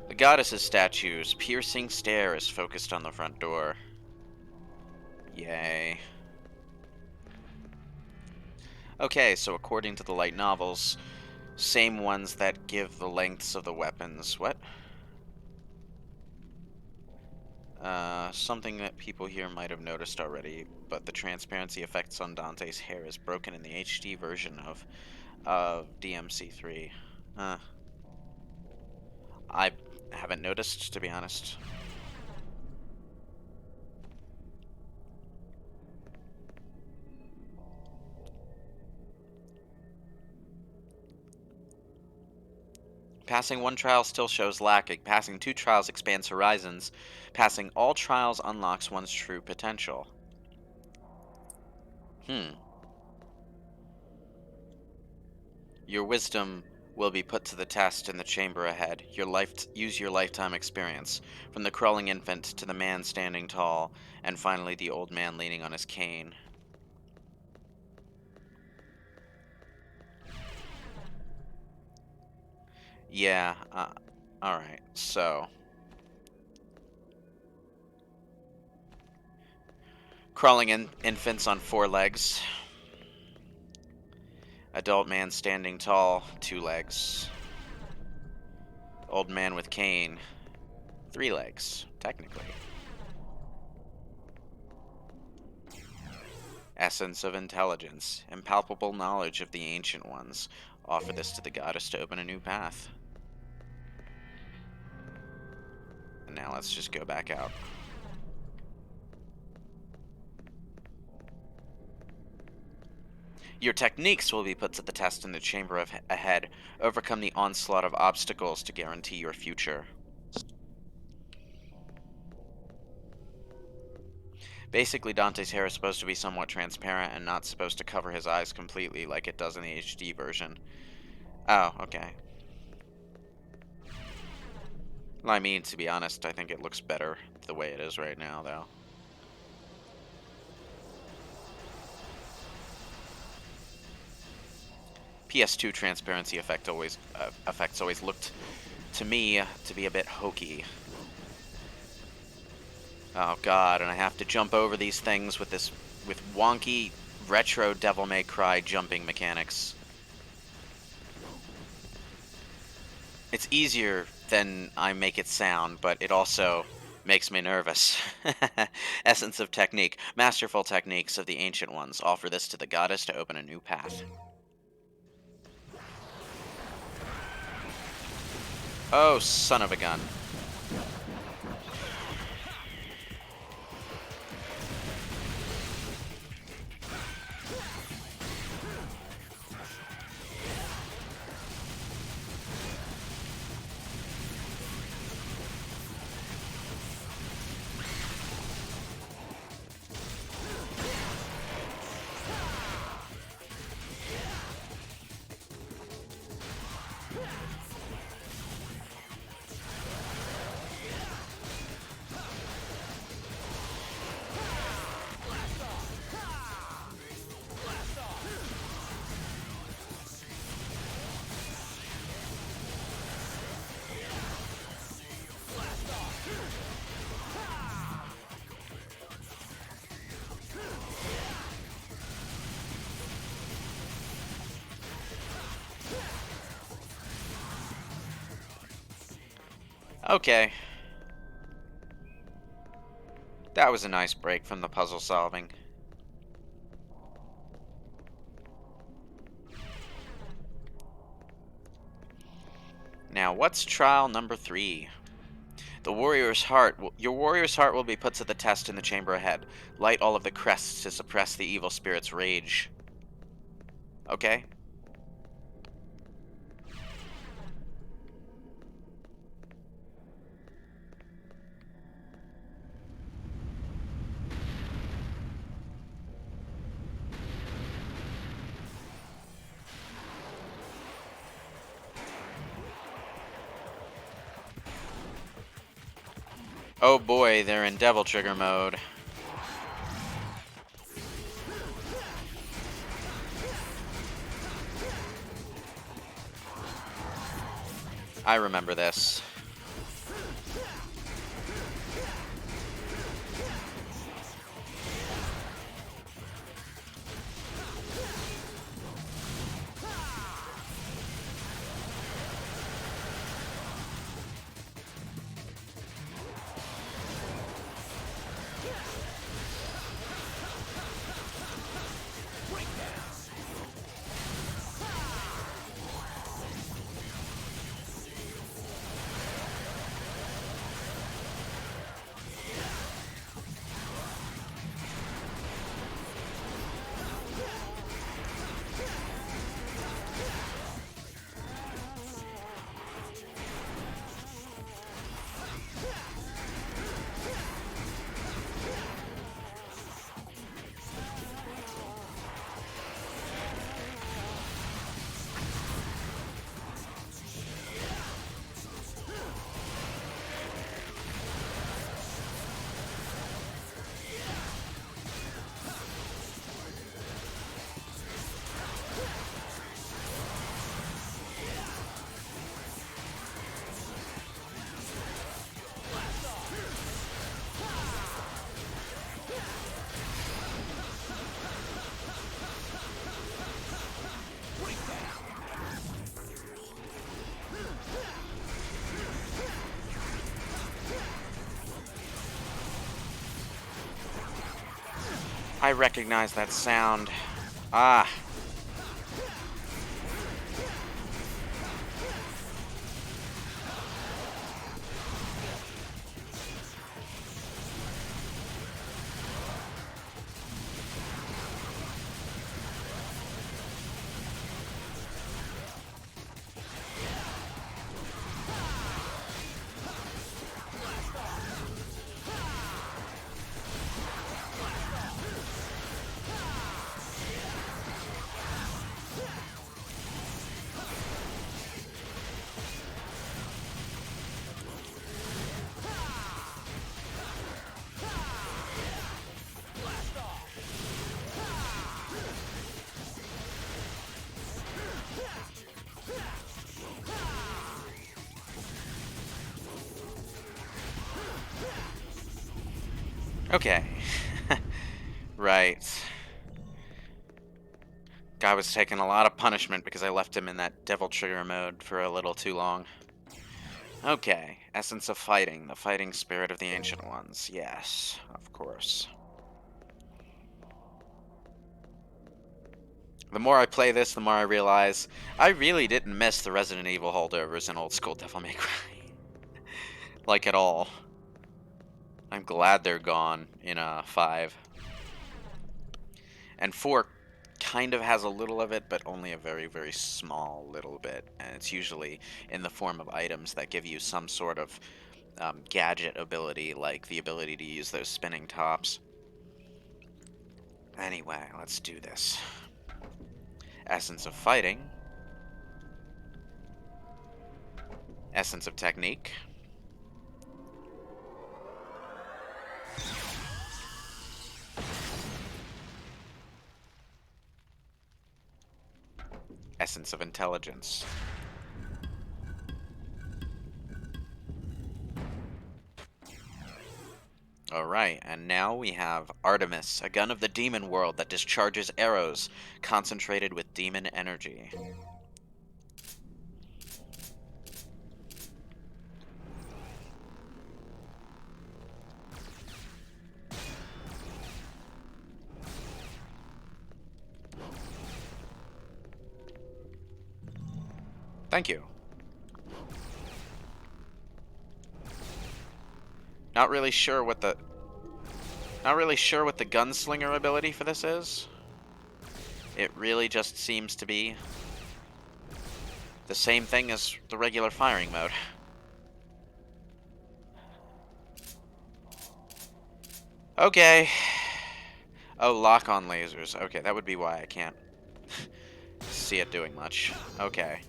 The goddess's statue's piercing stare is focused on the front door. Yay. Okay, so according to the light novels, same ones that give the lengths of the weapons. What? Something that people here might have noticed already, but the transparency effects on Dante's hair is broken in the HD version of DMC3. I haven't noticed, to be honest. Passing 1 trial still shows lacking. Passing 2 trials expands horizons. Passing all trials unlocks one's true potential. Your wisdom will be put to the test in the chamber ahead. Use your lifetime experience. From the crawling infant to the man standing tall, and finally the old man leaning on his cane. Yeah, alright, so. Crawling infants on 4 legs. Adult man standing tall, 2 legs. Old man with cane, 3 legs, technically. Essence of intelligence, impalpable knowledge of the ancient ones. Offer this to the goddess to open a new path. And now let's just go back out. Your techniques will be put to the test in the chamber ahead. Overcome the onslaught of obstacles to guarantee your future. Basically, Dante's hair is supposed to be somewhat transparent and not supposed to cover his eyes completely like it does in the HD version. Oh, okay. Well, I mean, to be honest, I think it looks better the way it is right now, though. PS2 transparency effects always looked to me to be a bit hokey. Oh god, and I have to jump over these things with wonky retro Devil May Cry jumping mechanics. It's easier than I make it sound, but it also makes me nervous. Essence of technique. Masterful techniques of the ancient ones. Offer this to the goddess to open a new path. Oh, son of a gun. Okay. That was a nice break from the puzzle solving. Now, what's trial number 3? The warrior's heart. Your warrior's heart will be put to the test in the chamber ahead. Light all of the crests to suppress the evil spirit's rage. Okay. Oh boy, they're in Devil Trigger mode. I remember this. I recognize that sound. Ah. Okay. Right. guy was taking a lot of punishment because I left him in that devil trigger mode for a little too long. Okay, essence of fighting, the fighting spirit of the ancient ones. Yes, of course. The more I play this, the more I realize I really didn't miss the Resident Evil holdovers in old school Devil May Cry. Like at all. I'm glad they're gone in 5. And 4 kind of has a little of it, but only a very, very small little bit. And it's usually in the form of items that give you some sort of gadget ability, like the ability to use those spinning tops. Anyway, let's do this. Essence of fighting. Essence of technique. Essence of intelligence. Alright, and now we have Artemis, a gun of the demon world that discharges arrows concentrated with demon energy. Thank you. Not really sure what the gunslinger ability for this is. It really just seems to be the same thing as the regular firing mode. Okay. Oh, lock on lasers. Okay, that would be why I can't see it doing much. Okay.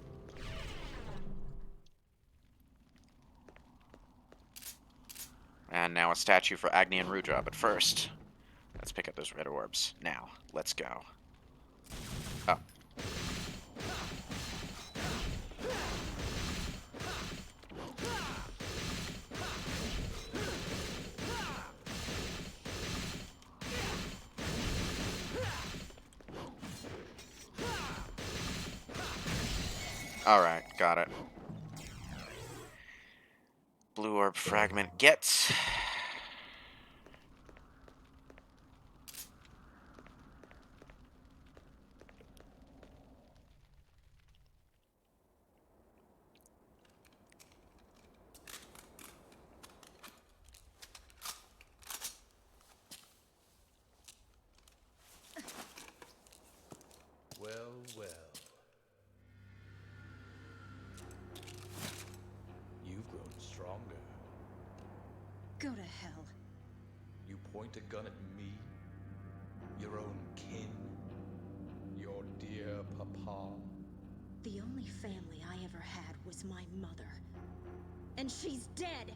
And now a statue for Agni and Rudra, but first, let's pick up those red orbs. Now, let's go. Oh. Alright, got it. Blue orb fragment gets. Well, well. You've grown stronger. Go to hell. You point a gun at me? Your own kin? Your dear papa? The only family I ever had was my mother. And she's dead!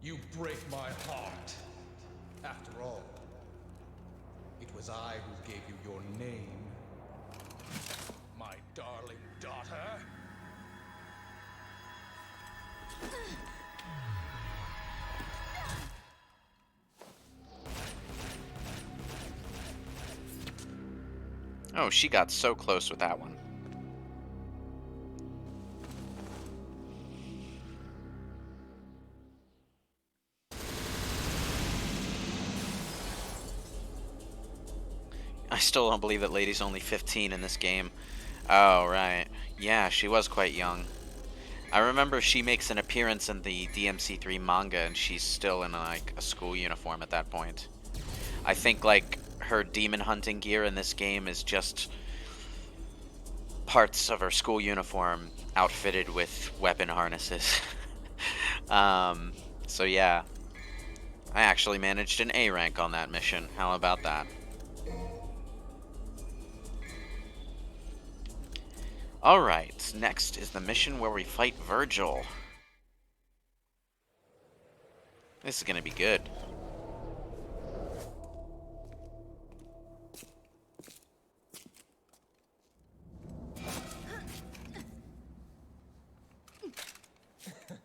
You break my heart. After all, it was I who gave you your name. My darling daughter. Oh, she got so close with that one. I still don't believe that Lady's only 15 in this game. Oh, right. Yeah, she was quite young. I remember she makes an appearance in the DMC3 manga and she's still in like a school uniform at that point. I think like her demon hunting gear in this game is just parts of her school uniform outfitted with weapon harnesses. So yeah. I actually managed an A rank on that mission. How about that? Alright, next is the mission where we fight Virgil. This is gonna be good.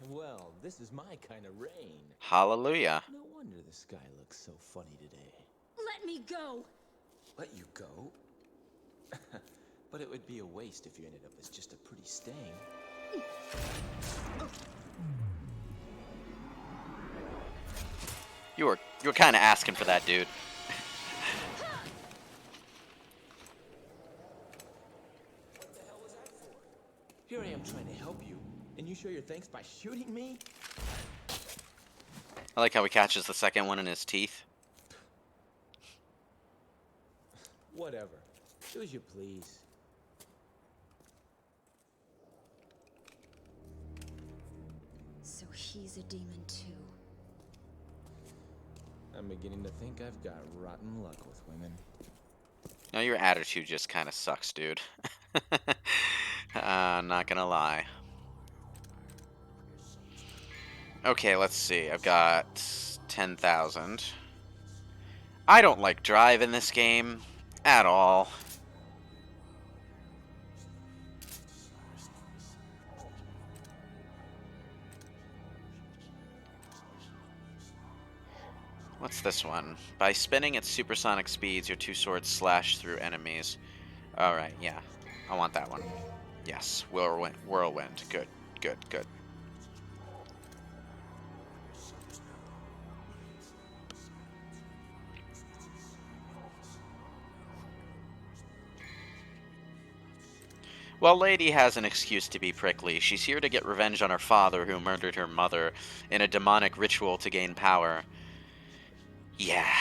Well, this is my kind of rain. Hallelujah. No wonder the sky looks so funny today. Let me go! Let you go? But it would be a waste if you ended up as just a pretty stain. You were kind of asking for that, dude. What the hell was that for? Here I am trying to help you, and you show your thanks by shooting me? I like how he catches the second one in his teeth. Whatever. Do as you please. So he's a demon too. I'm beginning to think I've got rotten luck with women. No, your attitude just kind of sucks, dude. Not gonna lie. Okay, let's see. I've got 10,000. I don't like drive in this game at all. What's this one? By spinning at supersonic speeds, your two swords slash through enemies. Alright, yeah. I want that one. Yes, whirlwind. Whirlwind. Good, good, good. Well, Lady has an excuse to be prickly. She's here to get revenge on her father who murdered her mother in a demonic ritual to gain power. Yeah.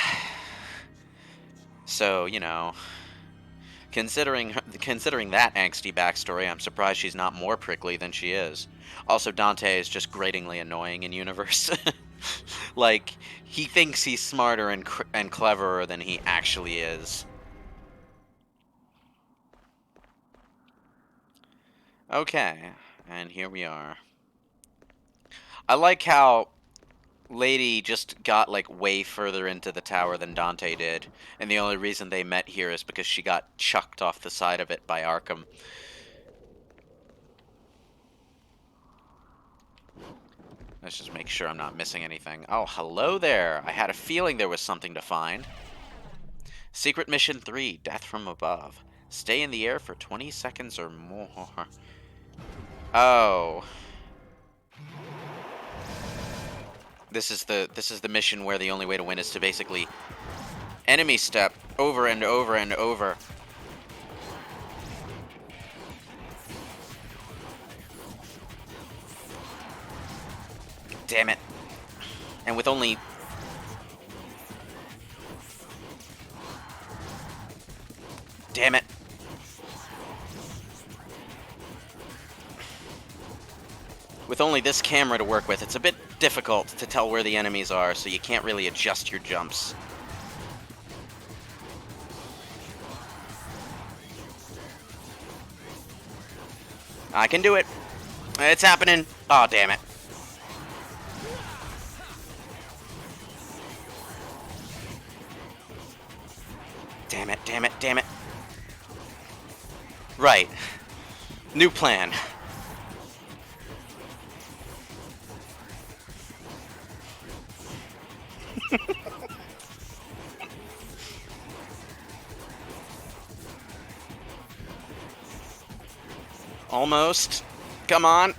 So, you know, considering that angsty backstory, I'm surprised she's not more prickly than she is. Also, Dante is just gratingly annoying in universe. Like, he thinks he's smarter and cleverer than he actually is. Okay, and here we are. I like how Lady just got, like, way further into the tower than Dante did, and the only reason they met here is because she got chucked off the side of it by Arkham. Let's just make sure I'm not missing anything. Oh, hello there! I had a feeling there was something to find. Secret Mission 3, Death from Above. Stay in the air for 20 seconds or more. Oh. This is the mission where the only way to win is to basically enemy step over and over and over. Damn it. And with only Damn it. With only this camera to work with, it's a bit difficult to tell where the enemies are, so you can't really adjust your jumps. I can do it. It's happening. Oh, damn it. Damn it, damn it, damn it. Right. New plan. Almost. Come on.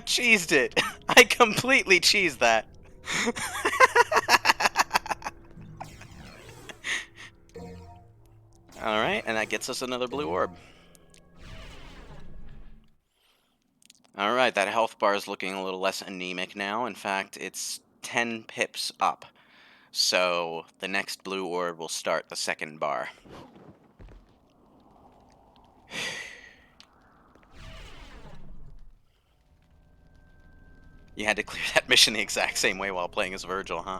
Cheesed it. I completely cheesed that. Alright, and that gets us another blue orb. Alright, that health bar is looking a little less anemic now. In fact, it's 10 pips up. So, the next blue orb will start the second bar. You had to clear that mission the exact same way while playing as Virgil, huh?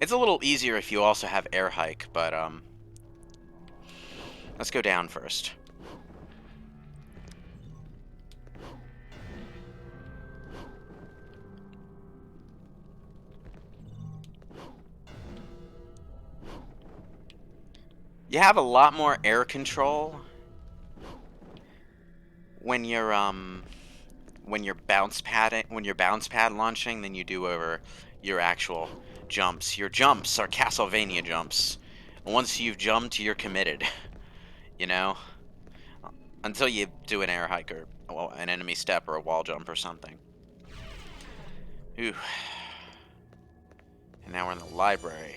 It's a little easier if you also have air hike, but, let's go down first. You have a lot more air control when you're bounce pad launching than you do over your actual jumps. Your jumps are Castlevania jumps. Once you've jumped, you're committed. You know? Until you do an air hike or well, an enemy step or a wall jump or something. Ooh. And now we're in the library.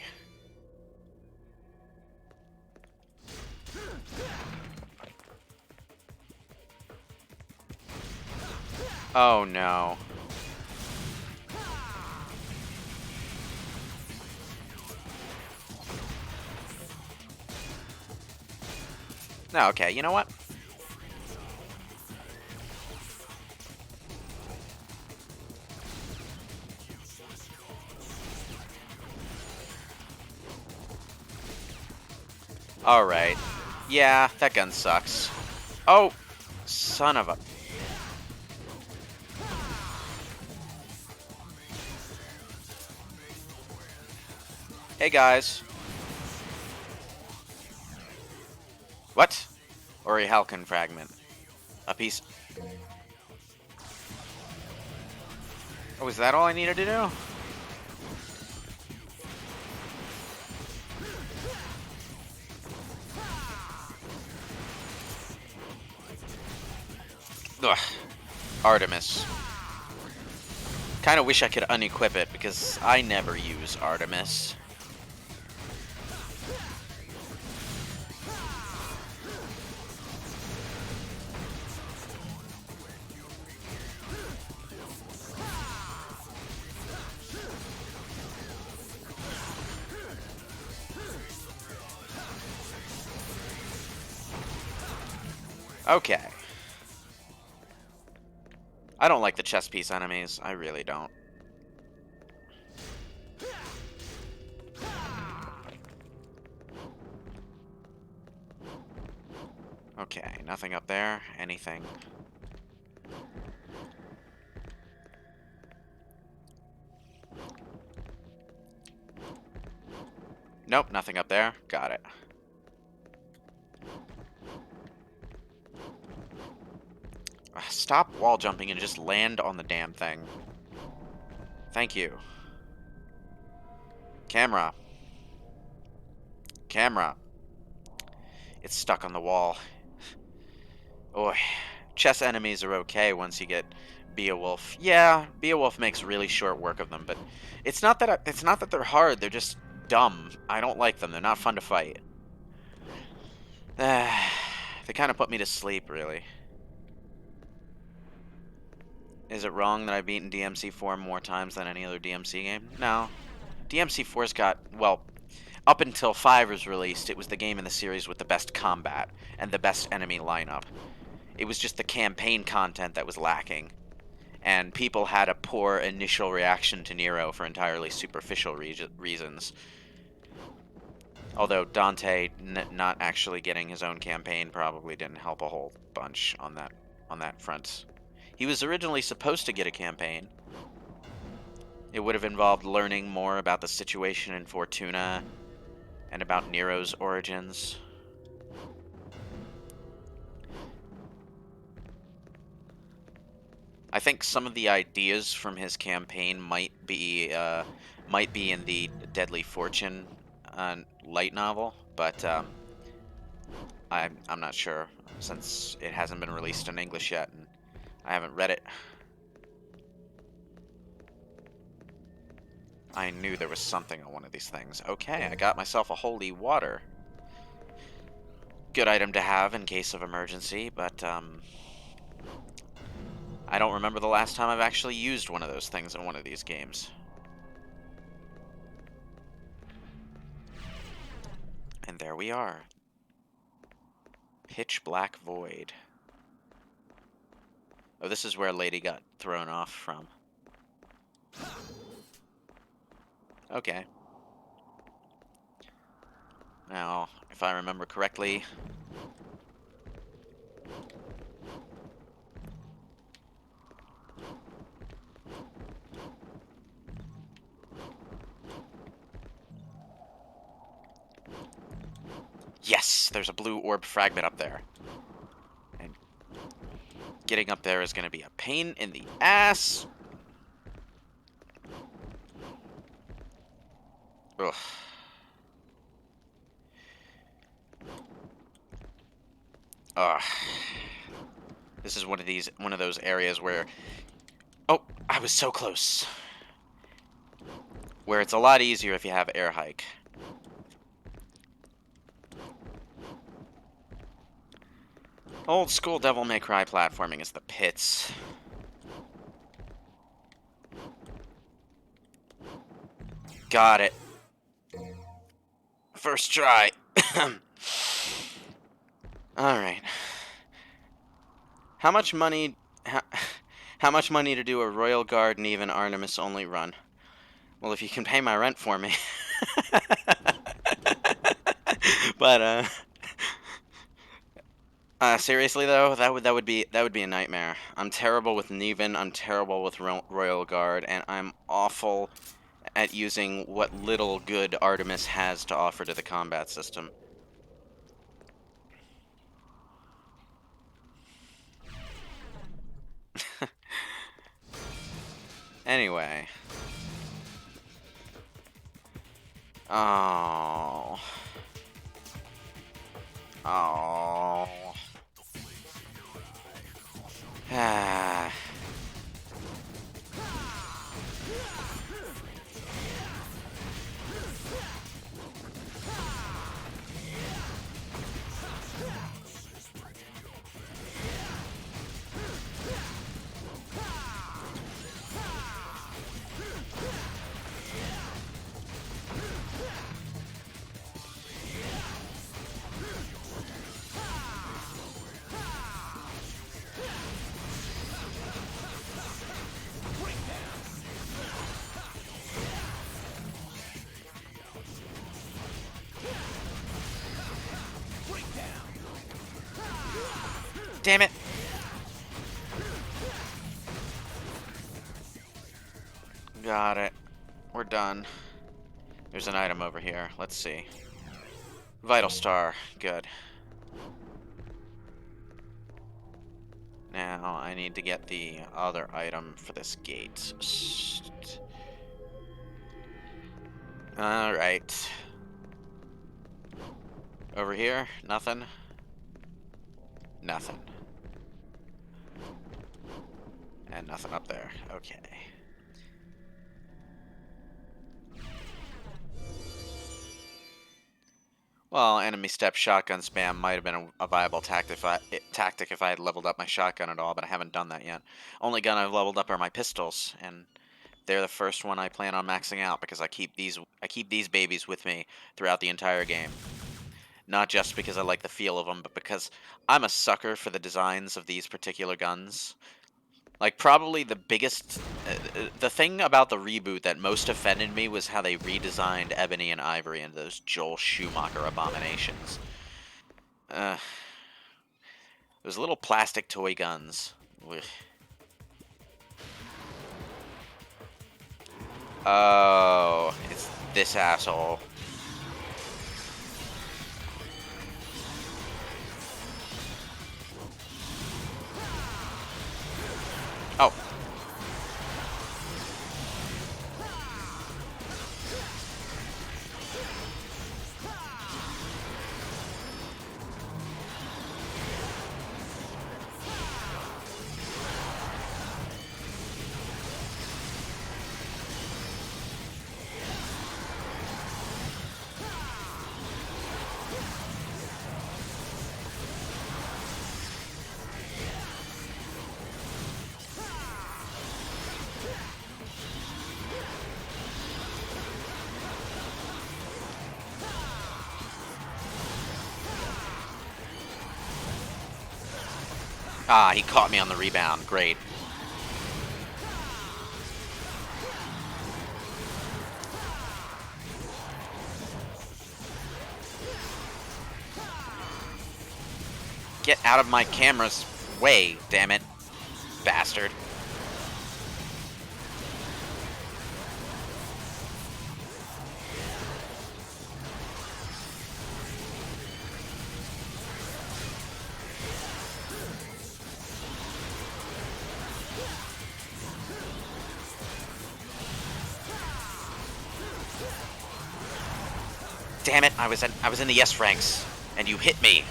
Oh no. No, okay, you know what? Alright. Yeah, that gun sucks. Oh! Son of a... Hey guys. What? Ori Halcon fragment. A piece... Oh, is that all I needed to do? Ugh. Artemis. Kinda wish I could unequip it, because I never use Artemis. Okay. I don't like the chess piece enemies. I really don't. Okay, nothing up there. Anything. Nope, nothing up there. Got it. Stop wall jumping and just land on the damn thing. Thank you. Camera. Camera. It's stuck on the wall. Oh, chess enemies are okay once you get Beowulf. Yeah, Beowulf makes really short work of them, but it's not that they're hard. They're just dumb. I don't like them. They're not fun to fight. They kind of put me to sleep, really. Is it wrong that I've beaten DMC4 more times than any other DMC game? No. DMC4's got, well, up until 5 was released, it was the game in the series with the best combat and the best enemy lineup. It was just the campaign content that was lacking. And people had a poor initial reaction to Nero for entirely superficial reasons. Although Dante not actually getting his own campaign probably didn't help a whole bunch on that front. He was originally supposed to get a campaign. It would have involved learning more about the situation in Fortuna and about Nero's origins. I think some of the ideas from his campaign might be in the Deadly Fortune light novel, but I'm not sure since it hasn't been released in English yet, and I haven't read it. I knew there was something on one of these things. Okay, I got myself a holy water. Good item to have in case of emergency, but I don't remember the last time I've actually used one of those things in one of these games. And there we are. Pitch Black Void. Oh, this is where Lady got thrown off from. Okay. Now, if I remember correctly... Yes! There's a blue orb fragment up there. And Getting up there is going to be a pain in the ass. Ugh. Ugh. This is one of those areas where... Oh, I was so close. Where it's a lot easier if you have air hike. Old school Devil May Cry platforming is the pits. Got it. First try. Alright. How much money... How much money to do a Royal Guard and even Artemis only run? Well, if you can pay my rent for me. But, seriously though, that would be a nightmare. I'm terrible with Neven, I'm terrible with Royal Guard, and I'm awful at using what little good Artemis has to offer to the combat system. Anyway. Oh. Oh. Ah. Damn it! Got it. We're done. There's an item over here. Let's see. Vital Star. Good. Now, I need to get the other item for this gate. Alright. Over here? Nothing? Nothing. And nothing up there. Okay. Well, enemy step shotgun spam might have been a viable tactic if I had leveled up my shotgun at all, but I haven't done that yet. Only gun I've leveled up are my pistols, and they're the first one I plan on maxing out because I keep these babies with me throughout the entire game. Not just because I like the feel of them, but because I'm a sucker for the designs of these particular guns. Like, probably the biggest... the thing about the reboot that most offended me was how they redesigned Ebony and Ivory into those Joel Schumacher abominations. Those little plastic toy guns. Ugh. Oh, it's this asshole. Oh. Ah, he caught me on the rebound. Great. Get out of my camera's way, damn it. Bastard. Damn it! I was in the yes ranks, and you hit me.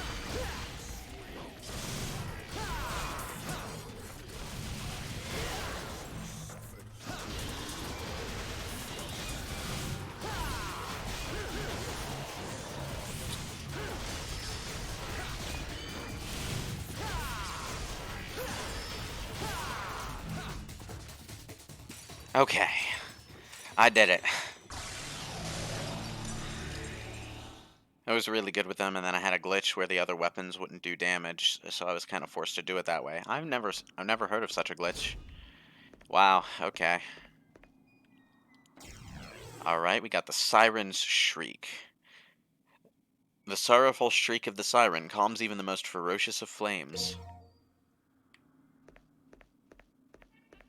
Okay, I did it. I was really good with them, and then I had a glitch where the other weapons wouldn't do damage, so I was kind of forced to do it that way. I've never heard of such a glitch. Wow. Okay. All right, we got the Siren's Shriek. The sorrowful shriek of the siren calms even the most ferocious of flames.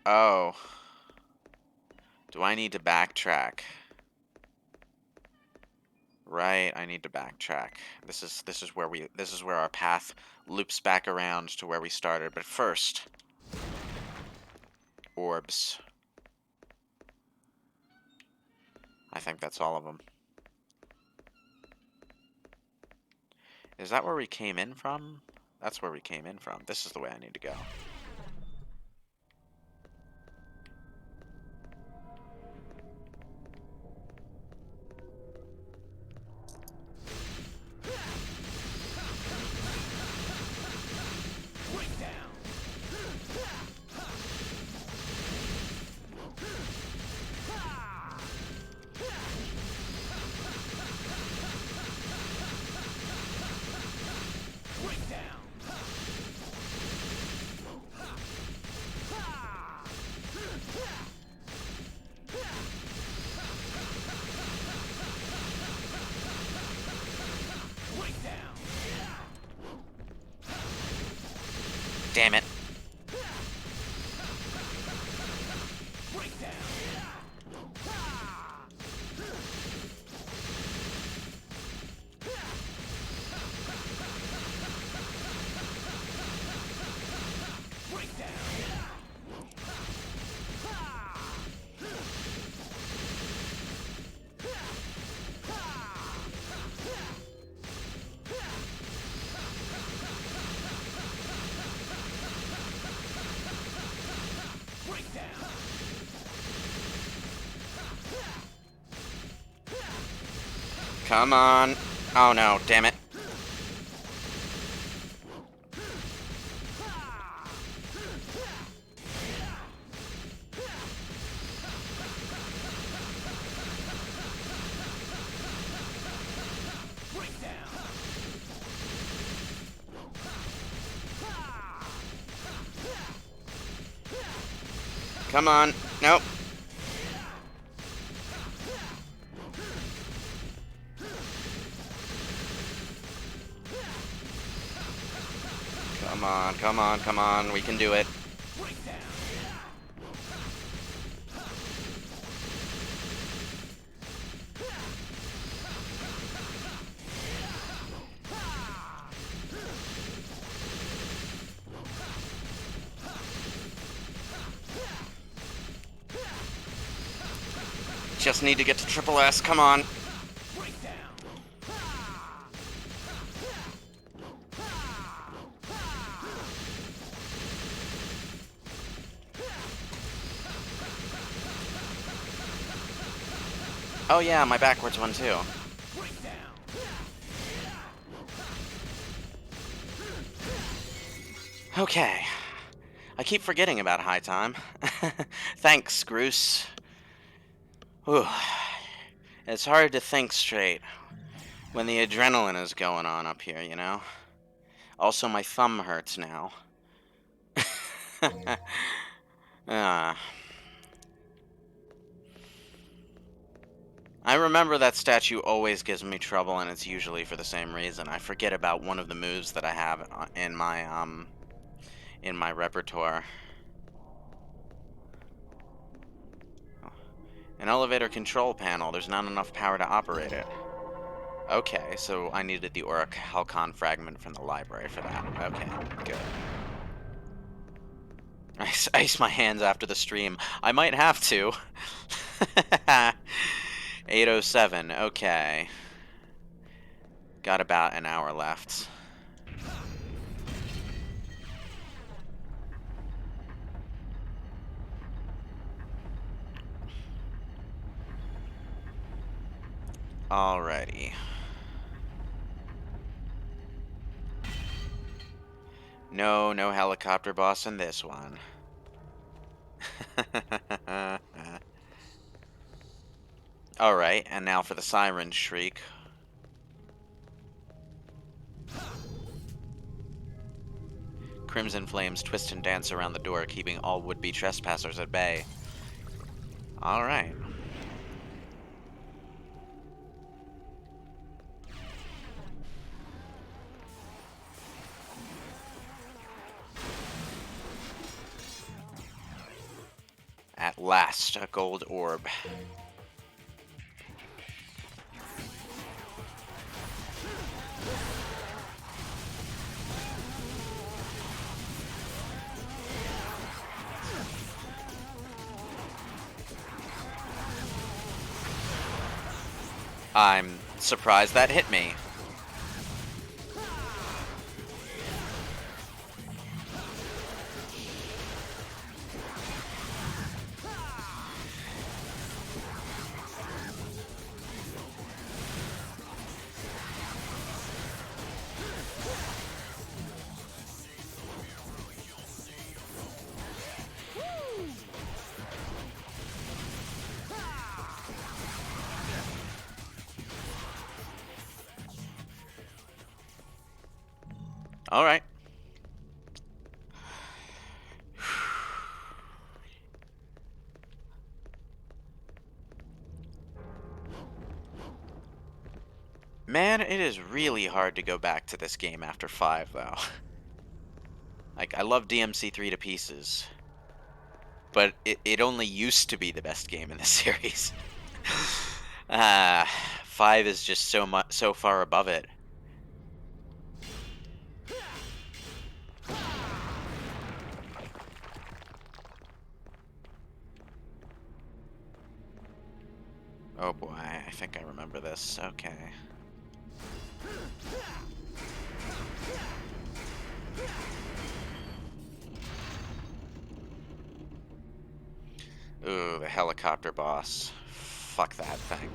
Oh. Do I need to backtrack? Right, I need to backtrack. This is where our path loops back around to where we started, but first, orbs. I think that's all of them. Is that where we came in from? That's where we came in from. This is the way I need to go. Damn it. Come on. Oh no, damn it. Come on. Nope. Come on, come on, come on. We can do it. Just need to get to Triple S. Come on. Oh yeah, my backwards one too. Okay. I keep forgetting about high time. Thanks, Groose. Whew. It's hard to think straight when the adrenaline is going on up here, you know? Also, my thumb hurts now. I remember that statue always gives me trouble, and it's usually for the same reason. I forget about one of the moves that I have in my repertoire. An elevator control panel. There's not enough power to operate it. Okay, so I needed the Auric Halcon fragment from the library for that. Okay, good. I ice my hands after the stream. I might have to. 807, okay. Got about an hour left. Alrighty. No helicopter boss in this one. Alright, and now for the Siren Shriek. Crimson flames twist and dance around the door, keeping all would-be trespassers at bay. Alright. At last, a gold orb. I'm surprised that hit me. Alright. Man, it is really hard to go back to this game after 5, though. Like, I love DMC3 to pieces. But it only used to be the best game in the series. 5 is just so far above it. Oh boy, I think I remember this. Okay. Ooh, the helicopter boss. Fuck that thing.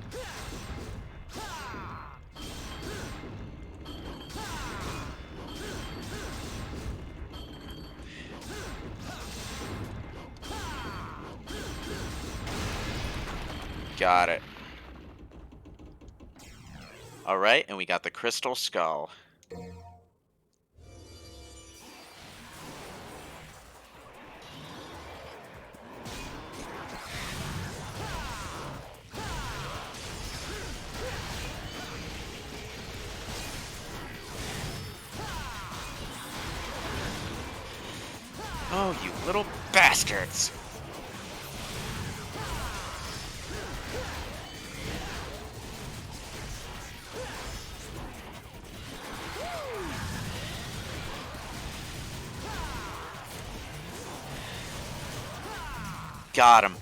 Got it. Alright, and we got the Crystal Skull. Oh, you little bastards! Got him.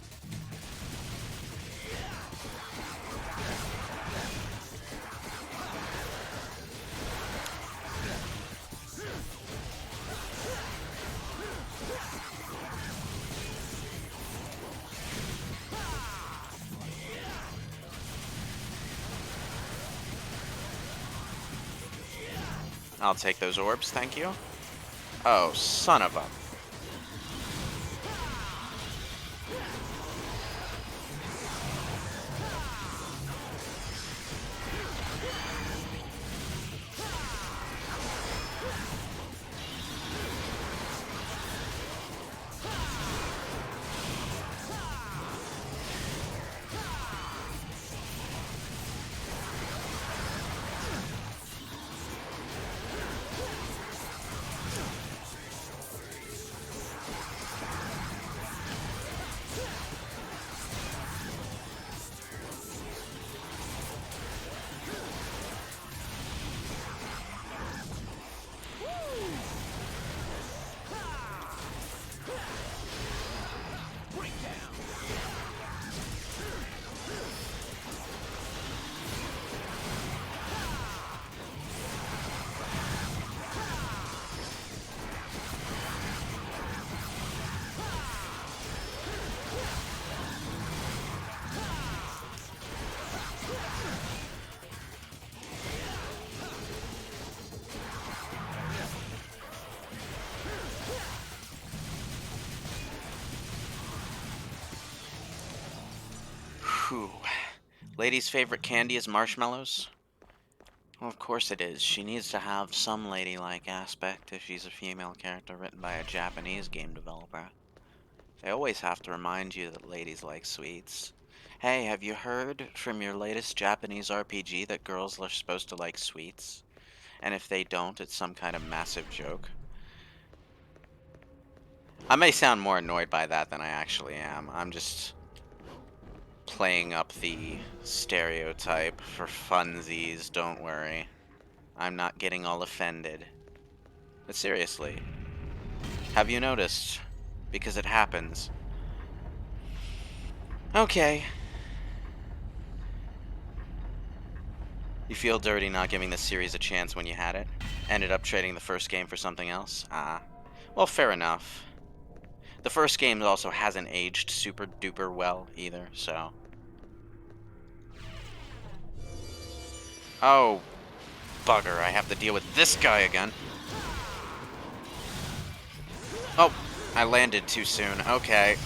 I'll take those orbs, thank you. Oh, son of a... Whew. Lady's favorite candy is marshmallows? Well, of course it is. She needs to have some ladylike aspect if she's a female character written by a Japanese game developer. They always have to remind you that ladies like sweets. Hey, have you heard from your latest Japanese RPG that girls are supposed to like sweets? And if they don't, it's some kind of massive joke? I may sound more annoyed by that than I actually am. I'm just playing up the stereotype for funsies, don't worry. I'm not getting all offended. But seriously, have you noticed? Because it happens. Okay. You feel dirty not giving this series a chance when you had it? Ended up trading the first game for something else? Ah. Well, fair enough. The first game also hasn't aged super duper well either, so... Oh, bugger, I have to deal with this guy again. Oh, I landed too soon. Okay.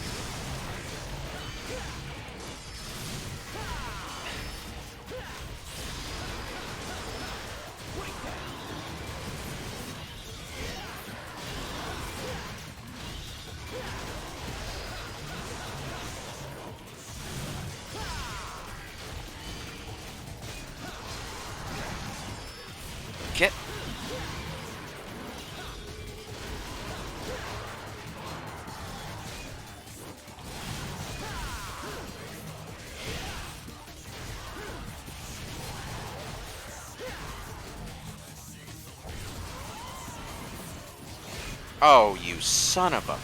Get... Oh, you son of a...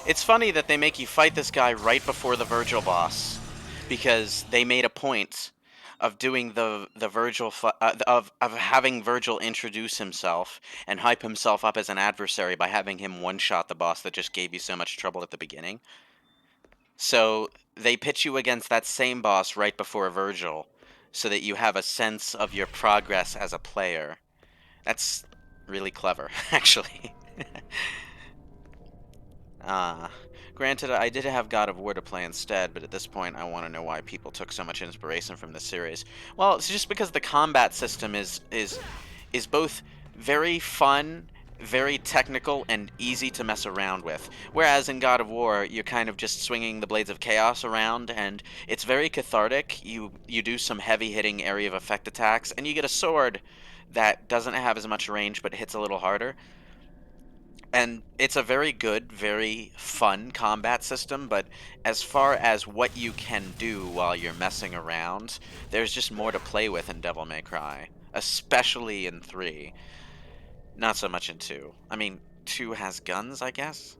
It's funny that they make you fight this guy right before the Virgil boss, because they made a point of doing the Virgil of having Virgil introduce himself and hype himself up as an adversary by having him one-shot the boss that just gave you so much trouble at the beginning. So they pitch you against that same boss right before Virgil, so that you have a sense of your progress as a player. That's really clever, actually. Granted, I did have God of War to play instead, but at this point I want to know why people took so much inspiration from this series. Well, it's just because the combat system is both very fun, very technical, and easy to mess around with. Whereas in God of War, you're kind of just swinging the Blades of Chaos around, and it's very cathartic. You do some heavy-hitting area of effect attacks, and you get a sword that doesn't have as much range but hits a little harder. And it's a very good, very fun combat system, but as far as what you can do while you're messing around, there's just more to play with in Devil May Cry. Especially in 3. Not so much in 2. I mean, 2 has guns, I guess?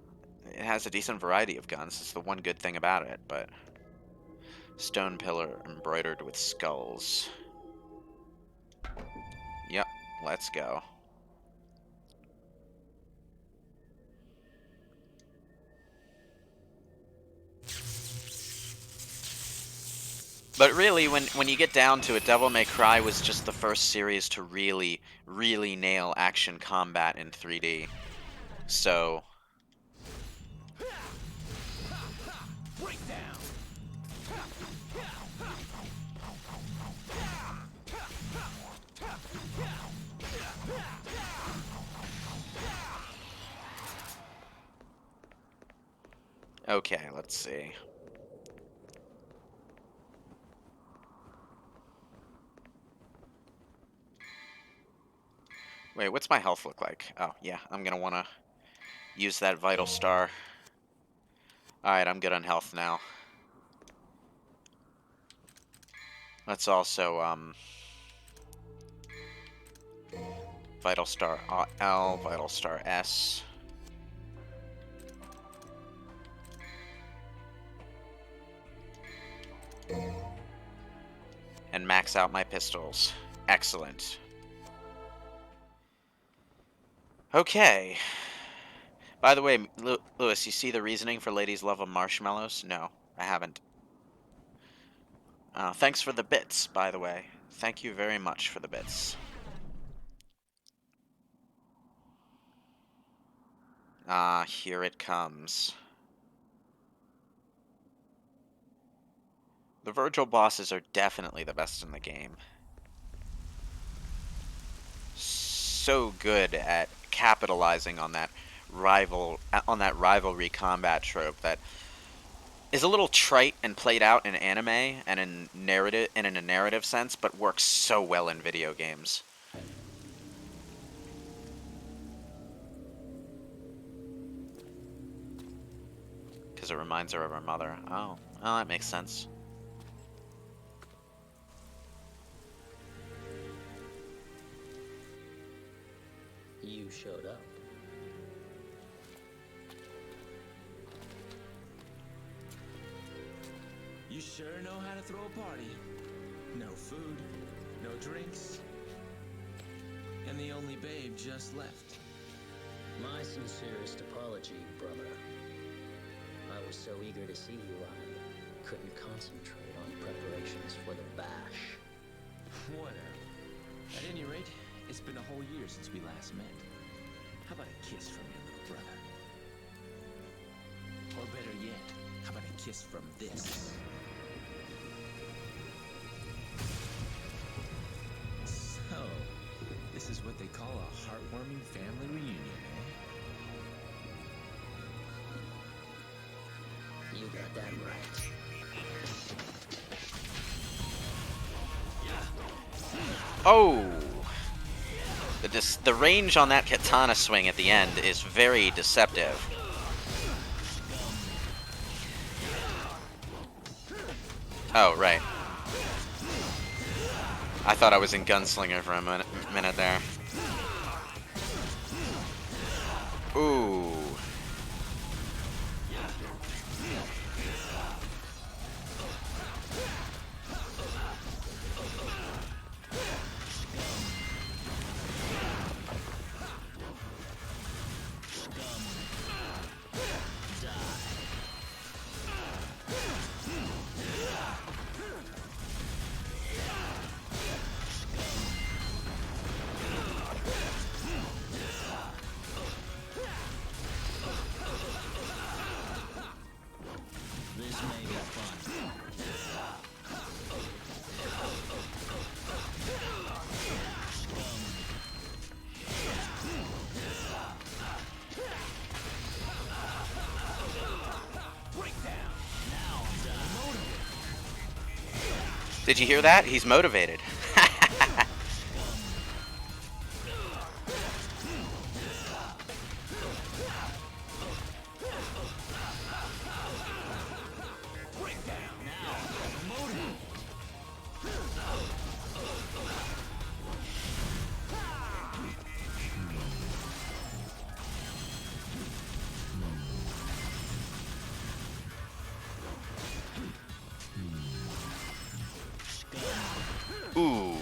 It has a decent variety of guns. It's the one good thing about it, but... Stone pillar embroidered with skulls. Yep, let's go. But really, when you get down to it, Devil May Cry was just the first series to really, really nail action combat in 3D. So... Okay, let's see. Wait, what's my health look like? Oh, yeah, I'm gonna wanna use that vital star. Alright, I'm good on health now. Let's also, vital star L, vital star S. And max out my pistols. Excellent. Okay. By the way, Lewis, you see the reasoning for ladies' love of marshmallows? No, I haven't. Thanks for the bits, by the way. Thank you very much for the bits. Ah, here it comes. The Virgil bosses are definitely the best in the game. So good at capitalizing on that rivalry combat trope that is a little trite and played out in anime and in a narrative sense, but works so well in video games. Because it reminds her of her mother. Oh, well, that makes sense. You showed up. You sure know how to throw a party. No food, no drinks, and the only babe just left. My sincerest apology, brother. I was so eager to see you, I couldn't concentrate on preparations for the bash. Whatever. At any rate, it's been a whole year since we last met. How about a kiss from your little brother? Or better yet, how about a kiss from this? So, this is what they call a heartwarming family reunion, eh? You got that right. Oh! The range on that katana swing at the end is very deceptive. Oh, right. I thought I was in Gunslinger for a minute there. Ooh. This may be fun. Did you hear that? He's motivated. Ooh.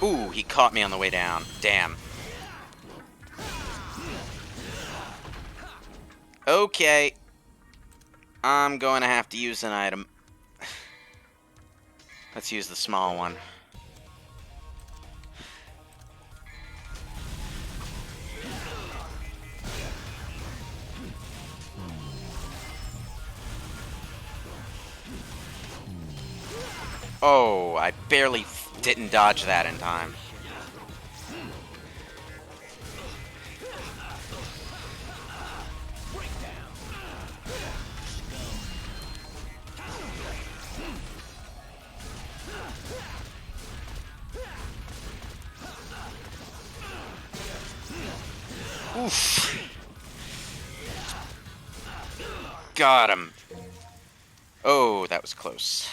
Ooh, he caught me on the way down. Damn. Okay. I'm going to have to use an item. Let's use the small one. Oh, I barely didn't dodge that in time. Oof. Got him. Oh, that was close.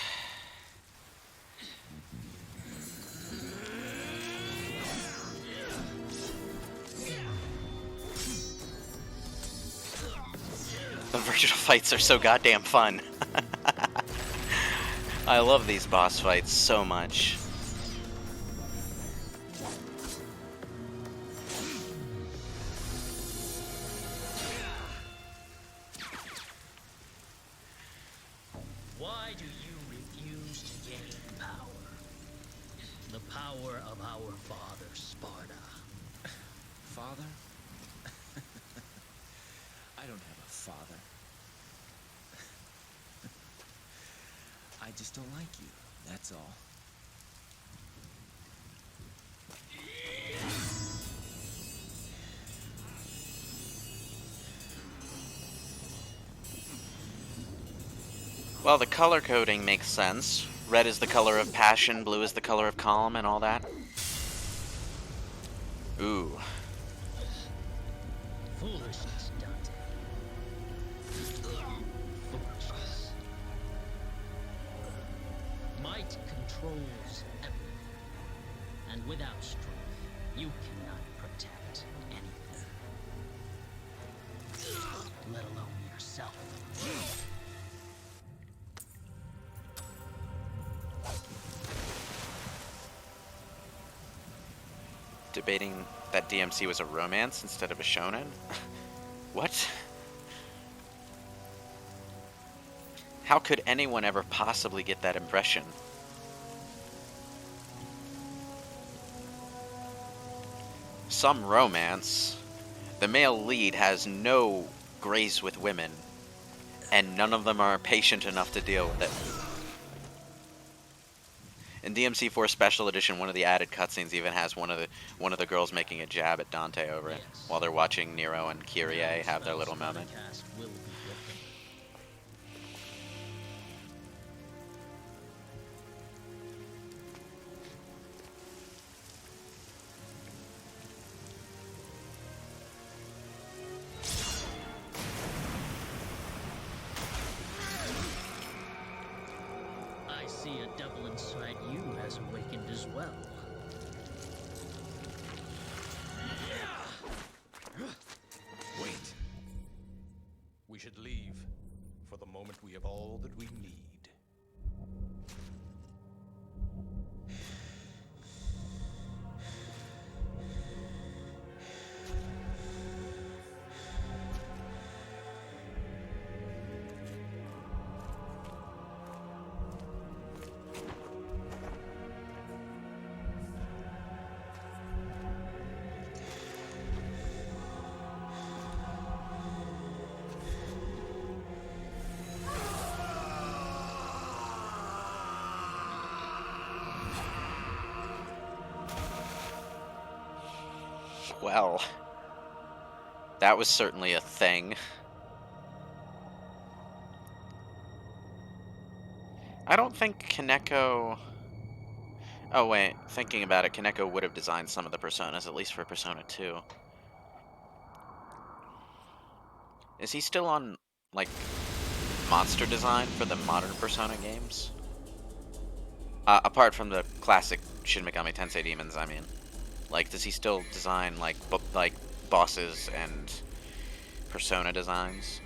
The virtual fights are so goddamn fun. I love these boss fights so much. Why do you refuse to gain power? The power of our father, Sparta. Father? I don't have a father. I just don't like you, that's all. Well, the color coding makes sense. Red is the color of passion, blue is the color of calm, and all that. Ooh. Foolishness, Dante. Foolishness. Might controls everything. And without strength, you cannot protect anything. Let alone yourself. Debating that DMC was a romance instead of a shonen? What? How could anyone ever possibly get that impression? Some romance. The male lead has no grace with women, and none of them are patient enough to deal with it. In DMC4 Special Edition, one of the added cutscenes even has one of the girls making a jab at Dante over it while they're watching Nero and Kyrie have their little moment. Cast will be different. I see a devil inside you has awakened as well. Wait. We should leave. For the moment, we have all that we need. Well, that was certainly a thing. I don't think Kaneko... Oh wait, thinking about it, Kaneko would have designed some of the personas, at least for Persona 2. Is he still on, like, monster design for the modern Persona games? Apart from the classic Shin Megami Tensei demons, I mean. Like, does he still design, like, bosses and Persona designs?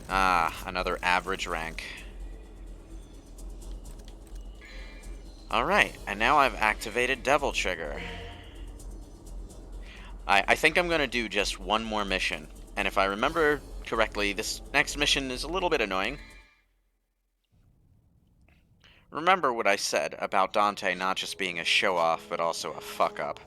Ah, another average rank. Alright, and now I've activated Devil Trigger. I think I'm going to do just one more mission. And if I remember correctly, this next mission is a little bit annoying. Remember what I said about Dante not just being a show-off, but also a fuck-up.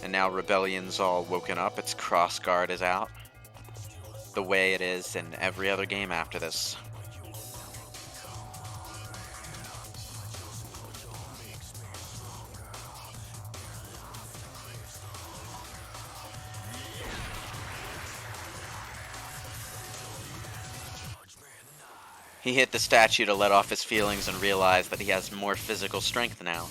And now Rebellion's all woken up, its crossguard is out. The way it is in every other game after this. He hit the statue to let off his feelings and realized that he has more physical strength now.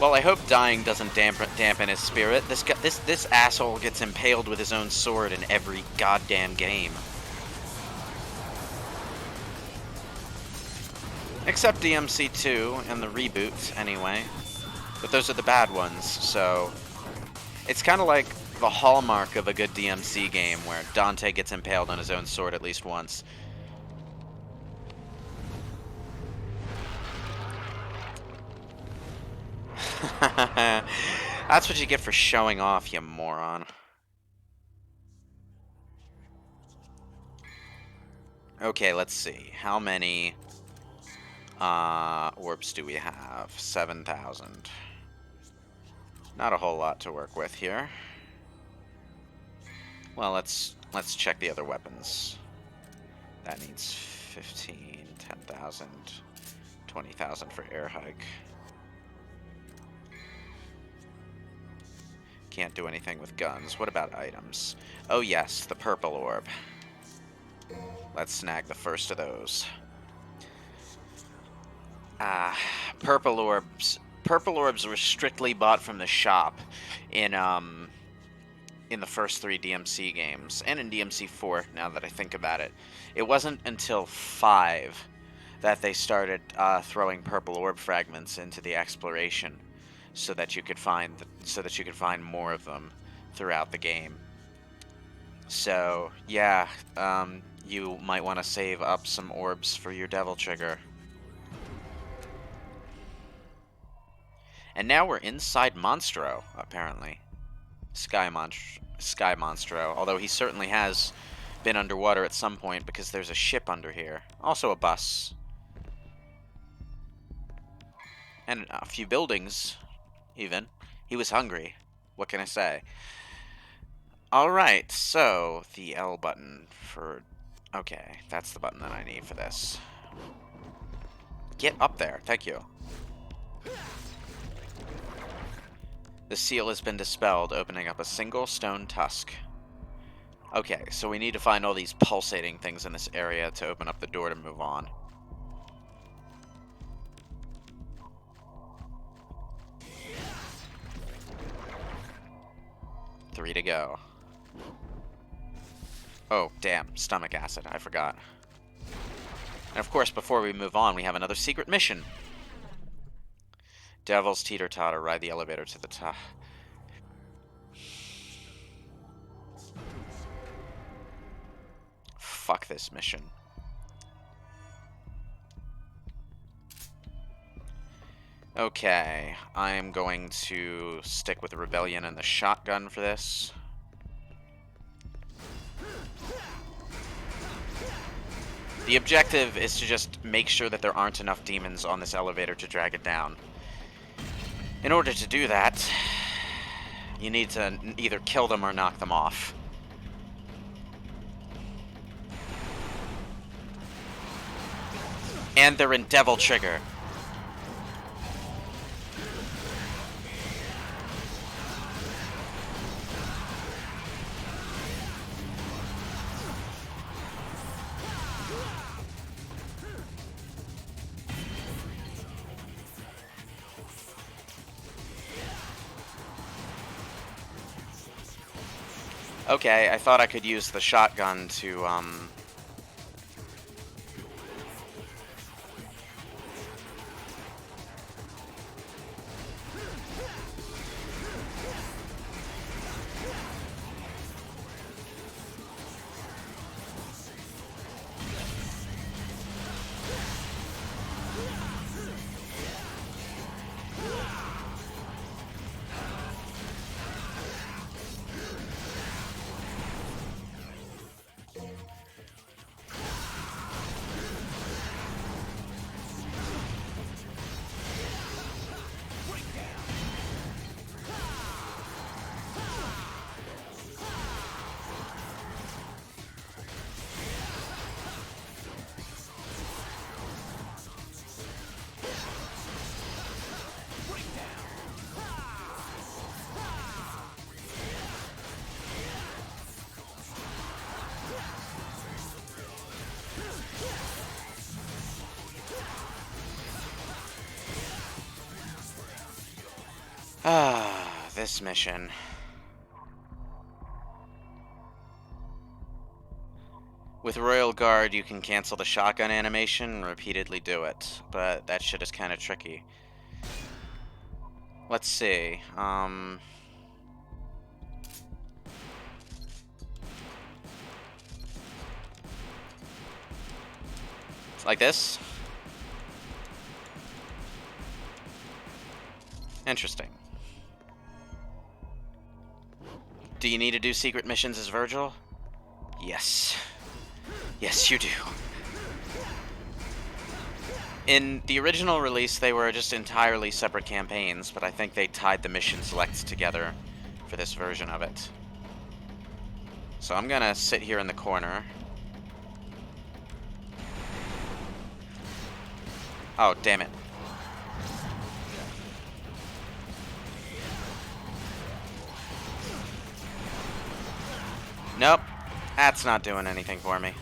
Well, I hope dying doesn't dampen his spirit. This asshole gets impaled with his own sword in every goddamn game. Except DMC2 and the reboot, anyway. But those are the bad ones, so... It's kind of like the hallmark of a good DMC game, where Dante gets impaled on his own sword at least once. That's what you get for showing off, you moron. Okay, let's see. How many orbs do we have? 7,000. Not a whole lot to work with here. Well, let's check the other weapons. That needs 15, 10,000, 20,000 for air hike. Can't do anything with guns. What about items? Oh yes, the purple orb. Let's snag the first of those. Purple orbs. Purple orbs were strictly bought from the shop in the first 3 DMC games, and in DMC 4, now that I think about it. It wasn't until 5 that they started throwing purple orb fragments into the exploration, so that you could find more of them throughout the game. So yeah, you might want to save up some orbs for your Devil Trigger. And now we're inside Monstro, apparently. Sky Monstro, although he certainly has been underwater at some point because there's a ship under here. Also a bus. And a few buildings, even. He was hungry. What can I say? Alright, so the L button for... Okay, that's the button that I need for this. Get up there, thank you. The seal has been dispelled, opening up a single stone tusk. Okay, so we need to find all these pulsating things in this area to open up the door to move on. Three to go. Oh, damn, stomach acid, I forgot. And of course, before we move on, we have another secret mission. Devil's Teeter-Totter, ride the elevator to the top. Fuck this mission. Okay, I am going to stick with the Rebellion and the shotgun for this. The objective is to just make sure that there aren't enough demons on this elevator to drag it down. In order to do that, you need to either kill them or knock them off. And they're in Devil Trigger. Okay, I thought I could use the shotgun to, this mission. With Royal Guard, you can cancel the shotgun animation and repeatedly do it, but that shit is kind of tricky. Let's see, like this? Interesting. Do you need to do secret missions as Virgil? Yes. Yes, you do. In the original release, they were just entirely separate campaigns, but I think they tied the mission selects together for this version of it. So I'm gonna sit here in the corner. Oh, damn it. Nope. That's not doing anything for me.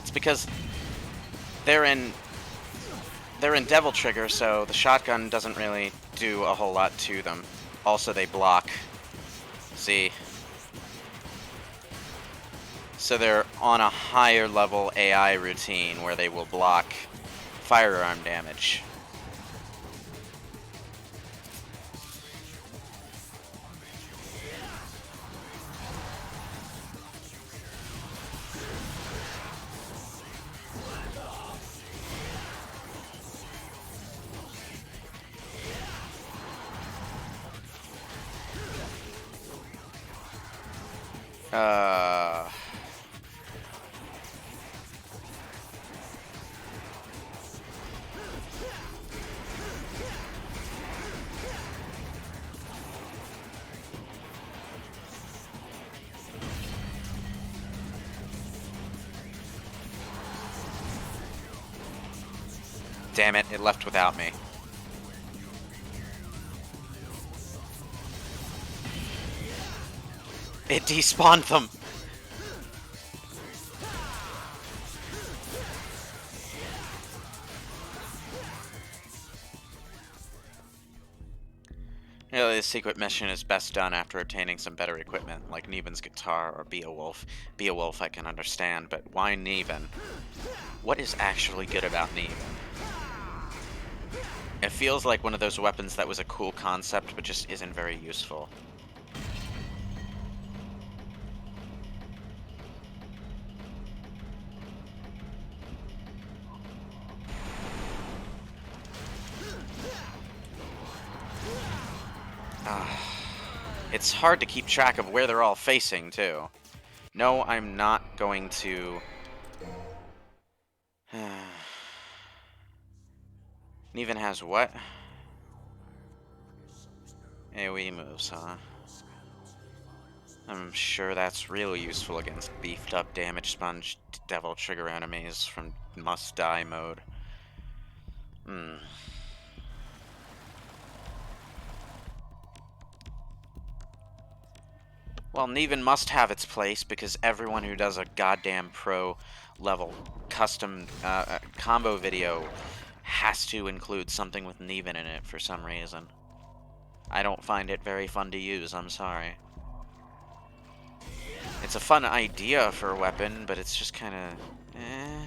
It's because they're in Devil Trigger, so the shotgun doesn't really do a whole lot to them. Also, they block. See? So they're on a higher level AI routine where they will block firearm damage. Damn it, it left without me. It despawned them! Really, the secret mission is best done after obtaining some better equipment, like Nevin's guitar or Beowulf. Beowulf I can understand, but why Nevin? What is actually good about Nevin? It feels like one of those weapons that was a cool concept, but just isn't very useful. It's hard to keep track of where they're all facing, too. No, I'm not going to... Neven has what? AoE moves, huh? I'm sure that's real useful against beefed up damage sponge Devil Trigger enemies from must die mode. Well, Neven must have its place because everyone who does a goddamn pro level custom combo video has to include something with Neven in it for some reason. I don't find it very fun to use, I'm sorry. It's a fun idea for a weapon, but it's just kind of... eh.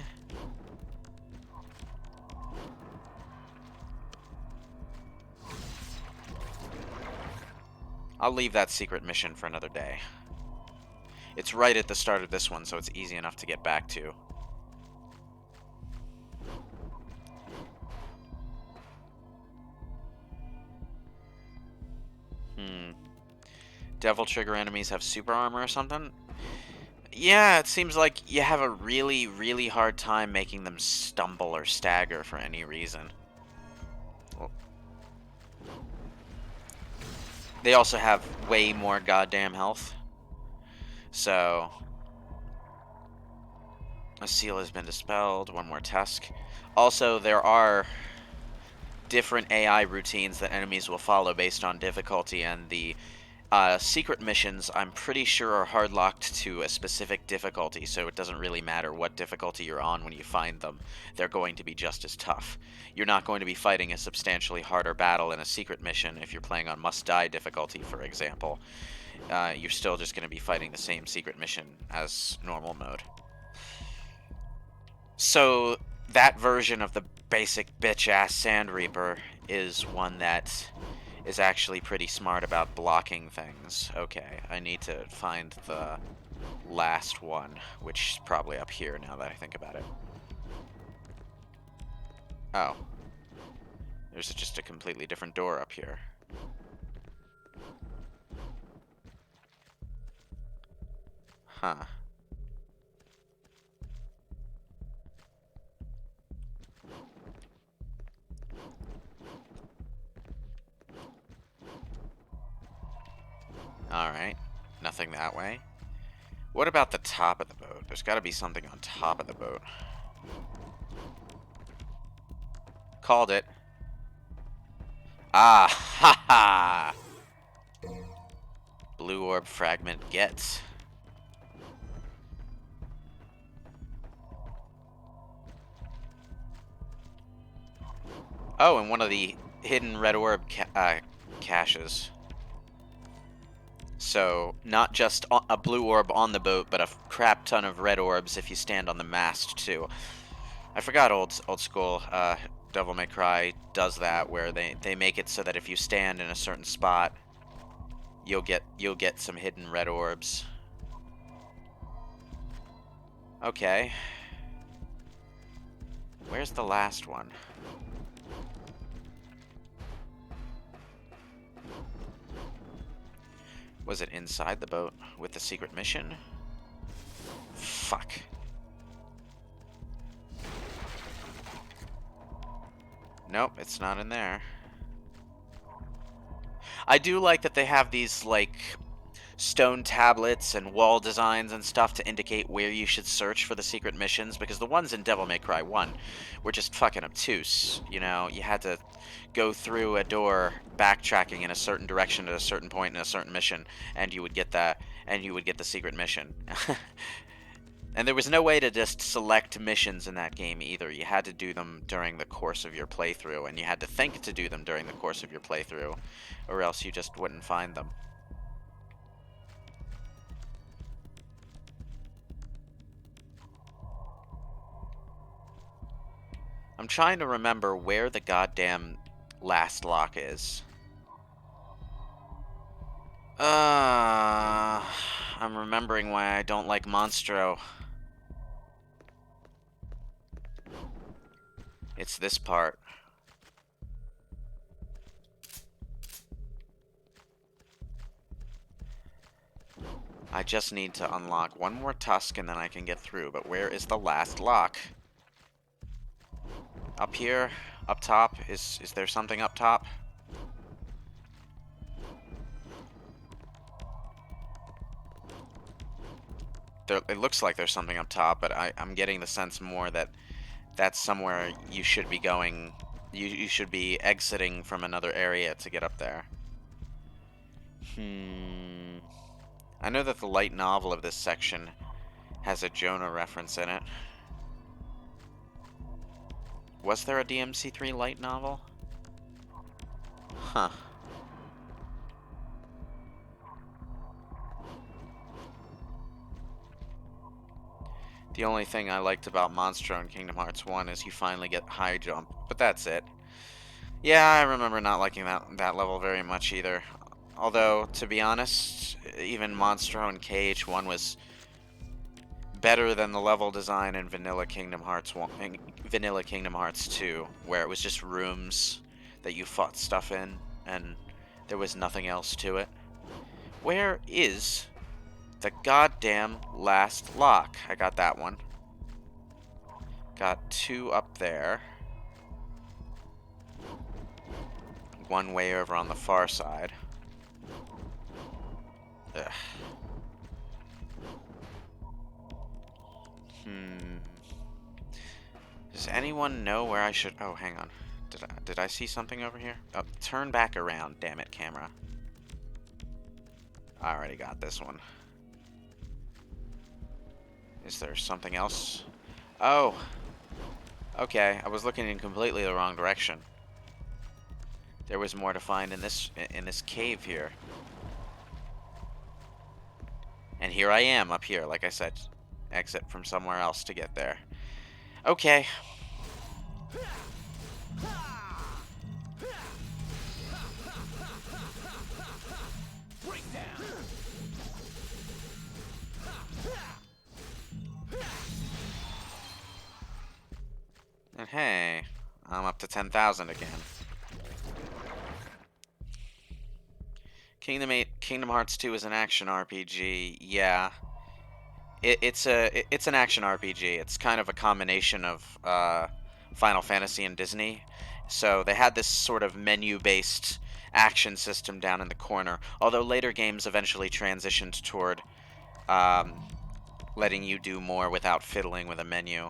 I'll leave that secret mission for another day. It's right at the start of this one, so it's easy enough to get back to. Devil Trigger enemies have super armor or something? Yeah, it seems like you have a really, really hard time making them stumble or stagger for any reason. Well, they also have way more goddamn health. So... a seal has been dispelled. One more tusk. Also, there are different AI routines that enemies will follow based on difficulty, and the secret missions, I'm pretty sure, are hard-locked to a specific difficulty, so it doesn't really matter what difficulty you're on when you find them. They're going to be just as tough. You're not going to be fighting a substantially harder battle in a secret mission if you're playing on must-die difficulty, for example. You're still just going to be fighting the same secret mission as normal mode. So, that version of the basic bitch-ass Sand Reaper is one that is actually pretty smart about blocking things. Okay, I need to find the last one, which is probably up here now that I think about it. Oh. There's just a completely different door up here. Huh. Alright. Nothing that way. What about the top of the boat? There's got to be something on top of the boat. Called it. Ah, ha ha! Blue orb fragment gets. Oh, and one of the hidden red orb caches. So, not just a blue orb on the boat, but a crap ton of red orbs if you stand on the mast, too. I forgot old school Devil May Cry does that, where they make it so that if you stand in a certain spot, you'll get some hidden red orbs. Okay. Where's the last one? Was it inside the boat with the secret mission? Fuck. Nope, it's not in there. I do like that they have these, like, stone tablets and wall designs and stuff to indicate where you should search for the secret missions, because the ones in Devil May Cry 1 were just fucking obtuse. You know, you had to go through a door backtracking in a certain direction at a certain point in a certain mission, and you would get that, and you would get the secret mission. And there was no way to just select missions in that game either. You had to do them during the course of your playthrough, and you had to think to do them during the course of your playthrough, or else you just wouldn't find them. I'm trying to remember where the goddamn last lock is. I'm remembering why I don't like Monstro. It's this part. I just need to unlock one more tusk and then I can get through, but where is the last lock? Up here? Up top? Is there something up top? It looks like there's something up top, but I'm getting the sense more that that's somewhere you should be going. You should be exiting from another area to get up there. I know that the light novel of this section has a Jonah reference in it. Was there a DMC3 light novel? Huh. The only thing I liked about Monstro in Kingdom Hearts 1 is you finally get high jump, but that's it. Yeah, I remember not liking that level very much either. Although, to be honest, even Monstro in KH1 was better than the level design in Vanilla Kingdom Hearts 1, in Vanilla Kingdom Hearts 2, where it was just rooms that you fought stuff in, and there was nothing else to it. Where is the goddamn last lock? I got that one. Got 2 up there. One way over on the far side. Ugh. Does anyone know where I should... Oh, hang on. Did I see something over here? Oh, turn back around, damn it, camera. I already got this one. Is there something else? Oh. Okay, I was looking in completely the wrong direction. There was more to find in this cave here. And here I am, up here, like I said. Exit from somewhere else to get there. Okay. And hey, I'm up to 10,000 again. Kingdom Hearts 2 is an action RPG. Yeah. It's an action RPG. It's kind of a combination of Final Fantasy and Disney. So they had this sort of menu-based action system down in the corner. Although later games eventually transitioned toward letting you do more without fiddling with a menu,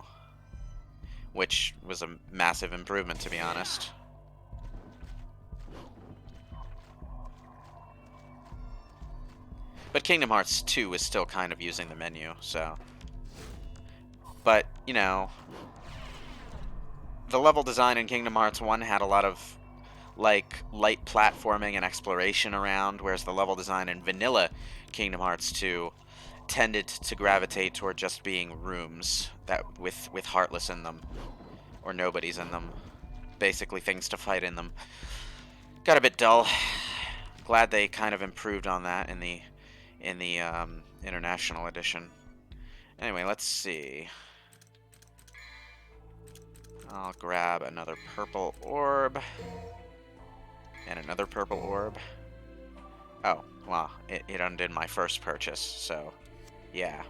which was a massive improvement, to be honest. But Kingdom Hearts 2 is still kind of using the menu, so... But, you know... The level design in Kingdom Hearts 1 had a lot of, like, light platforming and exploration around, whereas the level design in Vanilla Kingdom Hearts 2 tended to gravitate toward just being rooms that with Heartless in them. Or nobodies in them. Basically things to fight in them. Got a bit dull. Glad they kind of improved on that in the International Edition. Anyway, let's see. I'll grab another purple orb. And another purple orb. Oh, well, it undid my first purchase, so yeah.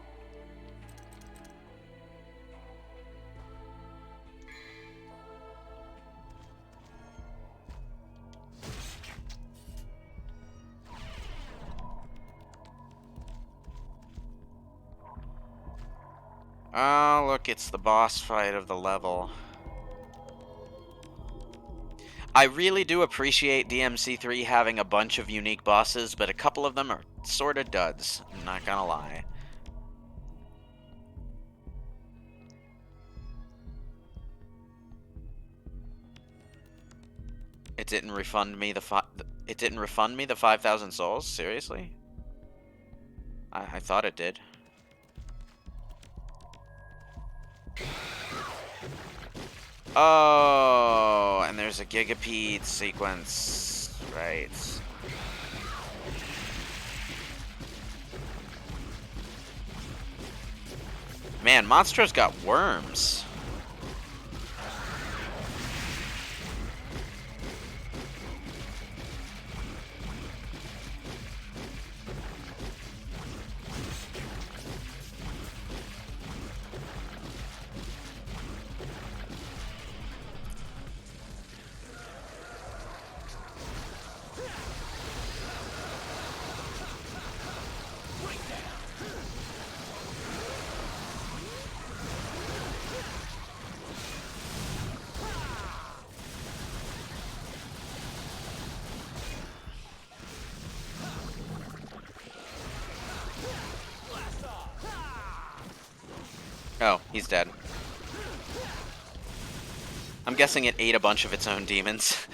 Oh, look, it's the boss fight of the level. I really do appreciate DMC3 having a bunch of unique bosses, but a couple of them are sorta duds, I'm not gonna lie. It didn't refund me the 5,000 souls? Seriously? I thought it did. Oh, and there's a Gigapede sequence, right? Man, Monstro's got worms. Oh, he's dead. I'm guessing it ate a bunch of its own demons.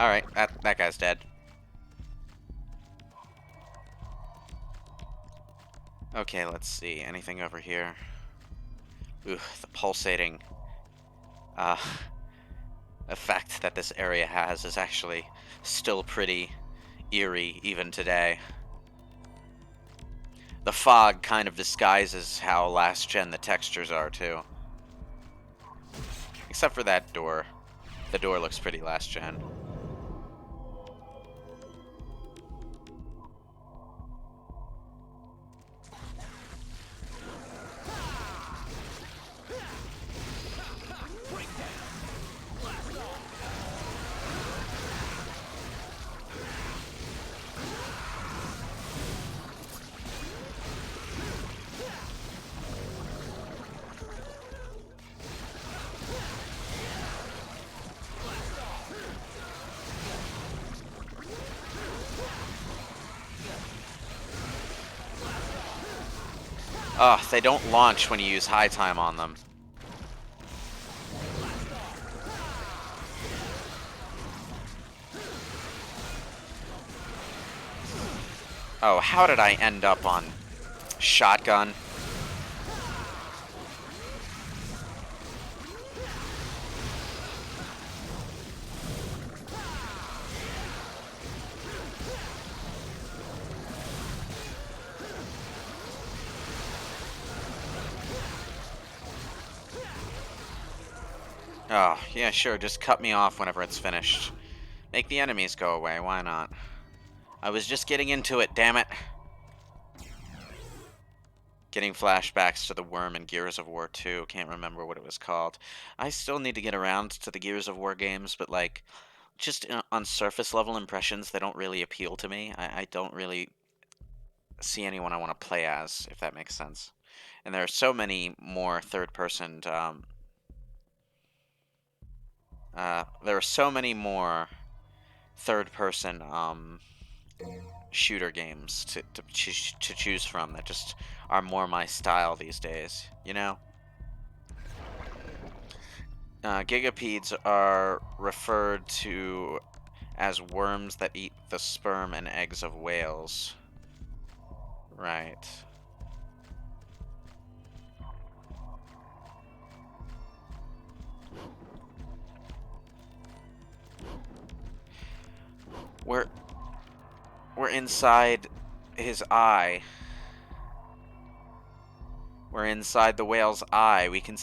Alright, that guy's dead. Okay, let's see. Anything over here? Ooh, the pulsating uh, effect that this area has is actually still pretty eerie even today. The fog kind of disguises how last gen the textures are too. Except for that door. The door looks pretty last gen. Ugh, they don't launch when you use high time on them. Oh, how did I end up on shotgun? Oh, yeah, sure, just cut me off whenever it's finished. Make the enemies go away, why not? I was just getting into it, damn it. Getting flashbacks to the worm in Gears of War 2, can't remember what it was called. I still need to get around to the Gears of War games, but like, just on surface level impressions, they don't really appeal to me. I don't really see anyone I want to play as, if that makes sense. And there are so many more third-person there are so many more third-person shooter games to choose from that just are more my style these days, you know? Gigapeds are referred to as worms that eat the sperm and eggs of whales. Right. We're inside his eye. We're inside the whale's eye. We can...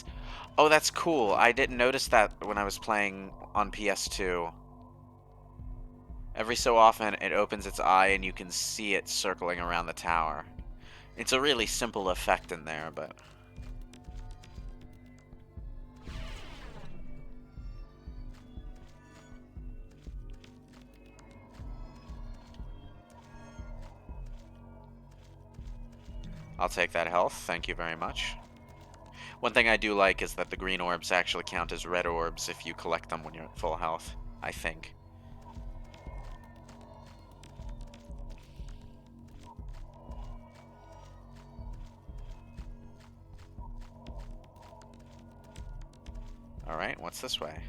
Oh, that's cool. I didn't notice that when I was playing on PS2. Every so often, it opens its eye and you can see it circling around the tower. It's a really simple effect in there, but... I'll take that health, thank you very much. One thing I do like is that the green orbs actually count as red orbs if you collect them when you're at full health, I think. Alright, what's this way?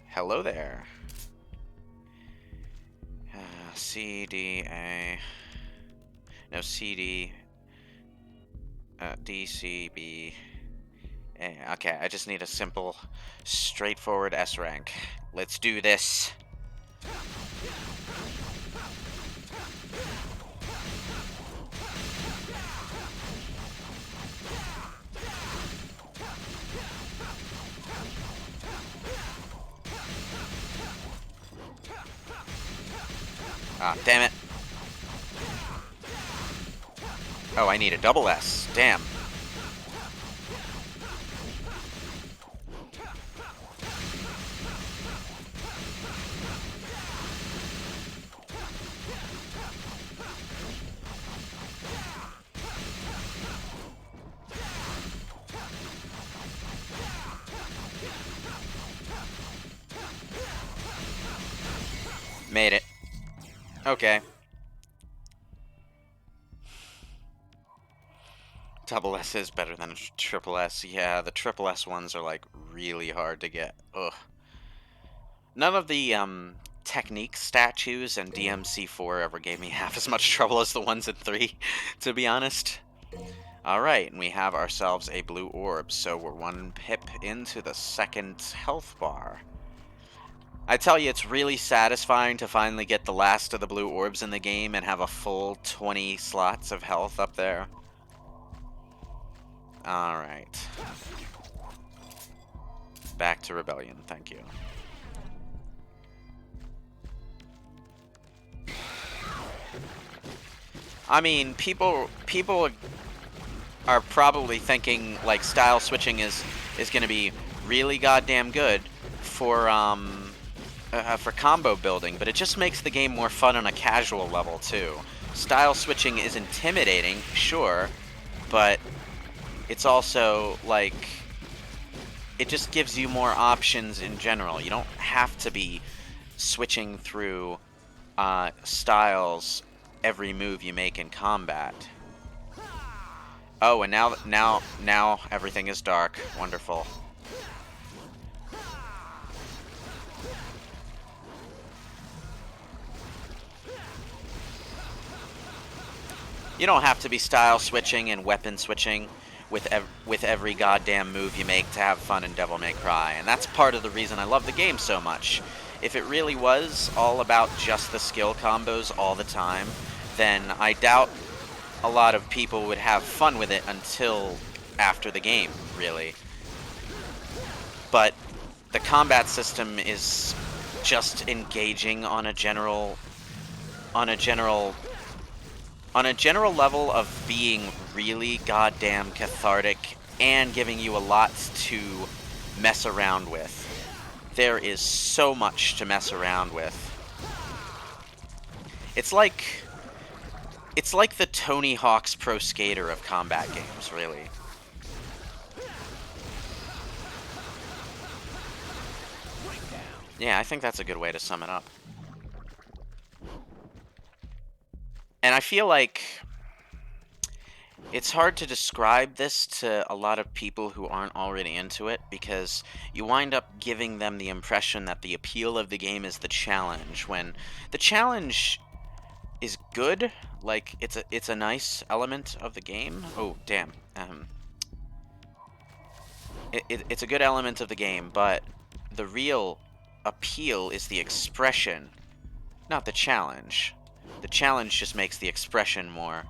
Hello there. C, D, A... No, C, D... D, C, B... A. Okay, I just need a simple, straightforward S rank. Let's do this! Ah, damn it. Oh, I need a double S. Damn. Made it. Okay. Double S is better than triple S. Yeah, the triple S ones are like really hard to get. Ugh. None of the technique statues in DMC4 ever gave me half as much trouble as the ones in 3, to be honest. Alright, and we have ourselves a blue orb, so we're 1 pip into the second health bar. I tell you, it's really satisfying to finally get the last of the blue orbs in the game and have a full 20 slots of health up there. Alright. Back to Rebellion, thank you. I mean, people are probably thinking, like, style switching is going to be really goddamn good for combo building, but it just makes the game more fun on a casual level, too. Style switching is intimidating, sure, but it's also, like, it just gives you more options in general. You don't have to be switching through styles every move you make in combat. Oh, and now everything is dark. Wonderful. You don't have to be style switching and weapon switching with every goddamn move you make to have fun in Devil May Cry, and that's part of the reason I love the game so much. If it really was all about just the skill combos all the time, then I doubt a lot of people would have fun with it until after the game, really. But the combat system is just engaging on a general level of being really goddamn cathartic and giving you a lot to mess around with. There is so much to mess around with. It's like the Tony Hawk's Pro Skater of combat games, really. Yeah, I think that's a good way to sum it up. And I feel like it's hard to describe this to a lot of people who aren't already into it, because you wind up giving them the impression that the appeal of the game is the challenge, when the challenge is good. Like, it's a nice element of the game. Oh, damn. It's a good element of the game, but the real appeal is the expression, not the challenge. The challenge just makes the expression more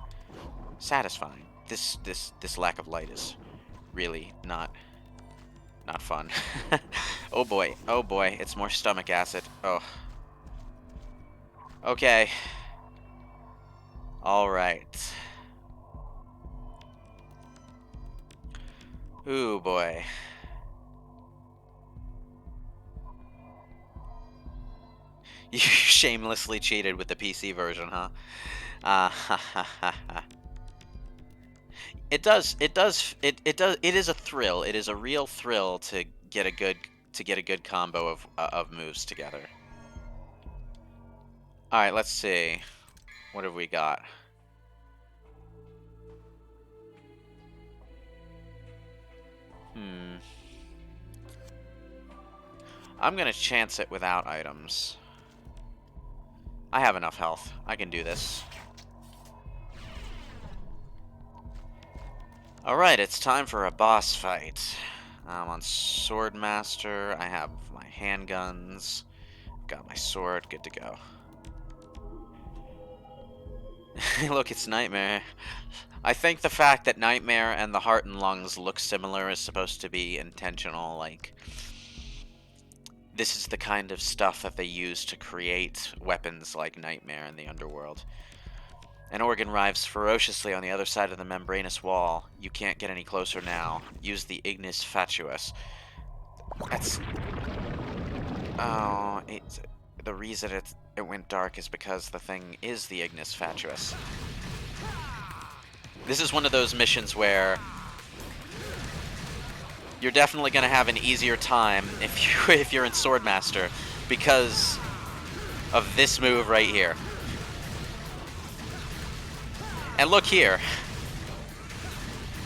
satisfying. This lack of light is really not fun. Oh boy, it's more stomach acid. Oh. Okay. All right. Ooh boy. You shamelessly cheated with the PC version, huh? It is a thrill. It is a real thrill to get a good combo of moves together. All right, let's see. What have we got? I'm gonna chance it without items. I have enough health. I can do this. Alright, it's time for a boss fight. I'm on Swordmaster. I have my handguns. Got my sword. Good to go. Look, it's Nightmare. I think the fact that Nightmare and the heart and lungs look similar is supposed to be intentional. Like, this is the kind of stuff that they use to create weapons like Nightmare in the underworld. An organ writhes ferociously on the other side of the membranous wall. You can't get any closer now. Use the Ignis Fatuus. That's... Oh, the reason it went dark is because the thing is the Ignis Fatuus. This is one of those missions where you're definitely going to have an easier time if you're in Swordmaster because of this move right here. And look here.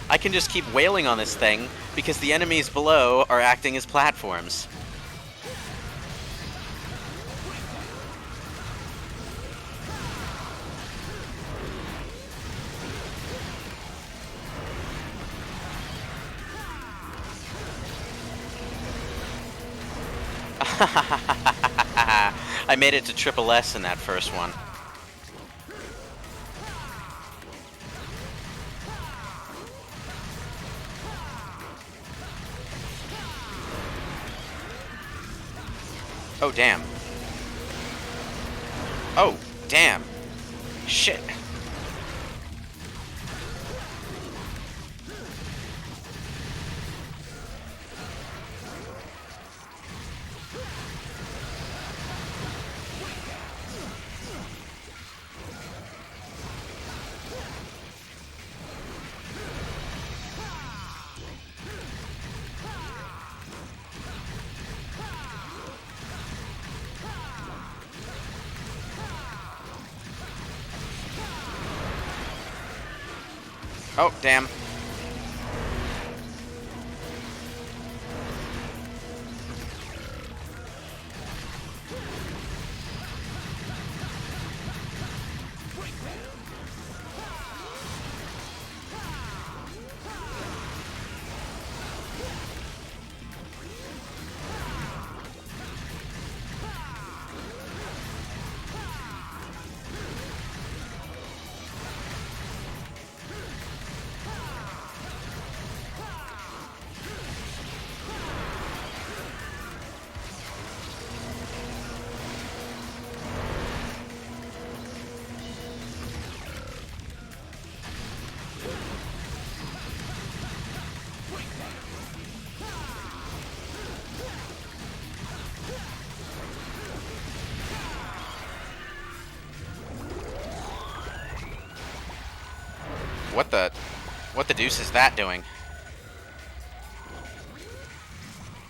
I can just keep wailing on this thing because the enemies below are acting as platforms. I made it to triple S in that first one. Oh, damn. Oh, damn. Shit. Oh, damn. What the deuce is that doing?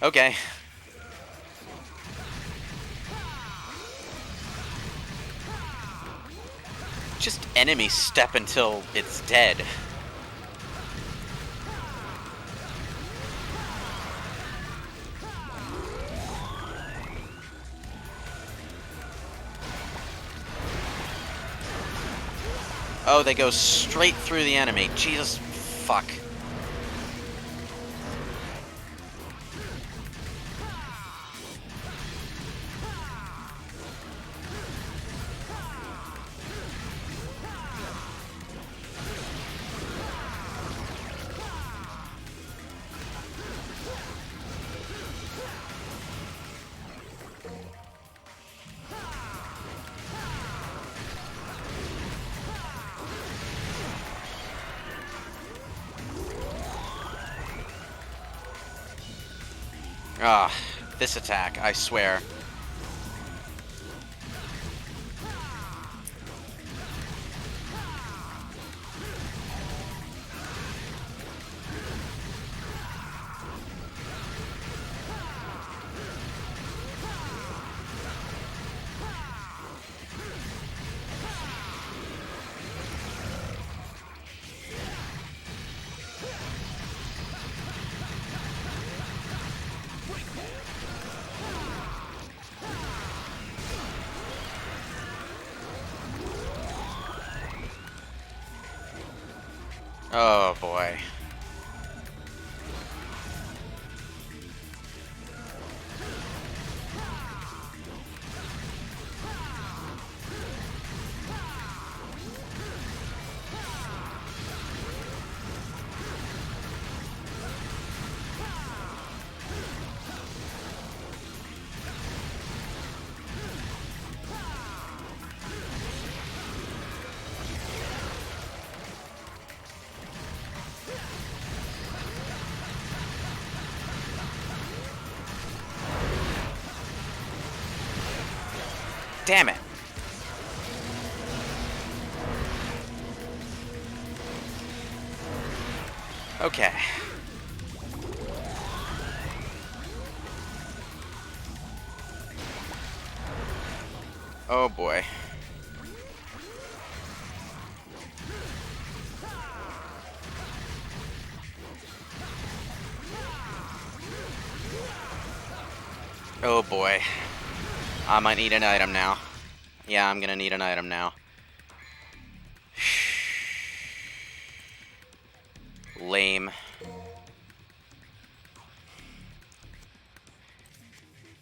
Okay. Just enemy step until it's dead. Oh, they go straight through the enemy. Jesus fuck. Ah, this attack, I swear. Oh boy. Damn it. Okay. Oh boy. Oh boy. I might need an item now. Yeah, I'm gonna need an item now. Lame.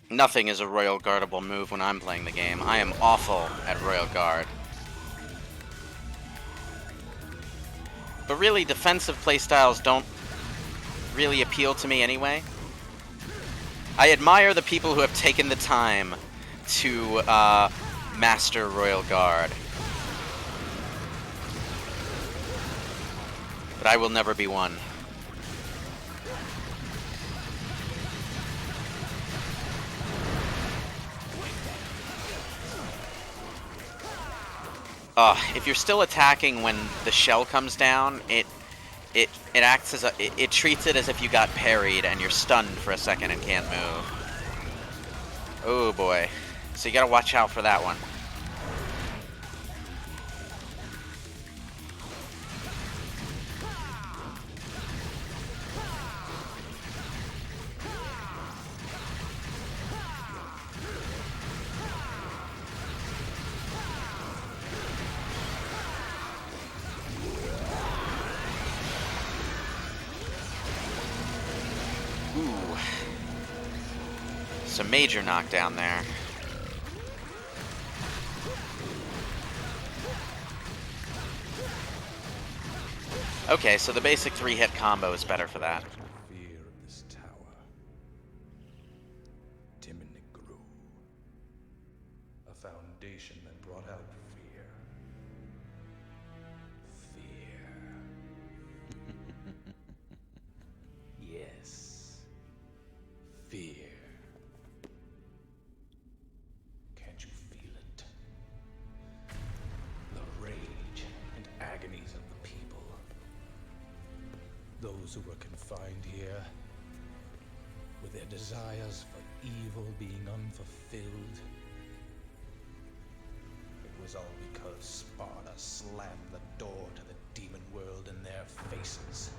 Nothing is a Royal Guardable move when I'm playing the game. I am awful at Royal Guard. But really, defensive playstyles don't really appeal to me anyway. I admire the people who have taken the time to master Royal Guard. But I will never be one. If you're still attacking when the shell comes down, it acts as it treats it as if you got parried and you're stunned for a second and can't move. Oh boy. So you gotta watch out for that one. Ooh. Some major knockdown there. Okay, so the basic 3-hit combo is better for that. Fear of this tower. Timonic grew. A foundation that brought out fear. Fear. Yes. Fear. Can't you feel it? The rage and agonies of the people. Those who were confined here, with their desires for evil being unfulfilled. It was all because Sparta slammed the door to the demon world in their faces.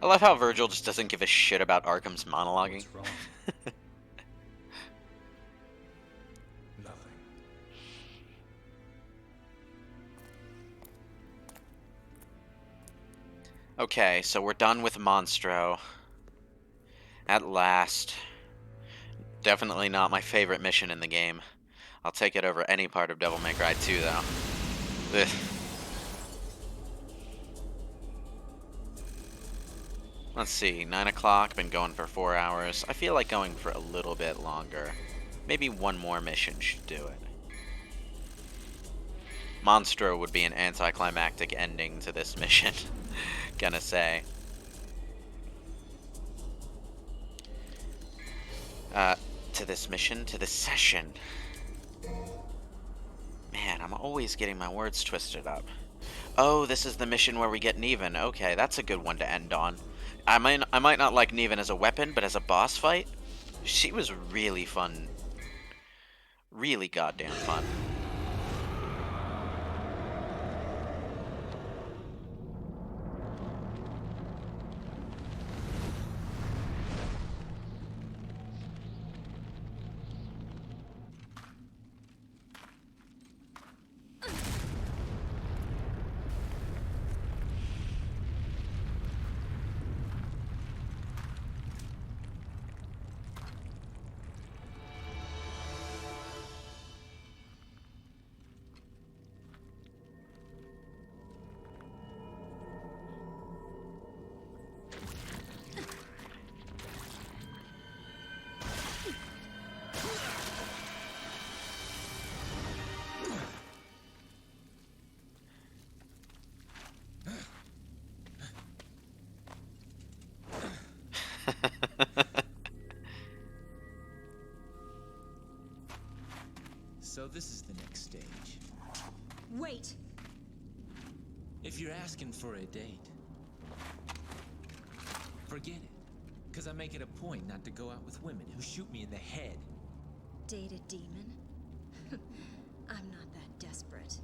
I love how Virgil just doesn't give a shit about Arkham's monologuing. What's wrong? Nothing. Okay, so we're done with Monstro. At last. Definitely not my favorite mission in the game. I'll take it over any part of Devil May Cry 2, though. Ugh. Let's see, 9 o'clock, been going for 4 hours. I feel like going for a little bit longer. Maybe one more mission should do it. Monstro would be an anticlimactic ending to this mission. Gonna say. To this mission, to this session. Man, I'm always getting my words twisted up. Oh, this is the mission where we get Nevan. Okay, that's a good one to end on. I might not like Nevan as a weapon, but as a boss fight, she was really fun. Really goddamn fun. So this is the next stage. Wait! If you're asking for a date, forget it. Because I make it a point not to go out with women who shoot me in the head. Date a demon? I'm not that desperate.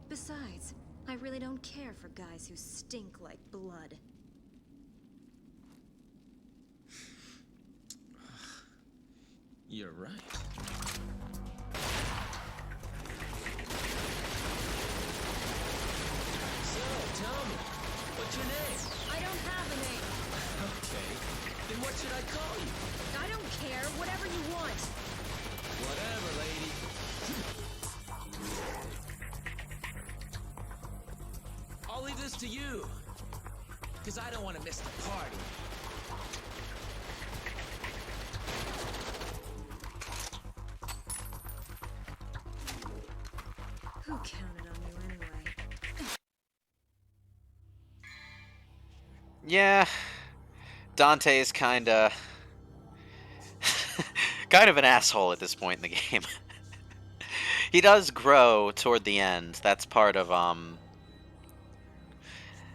Besides, I really don't care for guys who stink like blood. You're right. So, tell me, what's your name? I don't have a name. Okay, should I call you? I don't care. Whatever you want. Whatever, lady. I'll leave this to you. Because I don't want to miss the party. Who counted on you anyway? Yeah, Dante's kinda kind of an asshole at this point in the game. He does grow toward the end. That's part of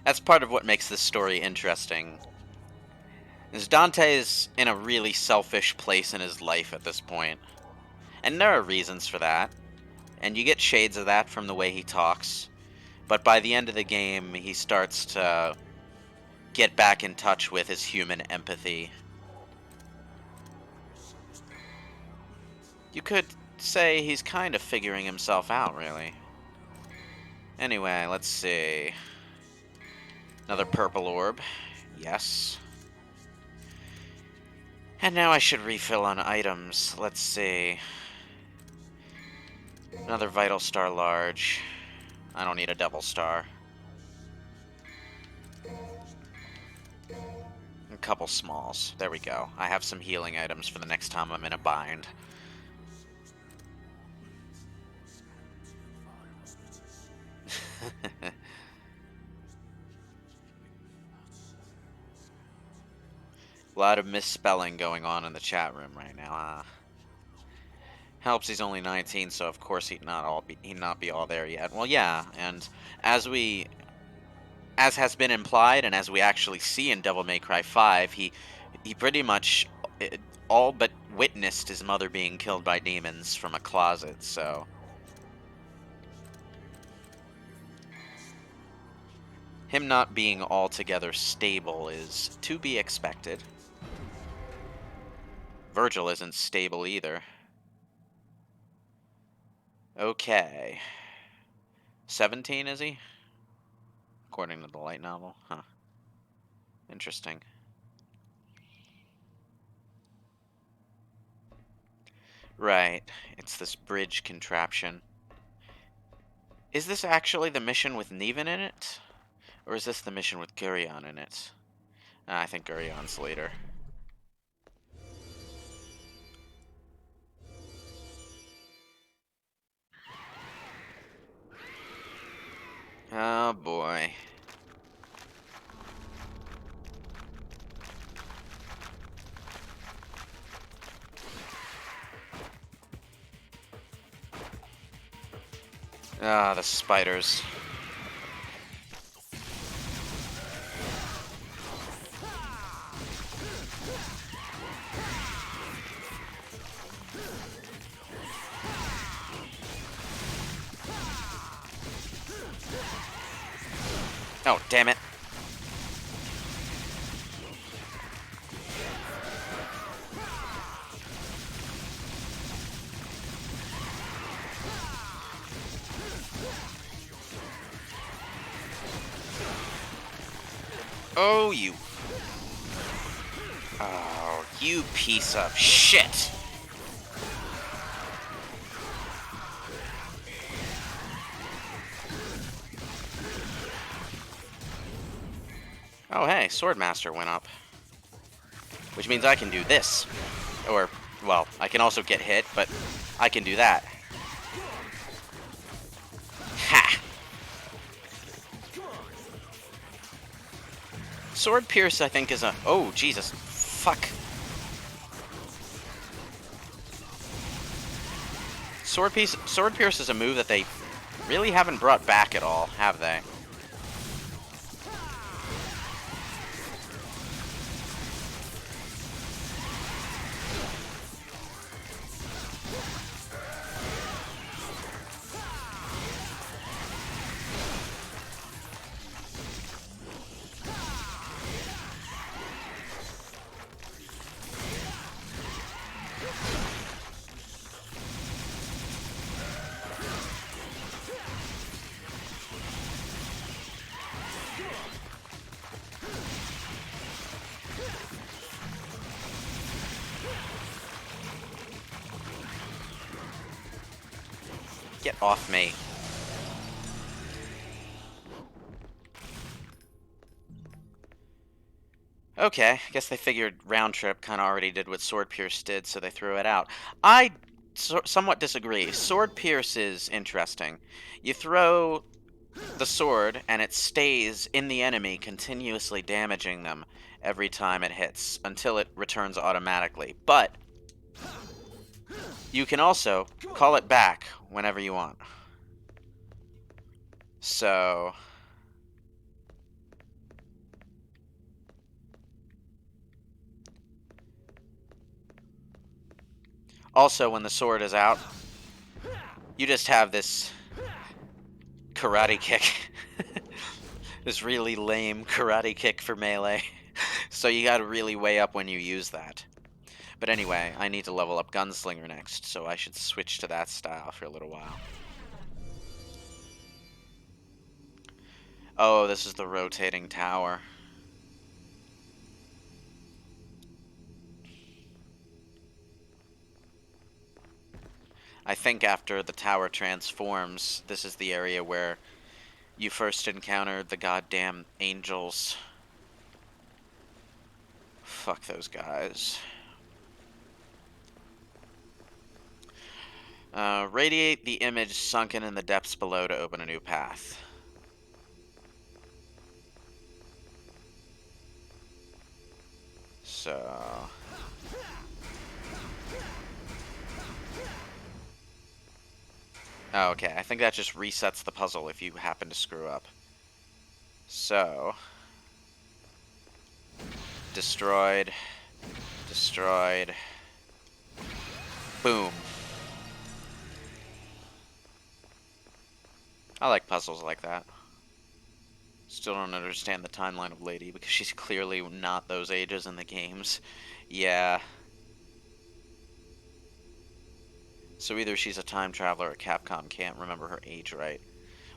what makes this story interesting. Is Dante's in a really selfish place in his life at this point. And there are reasons for that. And you get shades of that from the way he talks. But by the end of the game, he starts to get back in touch with his human empathy. You could say he's kind of figuring himself out, really. Anyway, let's see. Another purple orb. Yes. And now I should refill on items. Let's see. Another Vital Star large. I don't need a Devil Star. A couple smalls. There we go. I have some healing items for the next time I'm in a bind. A lot of misspelling going on in the chat room right now. Helps he's only 19, so of course he'd not be all there yet. Well, yeah, and as has been implied, and as we actually see in Devil May Cry 5, he pretty much all but witnessed his mother being killed by demons from a closet. So him not being altogether stable is to be expected. Virgil isn't stable either. Okay. 17, is he? According to the light novel. Huh. Interesting. Right. It's this bridge contraption. Is this actually the mission with Nevan in it? Or is this the mission with Gurion in it? I think Gurion's later. Oh boy. Ah, the spiders. Oh, damn it. Oh, you. Oh, you piece of shit. Oh, hey, Swordmaster went up. Which means I can do this. Or, well, I can also get hit, but I can do that. Ha! Sword Pierce, I think, is a... Oh, Jesus. Fuck. Sword Pierce is a move that they really haven't brought back at all, have they? Get off me. Okay, I guess they figured Round Trip kind of already did what Sword Pierce did, so they threw it out. I somewhat disagree. Sword Pierce is interesting. You throw the sword, and it stays in the enemy, continuously damaging them every time it hits, until it returns automatically. But you can also call it back whenever you want. So... Also, when the sword is out, you just have this karate kick. This really lame karate kick for melee. So you gotta really weigh up when you use that. But anyway, I need to level up Gunslinger next, so I should switch to that style for a little while. Oh, this is the rotating tower. I think after the tower transforms, this is the area where you first encountered the goddamn angels. Fuck those guys. Radiate the image sunken in the depths below to open a new path. So... Oh, okay, I think that just resets the puzzle if you happen to screw up. So... Destroyed. Destroyed. Boom. I like puzzles like that. Still don't understand the timeline of Lady, because she's clearly not those ages in the games. Yeah. So either she's a time traveler or Capcom can't remember her age right.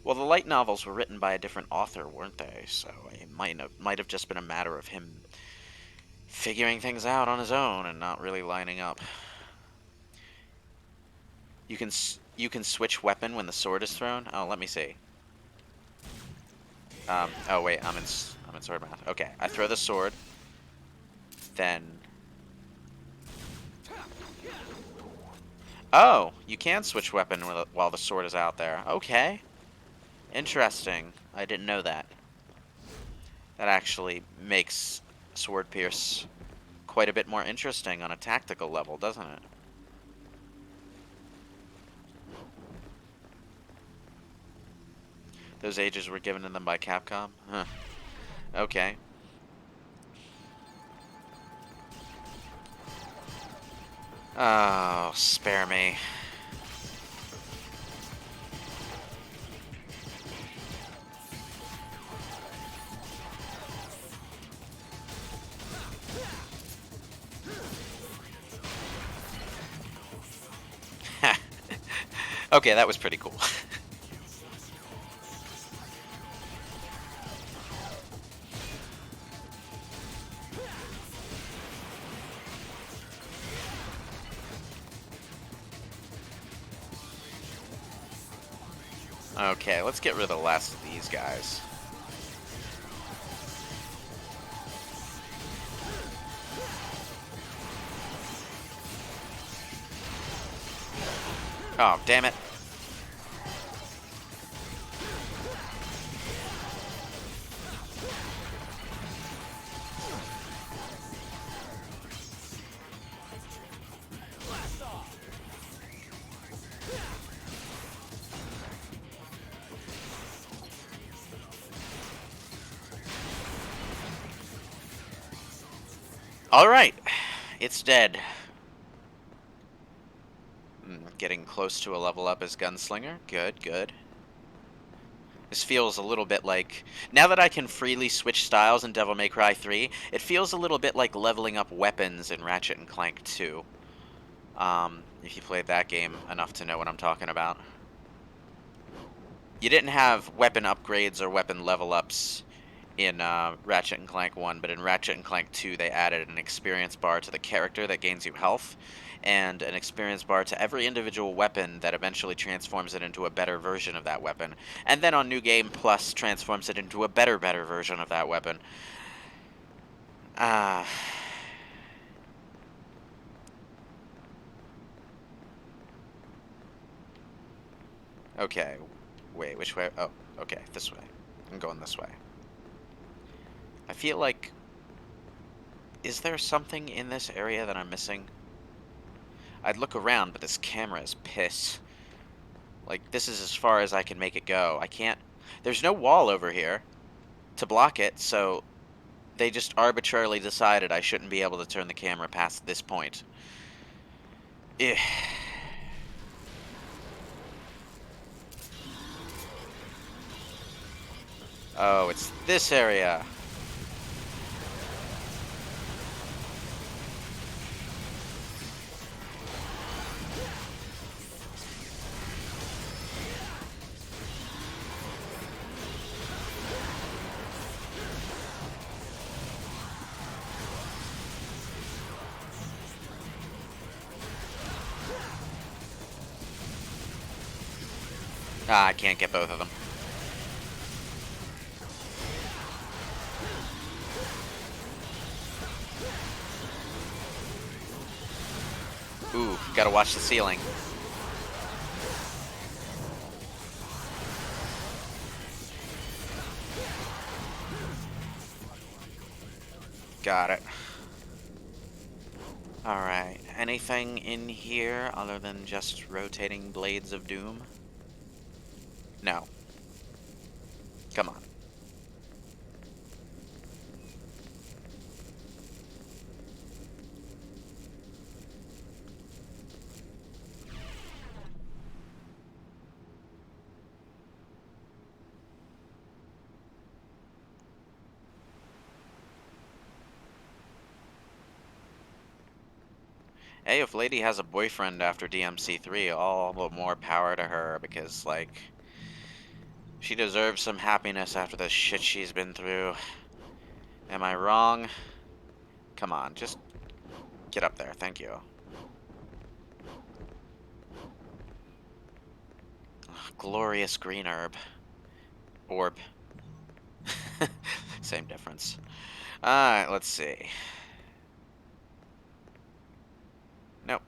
Well, the light novels were written by a different author, weren't they? So it might have just been a matter of him figuring things out on his own and not really lining up. You can switch weapon when the sword is thrown. Oh, let me see. Oh wait, I'm in sword math. Okay, I throw the sword, then. Oh, you can switch weapon while the sword is out there. Okay, interesting. I didn't know that. That actually makes Sword Pierce quite a bit more interesting on a tactical level, doesn't it? Those ages were given to them by Capcom? Huh. Okay. Oh, spare me. Okay, that was pretty cool. Okay, let's get rid of the last of these guys. Oh, damn it. Alright, it's dead. Getting close to a level up as Gunslinger. Good, good. This feels a little bit like... Now that I can freely switch styles in Devil May Cry 3, it feels a little bit like leveling up weapons in Ratchet and Clank 2. If you played that game enough to know what I'm talking about. You didn't have weapon upgrades or weapon level ups in Ratchet and Clank 1, but in Ratchet and Clank 2 they added an experience bar to the character that gains you health, and an experience bar to every individual weapon that eventually transforms it into a better version of that weapon. And then on New Game Plus transforms it into a better version of that weapon. Ah. Okay. Wait, which way? Oh, okay, this way. I'm going this way. I feel like... Is there something in this area that I'm missing? I'd look around, but this camera is piss. Like, this is as far as I can make it go. I can't... There's no wall over here to block it, so they just arbitrarily decided I shouldn't be able to turn the camera past this point. Eh. Oh, it's this area. Ah, I can't get both of them. Ooh, gotta watch the ceiling. Got it. Alright, anything in here other than just rotating blades of doom? No. Come on. Hey, if Lady has a boyfriend after DMC3, all the more power to her, because, like, she deserves some happiness after the shit she's been through. Am I wrong? Come on, just get up there. Thank you. Ugh, glorious green herb. Orb. Same difference. Alright, let's see. Nope.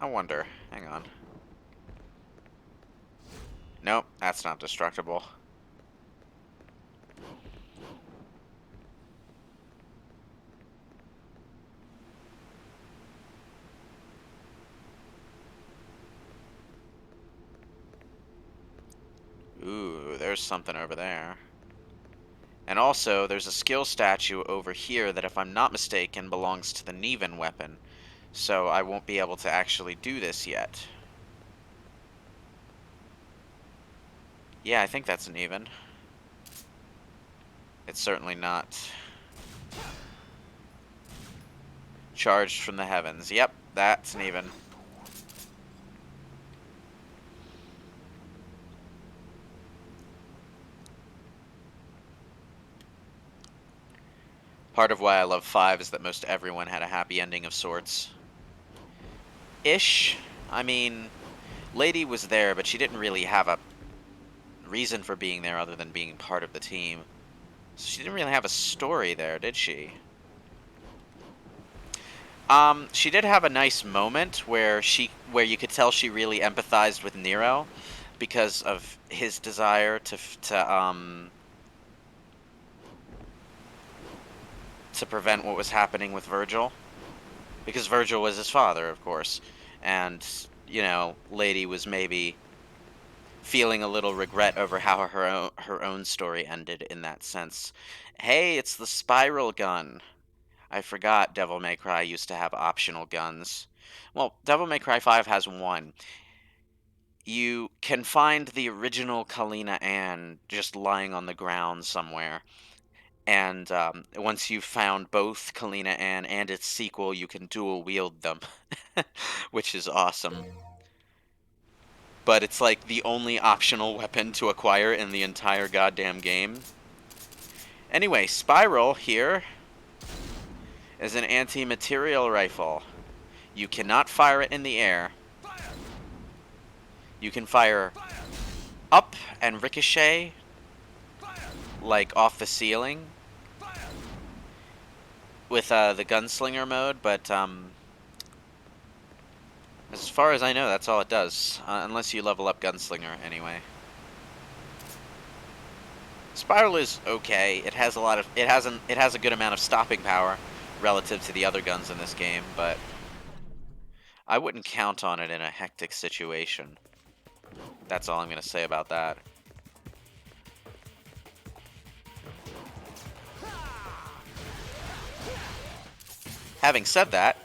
I wonder. Hang on. Nope, that's not destructible. Ooh, there's something over there. And also, there's a skill statue over here that, if I'm not mistaken, belongs to the Nevan weapon. So I won't be able to actually do this yet. Yeah, I think that's an even. It's certainly not. Charged from the heavens. Yep, that's an even. Part of why I love 5 is that most everyone had a happy ending of sorts. Ish. I mean, Lady was there, but she didn't really have a reason for being there other than being part of the team. So she didn't really have a story there, did she? She did have a nice moment where you could tell she really empathized with Nero because of his desire to prevent what was happening with Virgil, because Virgil was his father, of course, and you know, Lady was maybe feeling a little regret over how her own story ended in that sense. Hey, it's the spiral gun. I forgot Devil May Cry used to have optional guns. Well, Devil May Cry 5 has one. You can find the original Kalina Ann just lying on the ground somewhere. And once you've found both Kalina Ann and its sequel, you can dual wield them, which is awesome. but it's like the only optional weapon to acquire in the entire goddamn game. Anyway, Spiral here is an anti-material rifle. You cannot fire it in the air. You can fire up and ricochet, like off the ceiling, with the gunslinger mode, but as far as I know, that's all it does, unless you level up gunslinger anyway. Spiral is okay. It has a lot of it has a good amount of stopping power relative to the other guns in this game, but I wouldn't count on it in a hectic situation. That's all I'm going to say about that. Having said that,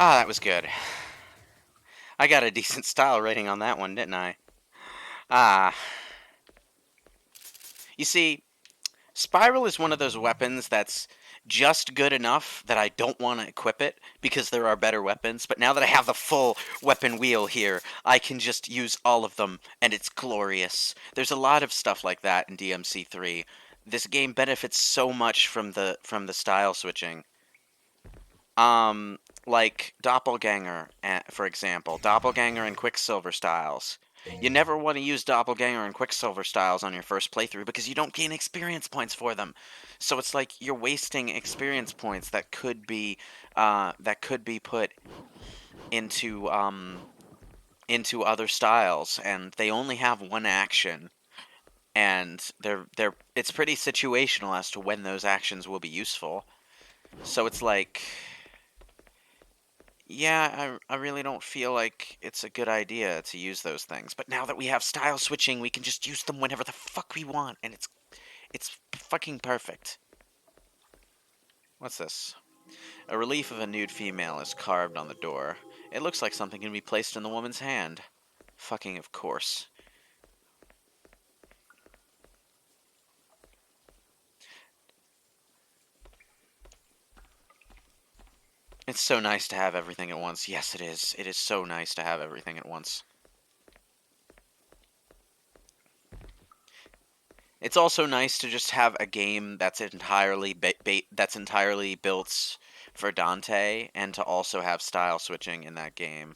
ah, that was good. I got a decent style rating on that one, didn't I? Ah. You see, Spiral is one of those weapons that's just good enough that I don't want to equip it because there are better weapons, but now that I have the full weapon wheel here, I can just use all of them, and it's glorious. There's a lot of stuff like that in DMC3. This game benefits so much from the style switching. Like Doppelganger, for example. Doppelganger and Quicksilver styles. You never want to use Doppelganger and Quicksilver styles on your first playthrough because you don't gain experience points for them. So it's like you're wasting experience points that could be put into other styles, and they only have one action, and it's pretty situational as to when those actions will be useful. So it's like, yeah, I really don't feel like it's a good idea to use those things. But now that we have style switching, we can just use them whenever the fuck we want, and it's fucking perfect. What's this? A relief of a nude female is carved on the door. It looks like something can be placed in the woman's hand. Fucking of course. It's so nice to have everything at once. Yes, it is. It is so nice to have everything at once. It's also nice to just have a game that's entirely built for Dante, and to also have style switching in that game.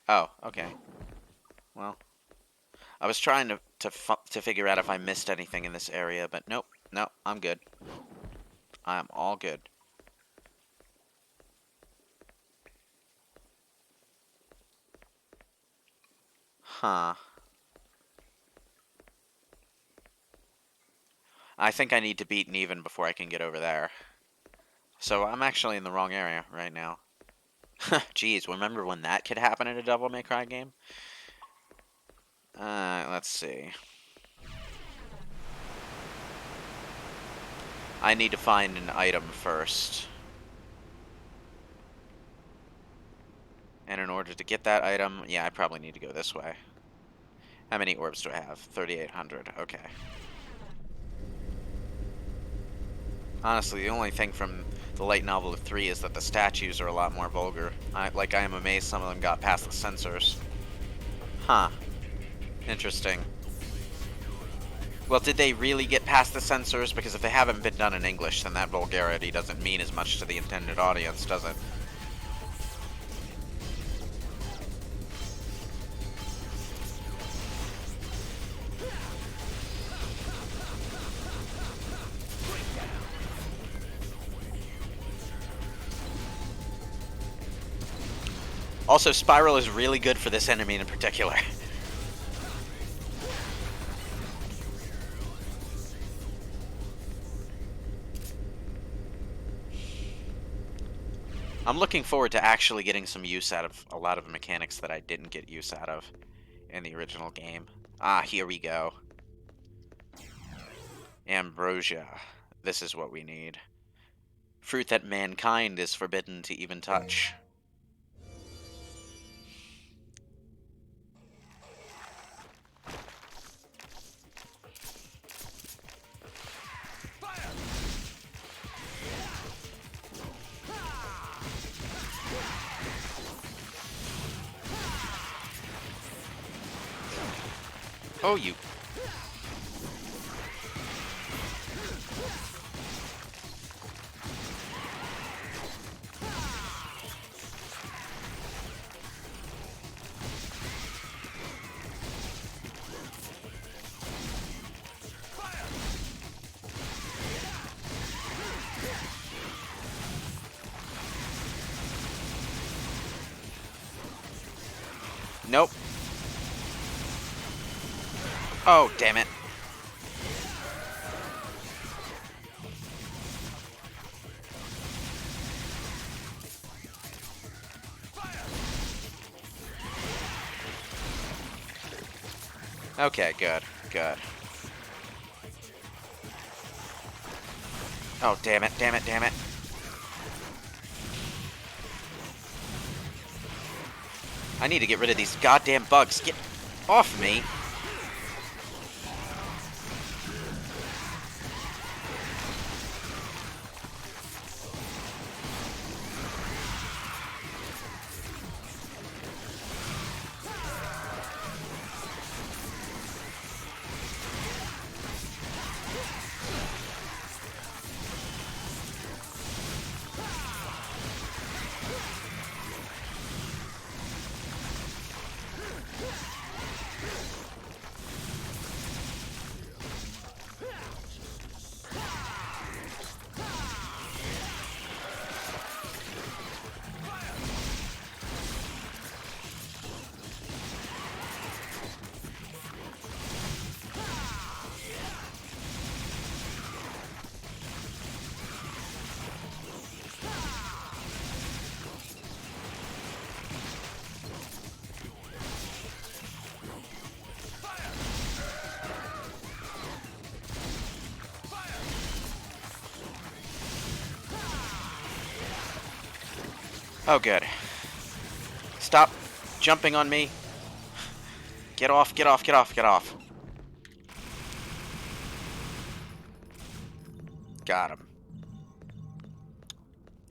Oh, okay. Well, I was trying to figure out if I missed anything in this area, but nope, I'm good. I'm all good. Huh. I think I need to beat Neven before I can get over there. So I'm actually in the wrong area right now. Jeez, remember when that could happen in a Devil May Cry game? Let's see. I need to find an item first. And in order to get that item, yeah, I probably need to go this way. How many orbs do I have? 3,800. Okay. Honestly, the only thing from the light novel of 3 is that the statues are a lot more vulgar. I am amazed some of them got past the censors. Huh. Interesting. Well, did they really get past the censors? Because if they haven't been done in English, then that vulgarity doesn't mean as much to the intended audience, does it? Also, Spiral is really good for this enemy in particular. I'm looking forward to actually getting some use out of a lot of the mechanics that I didn't get use out of in the original game. Ah, here we go. Ambrosia. This is what we need. Fruit that mankind is forbidden to even touch. Oh, you... Nope. Oh, damn it. Okay, good, good. Oh, damn it, damn it, damn it. I need to get rid of these goddamn bugs. Get off me. Oh, good. Stop jumping on me. Get off, get off, get off, get off. Got him.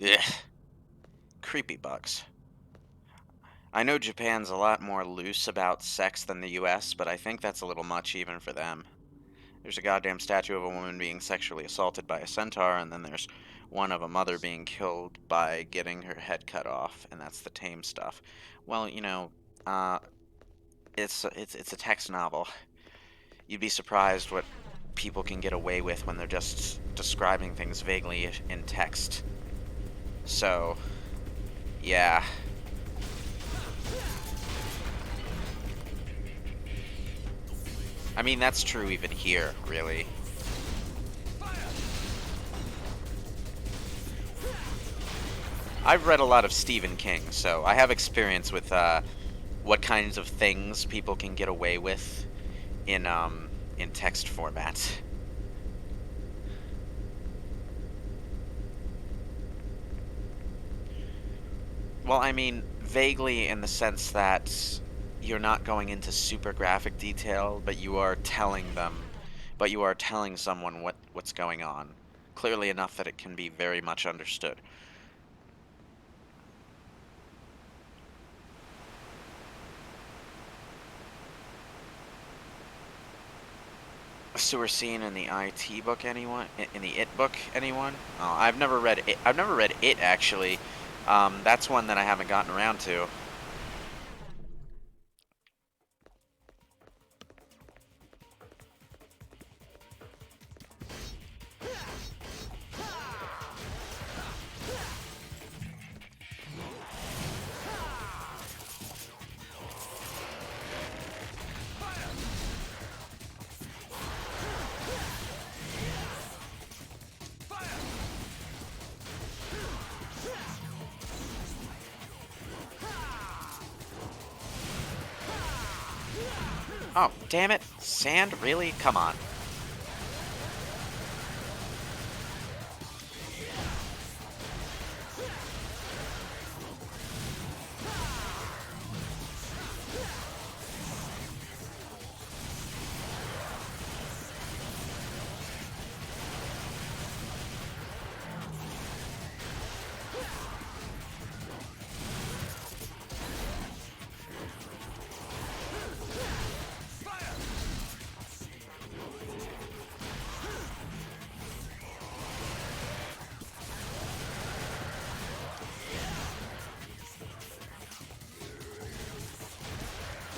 Ugh. Creepy bugs. I know Japan's a lot more loose about sex than the US, but I think that's a little much even for them. There's a goddamn statue of a woman being sexually assaulted by a centaur, and then there's one of a mother being killed by getting her head cut off, and that's the tame stuff. Well, you know, it's a text novel. You'd be surprised what people can get away with when they're just describing things vaguely in text. So, yeah. I mean, that's true even here, really. I've read a lot of Stephen King, so I have experience with what kinds of things people can get away with in text format. Well, I mean, vaguely in the sense that you're not going into super graphic detail, but you are telling someone what's going on, clearly enough that it can be very much understood. sewer scene in the IT book, anyone? In the It book, anyone? Oh, I've never read it. I've never read It, actually. That's one that I haven't gotten around to. Oh, damn it. Sand? Really? Come on.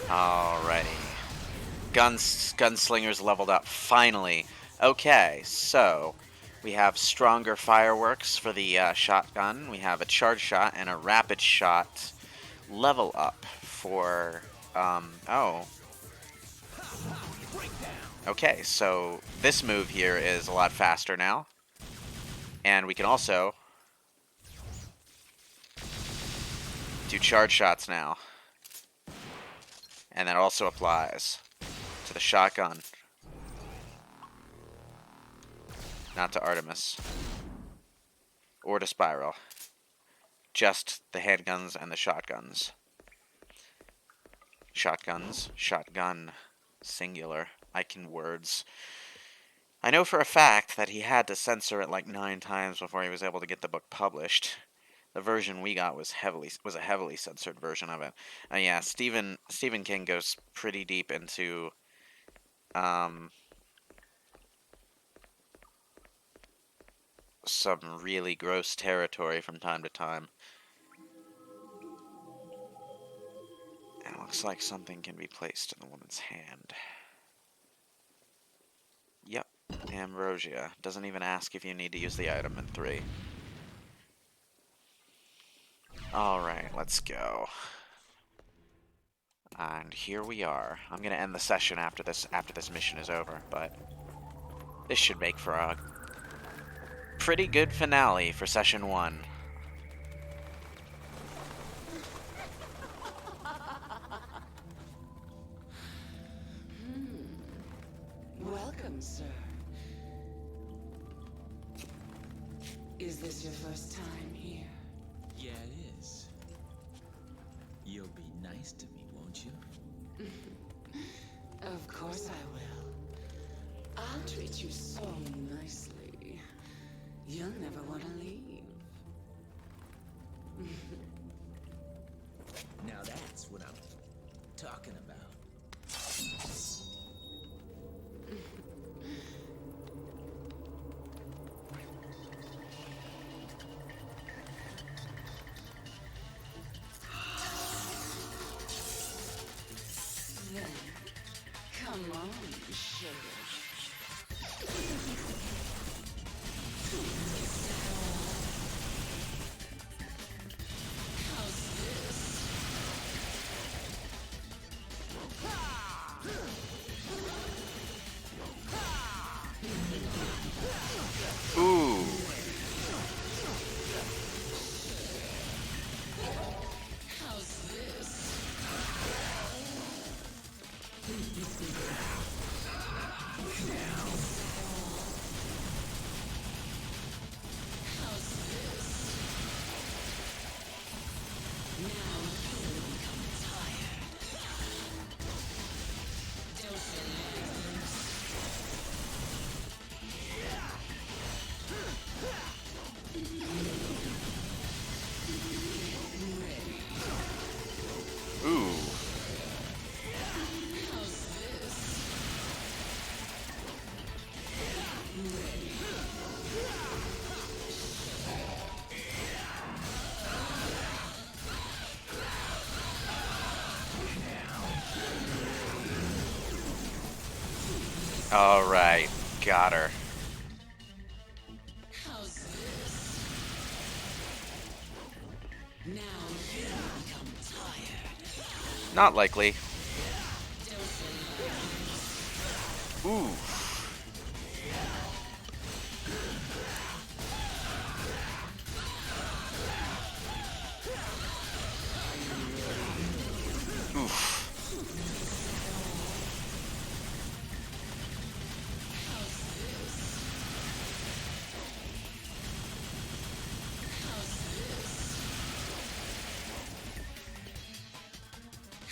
Alrighty. Gunslingers leveled up, finally. Okay, so we have stronger fireworks for the shotgun. We have a charge shot and a rapid shot level up for, oh. Okay, so this move here is a lot faster now. And we can also do charge shots now. And that also applies to the shotgun. Not to Artemis. Or to Spiral. Just the handguns and the shotguns. Shotguns. Shotgun. Singular. I can words. I know for a fact that he had to censor it like 9 times before he was able to get the book published. The version we got was a heavily censored version of it. Yeah, Stephen King goes pretty deep into some really gross territory from time to time. And it looks like something can be placed in the woman's hand. Yep, ambrosia. Doesn't even ask if you need to use the item in 3. Alright, let's go. And here we are. I'm gonna end the session after this mission is over, but this should make for a pretty good finale for session 1. Welcome, sir. Is this your first time here? Yeah, it is. You'll be nice to me, won't you? Of course I will. I'll treat you so nicely. You'll never want to leave. Now that's what I'm talking about. Then, come on, sugar. Alright, got her. How's this? Now you become tired. Not likely. Ooh. Oof.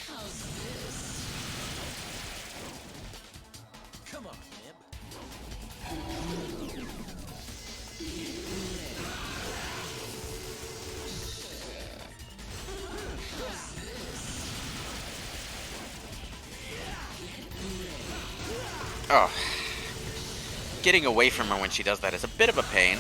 How's this? Come on, Nib. Oh. Getting away from her when she does that is a bit of a pain.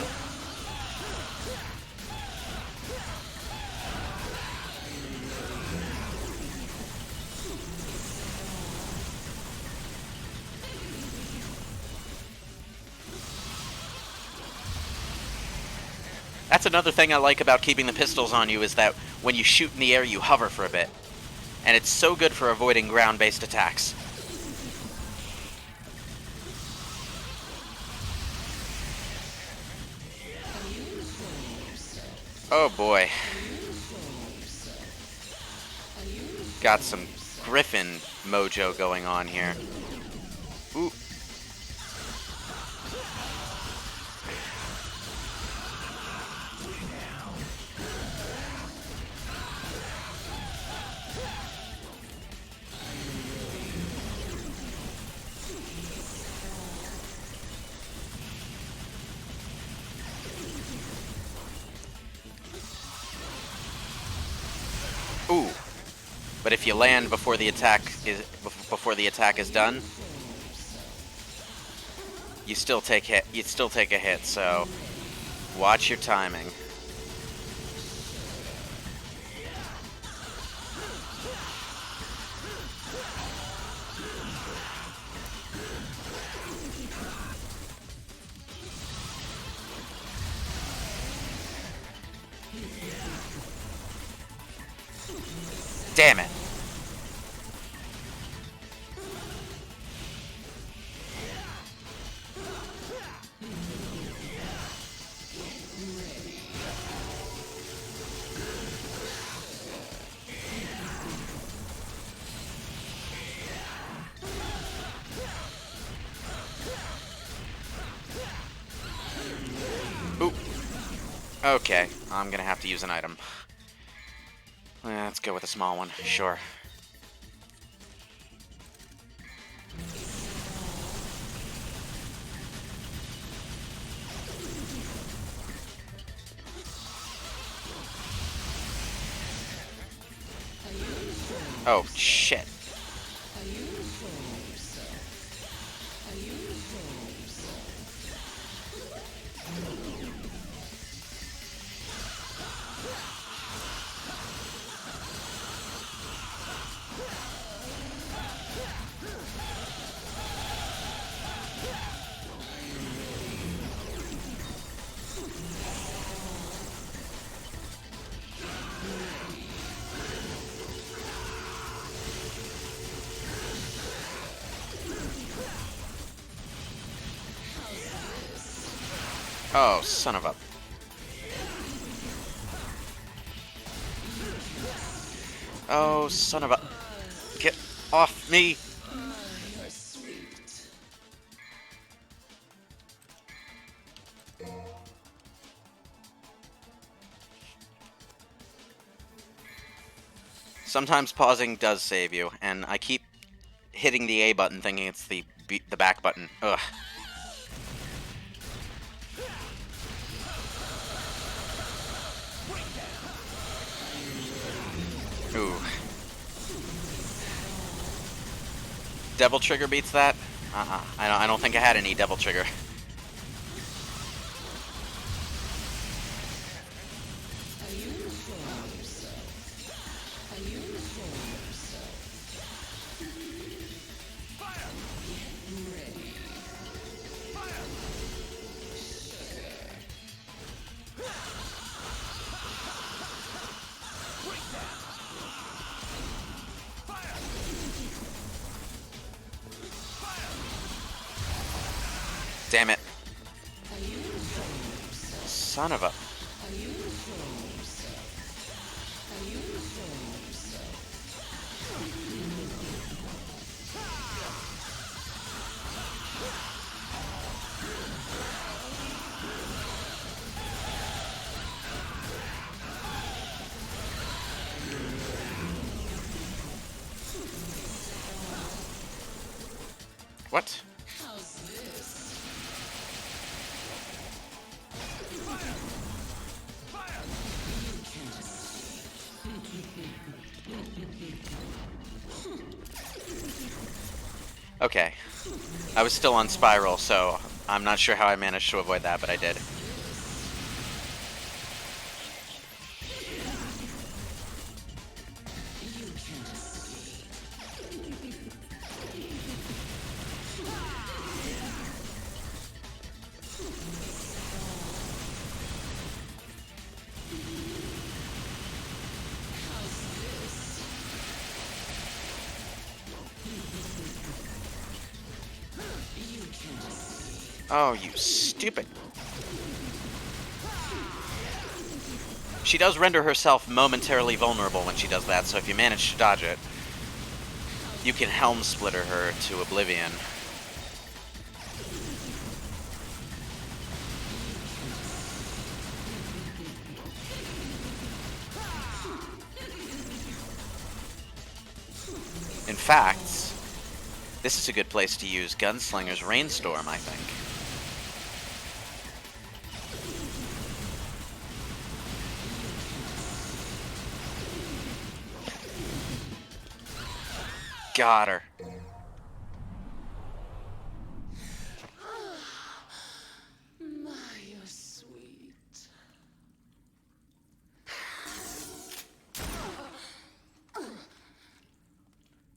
That's another thing I like about keeping the pistols on you is that when you shoot in the air, you hover for a bit. And it's so good for avoiding ground-based attacks. Oh boy. Got some Griffin mojo going on here. Ooh. Ooh. But if you land before the attack is done, you still take a hit, so watch your timing. Damn it. Oop. Okay, I'm gonna have to use an item. Let's go with a small one, sure. Oh, shit. Oh, son of a... Oh, son of a... Get off me! Sometimes pausing does save you, and I keep hitting the A button thinking it's the back button. Ugh. Ooh. Devil Trigger beats that? I don't think I had any Devil Trigger. Damn it. Son of a... What? Okay. I was still on Spiral, so I'm not sure how I managed to avoid that, but I did. Oh, you stupid. She does render herself momentarily vulnerable when she does that, so if you manage to dodge it, you can Helm Splitter her to oblivion. In fact, this is a good place to use Gunslinger's Rainstorm, I think. Got her. My, you're sweet.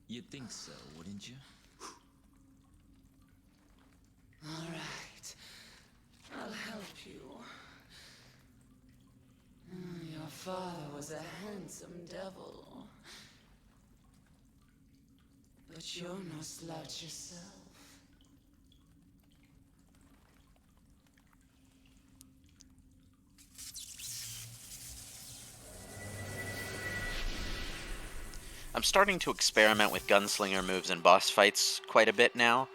You'd think so, wouldn't you? All right. I'll help you. Your father was a handsome devil. But you're no slouch yourself. I'm starting to experiment with Gunslinger moves in boss fights quite a bit now,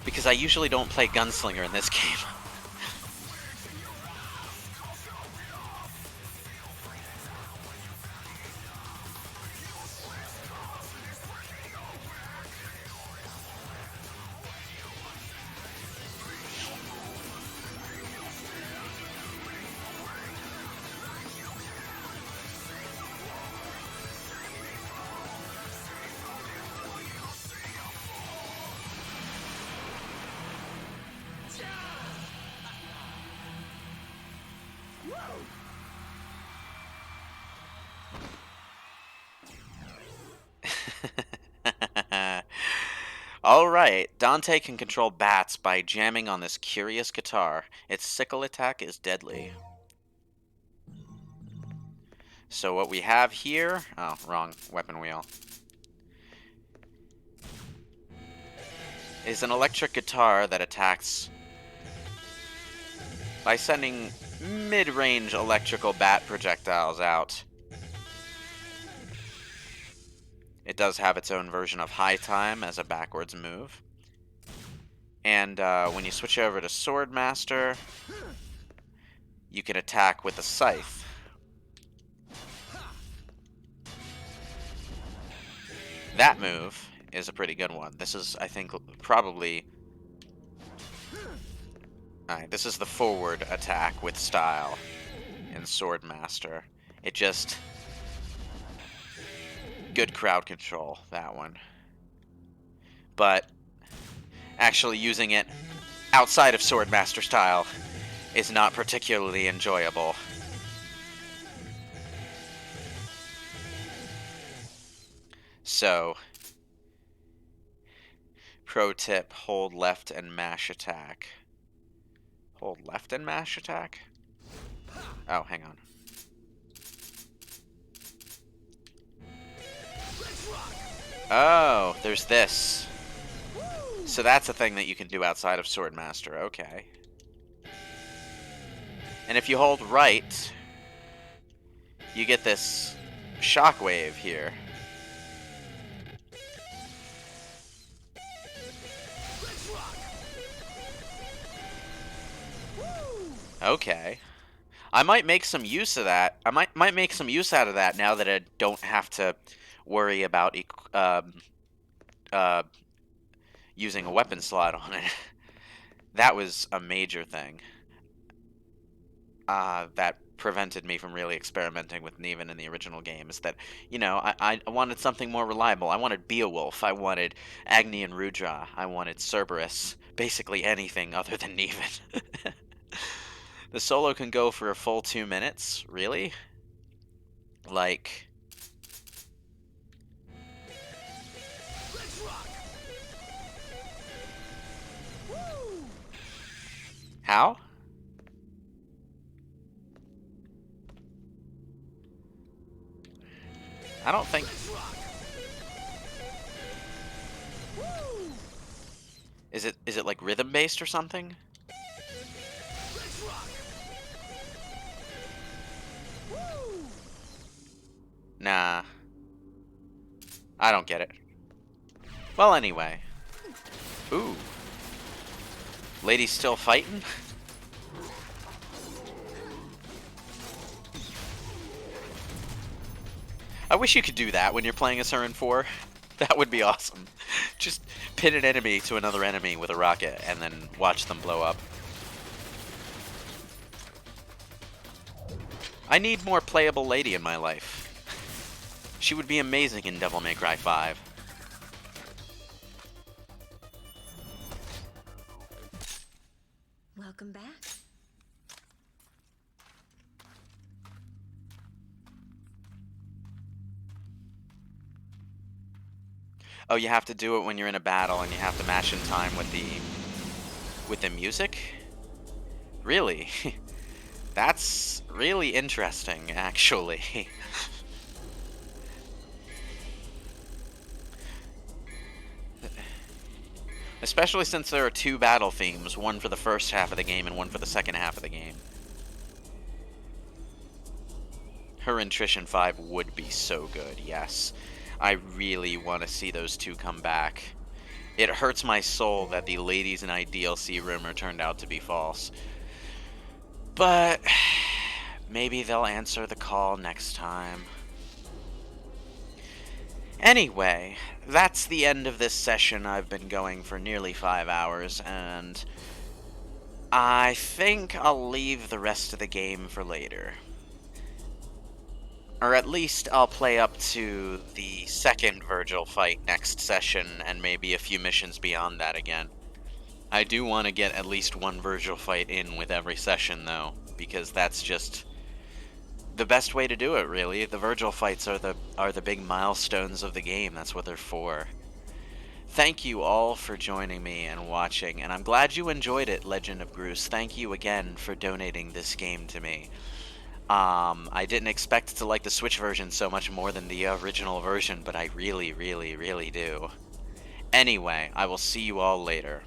because I usually don't play Gunslinger in this game. Alright, Dante can control bats by jamming on this curious guitar. Its sickle attack is deadly. So what we have here... Oh, wrong weapon wheel. Is an electric guitar that attacks by sending mid-range electrical bat projectiles out. It does have its own version of High Time as a backwards move. And when you switch over to Swordmaster, you can attack with a Scythe. That move is a pretty good one. This is, I think, probably... Alright, this is the forward attack with style in Swordmaster. It just... Good crowd control, that one. But actually using it outside of Swordmaster style is not particularly enjoyable. So, pro tip, hold left and mash attack. Hold left and mash attack? Oh, hang on. Oh, there's this. So that's a thing that you can do outside of Swordmaster. Okay. And if you hold right, you get this shockwave here. Okay. I might make some use of that. I might make some use out of that now that I don't have to worry about using a weapon slot on it. That was a major thing. That prevented me from really experimenting with Nevan in the original game, is that, you know, I wanted something more reliable. I wanted Beowulf, I wanted Agni and Rudra, I wanted Cerberus, basically anything other than Nevan. The solo can go for a full 2 minutes? Really? Like... How? I don't think... Is it like rhythm based or something? Nah. I don't get it. Well, anyway. Ooh. Lady's still fighting? I wish you could do that when you're playing a Surin 4. That would be awesome. Just pin an enemy to another enemy with a rocket and then watch them blow up. I need more playable Lady in my life. She would be amazing in Devil May Cry 5. Welcome back. Oh, you have to do it when you're in a battle and you have to match in time with the music? Really? That's really interesting, actually. Especially since there are 2 battle themes, one for the first half of the game and one for the second half of the game. Her in Trishan 5 would be so good, yes. I really want to see those 2 come back. It hurts my soul that the Ladies in I DLC rumor turned out to be false. But maybe they'll answer the call next time. Anyway, that's the end of this session. I've been going for nearly 5 hours, and I think I'll leave the rest of the game for later. Or at least I'll play up to the second Virgil fight next session, and maybe a few missions beyond that again. I do want to get at least one Virgil fight in with every session, though, because that's just the best way to do it, really. The Virgil fights are the big milestones of the game. That's what they're for. Thank you all for joining me and watching, and I'm glad you enjoyed it, Legend of Groose. Thank you again for donating this game to me. I didn't expect to like the Switch version so much more than the original version, but I really, really, really do. Anyway, I will see you all later.